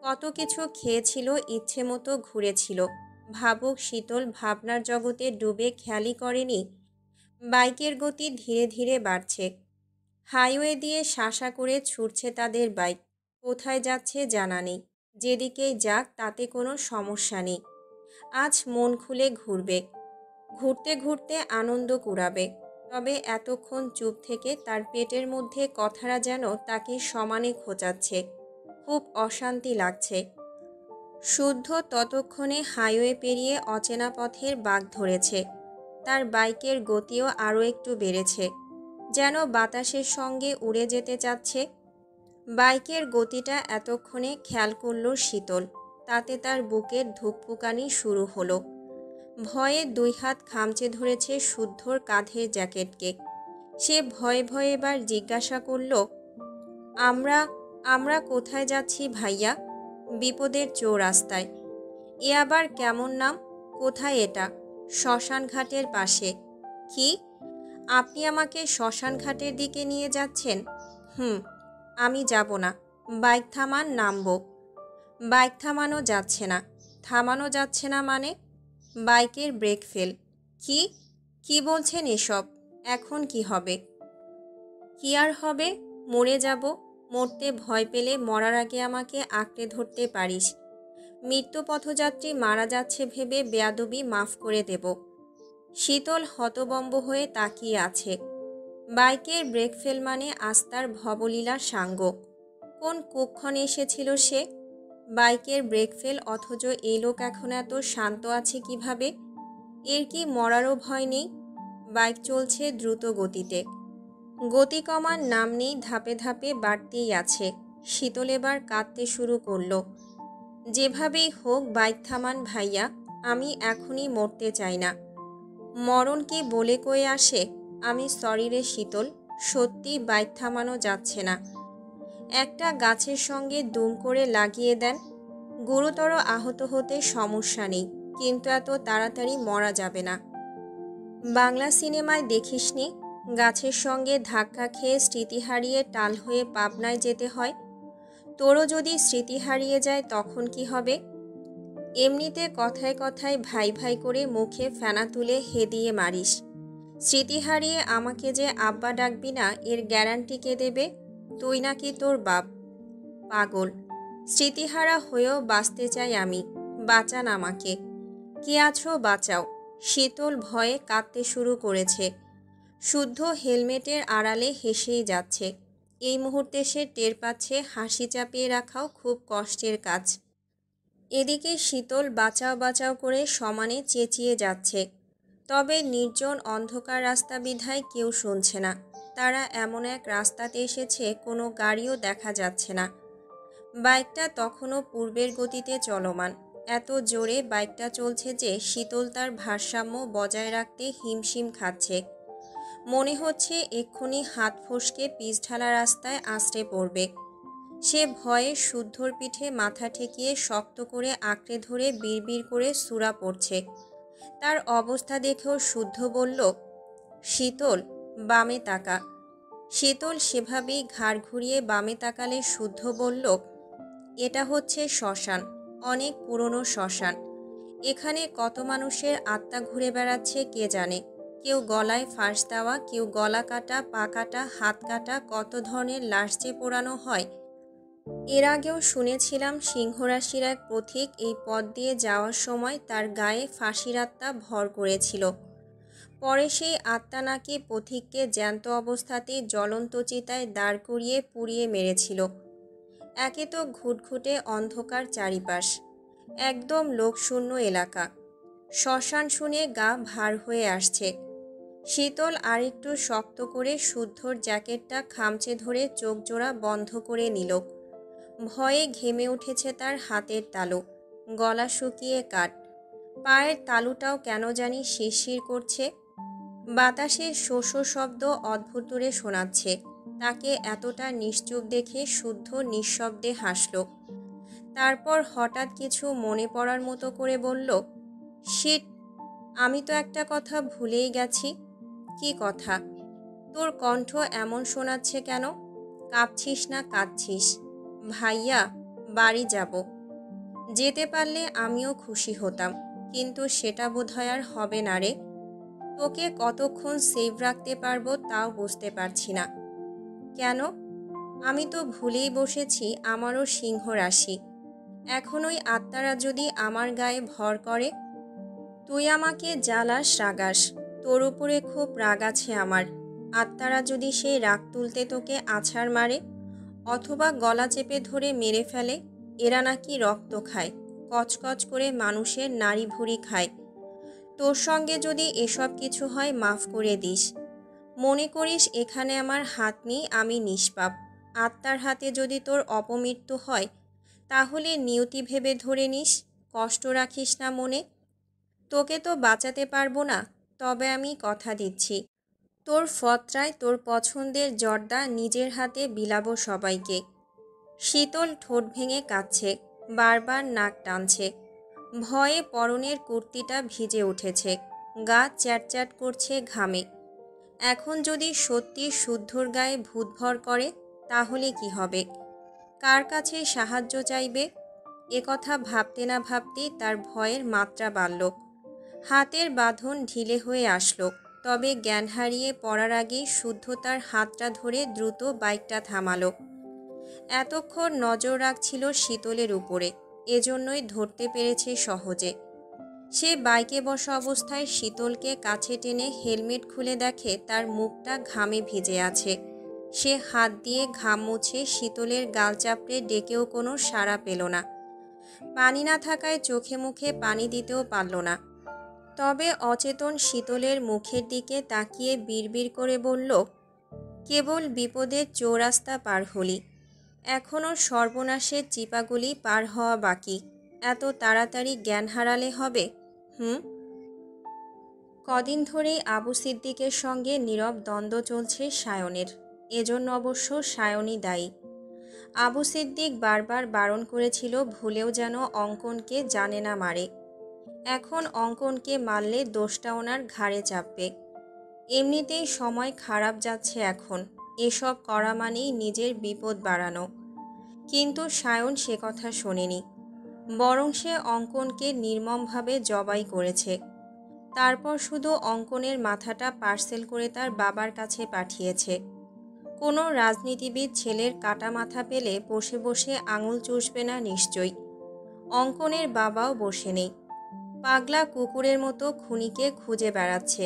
কত কিছু খেয়েছিল, ইচ্ছে মতো ঘুরেছিল। ভাবুক শীতল ভাবনার জগতে ডুবে খেয়ালই করেনি বাইকের গতি ধীরে ধীরে বাড়ছে। হাইওয়ে দিয়ে শাসা করে ছুটছে তাদের বাইক। কোথায় যাচ্ছে জানা নেই। যেদিকেই যাক তাতে কোনো সমস্যা নেই। আজ মন খুলে ঘুরবে, ঘুরতে ঘুরতে আনন্দ কুড়াবে। তবে এতক্ষণ চুপ থেকে তার পেটের মধ্যে কথারা যেন তাকে সমানে খোঁচাচ্ছে। খুব অশান্তি লাগছে। শুদ্ধ ততক্ষণে হাইওয়ে পেরিয়ে অচেনা পথের বাঁক ধরেছে। তার বাইকের গতিও আরও একটু বেড়েছে, যেন বাতাসের সঙ্গে উড়ে যেতে চাচ্ছে। বাইকের গতিটা এতক্ষণে খেয়াল করল শীতল। তাতে তার বুকের ধুকপুকানি শুরু হলো। ভয়ে 2 হাত খামচে ধরেছে শুদ্ধর কাঁধের জ্যাকেটকে। সে ভয়ে ভয়ে এবার জিজ্ঞাসা করল, আমরা আমরা কোথায় যাচ্ছি ভাইয়া? বিপদের চৌরাস্তায়। এ আবার কেমন নাম? কোথায় এটা? শ্মশান ঘাটের পাশে। কি? আপনি আমাকে শ্মশান ঘাটের দিকে নিয়ে যাচ্ছেন? হুম, আমি যাব না। বাইক থামান, নামবো। বাইক থামানো যাচ্ছে না। থামানো যাচ্ছে না মানে? বাইকের ব্রেক ফেল। কি কি বলছেন এসব? এখন কি হবে? কি আর হবে? মরে যাব। মরতে ভয় পেলে মরার আগে আমাকে আঁকড়ে ধরতে পারিস। মৃত্যু পথযাত্রী মারা যাচ্ছে ভেবে বেয়াদবি মাফ করে দেব। শীতল হতবম্ব হয়ে তাকিয়ে আছে। বাইকের ব্রেক ফেল মানে আস্তার ভবলীলা সাঙ্গ। কোন কুক্ষণে এসেছিল সে? বাইকের ব্রেক ফেল, অথচ এই লোক এখন এত শান্ত আছে কিভাবে? এর কি মরারও ভয় নেই? বাইক চলছে দ্রুত গতিতে। গতি কমার নাম নেই, ধাপে ধাপে বাড়তেই আছে। শীতল এবার কাঁদতে শুরু করলো। যেভাবেই হোক বাইক থামান ভাইয়া, আমি এখনই মরতে চাই না। মরণ কি বলে কয়ে আসে? আমি সরি রে শীতল, সত্যি বাইক থামানো যাচ্ছে না। একটা গাছের সঙ্গে দুম করে লাগিয়ে দেন। গুরুতর আহত হতে সমস্যা নেই, কিন্তু এত তাড়াতাড়ি মরা যাবে না। বাংলা সিনেমায় দেখিসনি, গাছের সঙ্গে ধাক্কা খেয়ে স্মৃতি হারিয়ে টাল হয়ে পাবনায় যেতে হয়? তোরও যদি স্মৃতি হারিয়ে যায় তখন কি হবে? এমনিতে কথায় কথায় ভাই ভাই করে মুখে ফেনা তুলে হেদিয়ে মারিস। স্মৃতি হারিয়ে আমাকে যে আব্বা ডাকবি না, এর গ্যারান্টি কে দেবে? তুই নাকি তোর বাপ? পাগল। স্মৃতিহারা হয়েও বাঁচতে চাই আমি। বাঁচান আমাকে। কে আছো বাঁচাও। শীতল ভয়ে কাঁদতে শুরু করেছে। শুদ্ধ হেলমেটের আড়ালে হেসেই যাচ্ছে। এই মুহূর্তে সে টের পাচ্ছে হাসি চাপিয়ে রাখাও খুব কষ্টের কাজ। এদিকে শীতল বাঁচাও বাঁচাও করে সমানে চেঁচিয়ে যাচ্ছে। তবে নির্জন অন্ধকার রাস্তা বিধায় কেউ শুনছে না। তারা এমন এক রাস্তাতে এসেছে কোনো গাড়িও দেখা যাচ্ছে না। বাইকটা তখনও পূর্বের গতিতে চলমান। এত জোরে বাইকটা চলছে যে শীতল তার ভারসাম্য বজায় রাখতে হিমশিম খাচ্ছে। মনে হচ্ছে এক্ষুনি হাত ফসকে পিচঢালা রাস্তায় আছড়ে পড়বে। সে ভয়ে শুদ্ধর পিঠে মাথা ঠেকিয়ে শক্ত করে আঁকড়ে ধরে বিড়বিড় করে সূরা পড়ছে। তার অবস্থা দেখেও শুদ্ধ বলল, শীতল, বামে তাকা। শীতল সেভাবেই ঘাড় ঘুরিয়ে বামে তাকালে শুদ্ধ বলল, এটা হচ্ছে শ্মশান, অনেক পুরনো শ্মশান। এখানে কত মানুষের আত্মা ঘুরে বেড়াচ্ছে কে জানে। কেউ গলায় ফাঁস দেওয়া, কেউ গলা কাটা, পা কাটা, হাত কাটা, কত ধরনের লাশ যে পোড়ানো হয়। এর আগেও শুনেছিলাম সিংহরাশির এক পথিক এই পথ দিয়ে যাওয়ার সময় তার গায়ে ফাঁসির আত্মা ভর করেছিল। পরে সেই আত্মা নাকি পথিককে জ্যান্ত অবস্থাতেই জ্বলন্ত চিতায় দাঁড় করিয়ে পুড়িয়ে মেরেছিল। একে তো ঘুটঘুটে অন্ধকার চারিপাশ, একদম লোকশূন্য এলাকা। শ্মশান শুনে গা ভার হয়ে আসছে। শীতল আরেকটু শক্ত করে শুদ্ধর জ্যাকেটটা খামচে ধরে চোখ জোড়া বন্ধ করে নিল। ভয়ে ঘেমে উঠেছে তার হাতের তালু, গলা শুকিয়ে কাঠ। পায়ের তালুটাও কেন জানি শিরশির করছে। বাতাসের শোষ শব্দ অদ্ভুত দূরে শোনাচ্ছে। তাকে এতটা নিশ্চুপ দেখে শুদ্ধ নিঃশব্দে হাসল। তারপর হঠাৎ কিছু মনে পড়ার মতো করে বলল, শিট, আমি তো একটা কথা ভুলেই গেছি। কি কথা? তোর কণ্ঠ এমন শোনাচ্ছে কেন? কাঁপছিস না কাঁদছিস? ভাইয়া, বাড়ি যাব। যেতে পারলে আমিও খুশি হতাম, কিন্তু সেটা বোধহয় আর হবে না রে। তোকে কতক্ষণ সেভ রাখতে পারবো তাও বুঝতে পারছি না। কেন? আমি তো ভুলেই বসেছি আমারও সিংহ রাশি। এখন ওই আত্মারা যদি আমার গায়ে ভর করে? তুই আমাকে জ্বালাস, রাগাস। তোর উপরে খুব রাগ আছে আমার। আত্মারা যদি সেই রাগ তুলতে তোকে আছাড় মারে, অথবা গলা চেপে ধরে মেরে ফেলে। এরা নাকি রক্ত খায়, কচকচ করে মানুষের নাড়ি ভুড়ি খায়। তোর সঙ্গে যদি এসব কিছু হয় মাফ করে দিস। মনে করিস এখানে আমার হাত নেই, আমি নিষ্পাপ। আত্মার হাতে যদি তোর অপমৃত্যু হয়, তাহলে নিয়তি ভেবে ধরে নিস, কষ্ট রাখিস না মনে। তোকে তো বাঁচাতে পারবো না, তবে আমি কথা দিচ্ছি, তোর ফতরায় তোর পছন্দের জর্দা নিজের হাতে বিলাবো সবাইকে। শীতল ঠোঁট ভেঙে কাঁদছে, বারবার নাক টানছে। ভয়ে পরনের কুর্তিটা ভিজে উঠেছে, গা চ্যাটচ্যাট করছে ঘামে। এখন যদি সত্যি শুদ্ধর গায়ে ভূত ভর করে তাহলে কি হবে? কার কাছে সাহায্য চাইবে? একথা ভাবতে না ভাবতেই তার ভয়ের মাত্রা বাড়ল। হাতের বাঁধন ঢিলে হয়ে আসলো, তবে জ্ঞান হারিয়ে পড়ার আগেই শুদ্ধ তার হাতটা ধরে দ্রুত বাইকটা থামালো। এতক্ষণ নজর রাখছিল শীতলের উপরে, এজন্যই ধরতে পেরেছে সহজে। সে বাইকে বসা অবস্থায় শীতলকে কাছে টেনে হেলমেট খুলে দেখে তার মুখটা ঘামে ভিজে আছে। সে হাত দিয়ে ঘাম মুছে শীতলের গাল চাপড়ে ডেকেও কোনো সাড়া পেল না। পানি না থাকায় চোখে মুখে পানি দিতেও পারল না। তবে অচেতন শীতলের মুখের দিকে তাকিয়ে বিড়বিড় করে বলল, কেবল বিপদের চৌরাস্তা পার হলি, এখনও সর্বনাশের চিপাগুলি পার হওয়া বাকি। এত তাড়াতাড়ি জ্ঞান হারালে হবে? কদিন ধরেই আবু সিদ্দিকের সঙ্গে নীরব দ্বন্দ্ব চলছে সায়নের। এজন্য অবশ্য সায়নই দায়ী। আবু সিদ্দিক বারবার বারণ করেছিল ভুলেও যেন অঙ্কনকে জানে না মারে। এখন অঙ্কনকে মারলে দোষটা ওনার ঘাড়ে চাপবে। এমনিতেই সময় খারাপ যাচ্ছে এখন, এসব করা মানেই নিজের বিপদ বাড়ানো। কিন্তু সায়ন সে কথা শোনেনি, বরং সে অঙ্কনকে নির্মমভাবে জবাই করেছে। তারপর শুধু অঙ্কনের মাথাটা পার্সেল করে তার বাবার কাছে পাঠিয়েছে। কোনো রাজনীতিবিদ ছেলের কাটা মাথা পেলে বসে বসে আঙুল চুষবে না নিশ্চয়ই। অঙ্কনের বাবাও বসে নেই, পাগলা কুকুরের মতো খুনিকে খুঁজে বেড়াচ্ছে।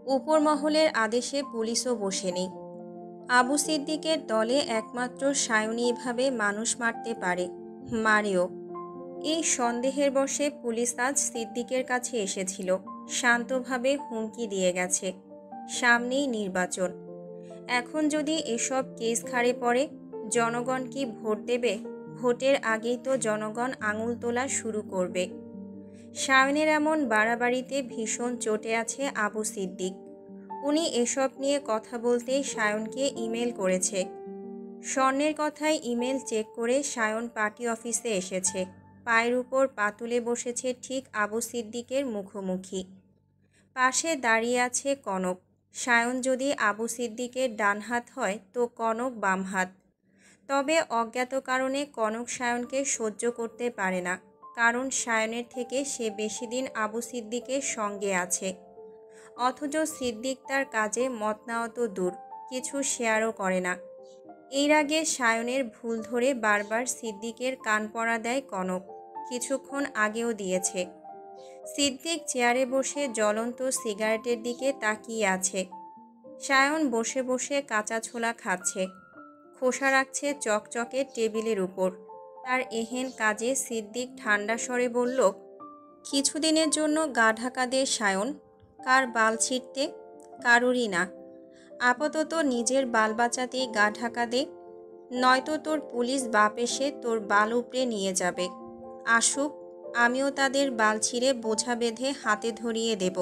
উপর মহলের আদেশে পুলিশও বসে নেই। আবু সিদ্দিকের দলে একমাত্র সায়নী এভাবে মানুষ মারতে পারে, মারেও। এই সন্দেহের বশে পুলিশ আজ সিদ্দিকের কাছে এসেছিল, শান্তভাবে হুমকি দিয়ে গেছে, সামনেই নির্বাচন। এখন যদি এসব কেস খাড়ে পড়ে, জনগণ কি ভোট দেবে? ভোটের আগেই তো জনগণ আঙুল তোলা শুরু করবে। সায়নের এমন বাড়াবাড়িতে ভীষণ চটে আছে আবু সিদ্দিক। উনি এসব নিয়ে কথা বলতে সায়নকে ইমেল করেছে। স্বর্ণের কথায় ইমেল চেক করে সায়ন পার্টি অফিসে এসেছে। পায়ের উপর পা তুলে বসেছে ঠিক আবু সিদ্দিকের মুখোমুখি। পাশে দাঁড়িয়ে আছে কনক। সায়ন যদি আবু সিদ্দিকের ডান হাত হয় তো কনক বাম হাত। তবে অজ্ঞাত কারণে কনক সায়নকে সহ্য করতে পারে না, কারণ সায়নের থেকে সে বেশি দিন আবু সিদ্দিকের সঙ্গে আছে। অথচ সিদ্দিক তার কাজে মত নেওয়া তো দূর, কিছু শেয়ারও করে না। এর আগে সায়নের ভুল ধরে বারবার সিদ্দিকের কান পড়া দেয় কনক, কিছুক্ষণ আগেও দিয়েছে। সিদ্দিক চেয়ারে বসে জ্বলন্ত সিগারেটের দিকে তাকিয়ে আছে। সায়ন বসে বসে কাঁচা ছোলা খাচ্ছে, খোসা রাখছে চকচকে টেবিলের উপর। তার এহেন কাজে সিদ্দিক ঠান্ডা স্বরে বলল, কিছুদিনের জন্য গা ঢাকা দে সায়ন। কার বাল ছিঁড়তে? কারুরই না। আপাতত নিজের বাল বাঁচাতেই গা ঢাকা দে, নয়তো তোর পুলিশ বাপ এসে তোর বাল উপড়ে নিয়ে যাবে। আসুক, আমিও তাদের বাল ছিঁড়ে বোঝা বেঁধে হাতে ধরিয়ে দেব।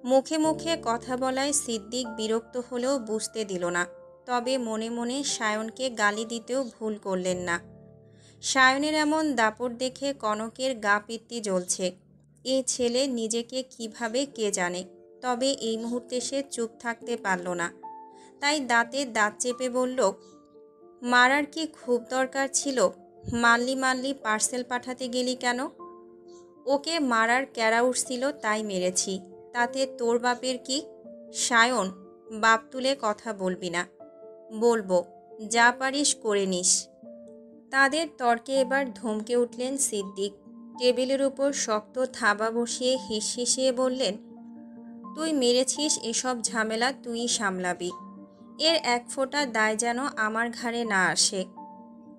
মুখে মুখে কথা বলায় সিদ্দিক বিরক্ত হলেও বুঝতে দিল না। তবে মনে মনে সায়নকে গালি দিতেও ভুল করলেন না। সায়নের এমন দাপট দেখে কনকের গা পিত্তি জ্বলছে। এই ছেলে নিজেকে কিভাবে কে জানে। তবে এই মুহূর্তে সে চুপ থাকতে পারল না। তাই দাঁতে দাঁত চেপে বলল, মারার কি খুব দরকার ছিল? মানলি পার্সেল পাঠাতে গেলি কেন? ওকে মারার ক্যারা উঠছিল তাই মেরেছি, তাতে তোর বাপের কি? সায়ন, বাপ তুলে কথা বলবি না। বলবো, যা পারিস করে নিস। তাদের তর্কে এবার ধমকে উঠলেন সিদ্দিক। টেবিলের উপর শক্ত থাবা বসিয়ে হিসহিসিয়ে বললেন, তুই মেরেছিস, এসব ঝামেলা তুই সামলাবি। এর এক ফোঁটা দায় যেন আমার ঘাড়ে না আসে।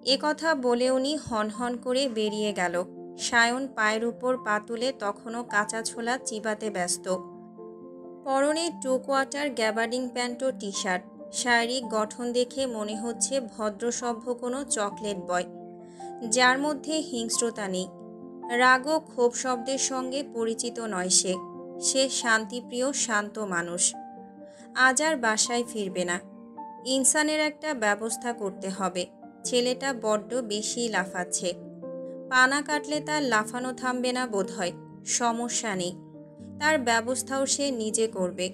এ কথা বলে উনি হনহন করে বেরিয়ে গেল। সায়ন পায়ের উপর পা তুলে তখনও কাঁচা ছোলা চিবাতে ব্যস্ত। পরনে টু কোয়ার্টার গ্যাবার্ডিং প্যান্ট ও টি শার্ট। শারীরিক গঠন দেখে মনে হচ্ছে ভদ্রসভ্য কোনো চকলেট বয়, যার মধ্যে হিংস্রতা নেই। রাগ ও ক্ষোভ শব্দের সঙ্গে পরিচিত নয় সে। সে শান্তিপ্রিয় শান্ত মানুষ। আজ আর বাসায় ফিরবে না। ইনসানের একটা ব্যবস্থা করতে হবে। ছেলেটা বড্ড বেশি লাফাচ্ছে। পানা কাটলে তার লাফানো থামবে না বোধহয়। সমস্যা নেই, তার ব্যবস্থাও সে নিজে করবে।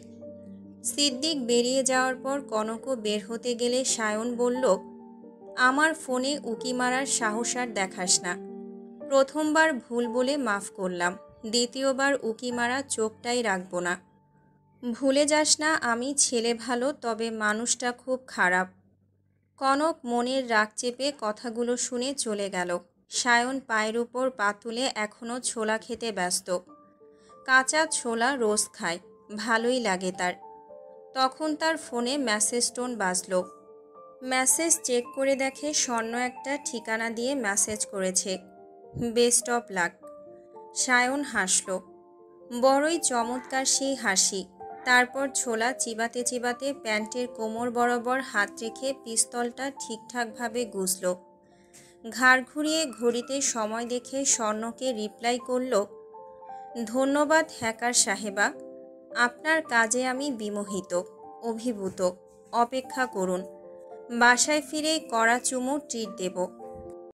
সিদ্দিক বেরিয়ে যাওয়ার পর কনকও বের হতে গেলে সায়ন বলল, আমার ফোনে উকি মারার সাহস আর দেখাস না। প্রথমবার ভুল বলে মাফ করলাম, দ্বিতীয়বার উকি মারা চোখটাই রাখবো না। ভুলে যাস না আমি ছেলে ভালো, তবে মানুষটা খুব খারাপ। কনক মনের রাগ চেপে কথাগুলো শুনে চলে গেল। সায়ন পায়ের উপর পা তুলে এখনও ছোলা খেতে ব্যস্ত। কাঁচা ছোলা রোজ খায়, ভালোই লাগে তার। তখন তার ফোনে মেসেজ টোন বাজল। মেসেজ চেক করে দেখে স্বর্ণ একটা ঠিকানা দিয়ে মেসেজ করেছে, বেস্ট অফ লাক। সায়ন হাসল, বড়ই চমৎকার সেই হাসি। তারপর ছোলা চিবাতে চিবাতে প্যান্টের কোমর বরাবর হাত রেখে পিস্তলটা ঠিকঠাকভাবে গুজল। ঘাড় ঘুরিয়ে ঘড়িতে সময় দেখে স্বর্ণকে রিপ্লাই করল, ধন্যবাদ হ্যাকার সাহেবা, আপনার কাজে আমি বিমোহিত, অভিভূত। অপেক্ষা করুন, বাসায় ফিরে কড়া চুমু ট্রিট দেব।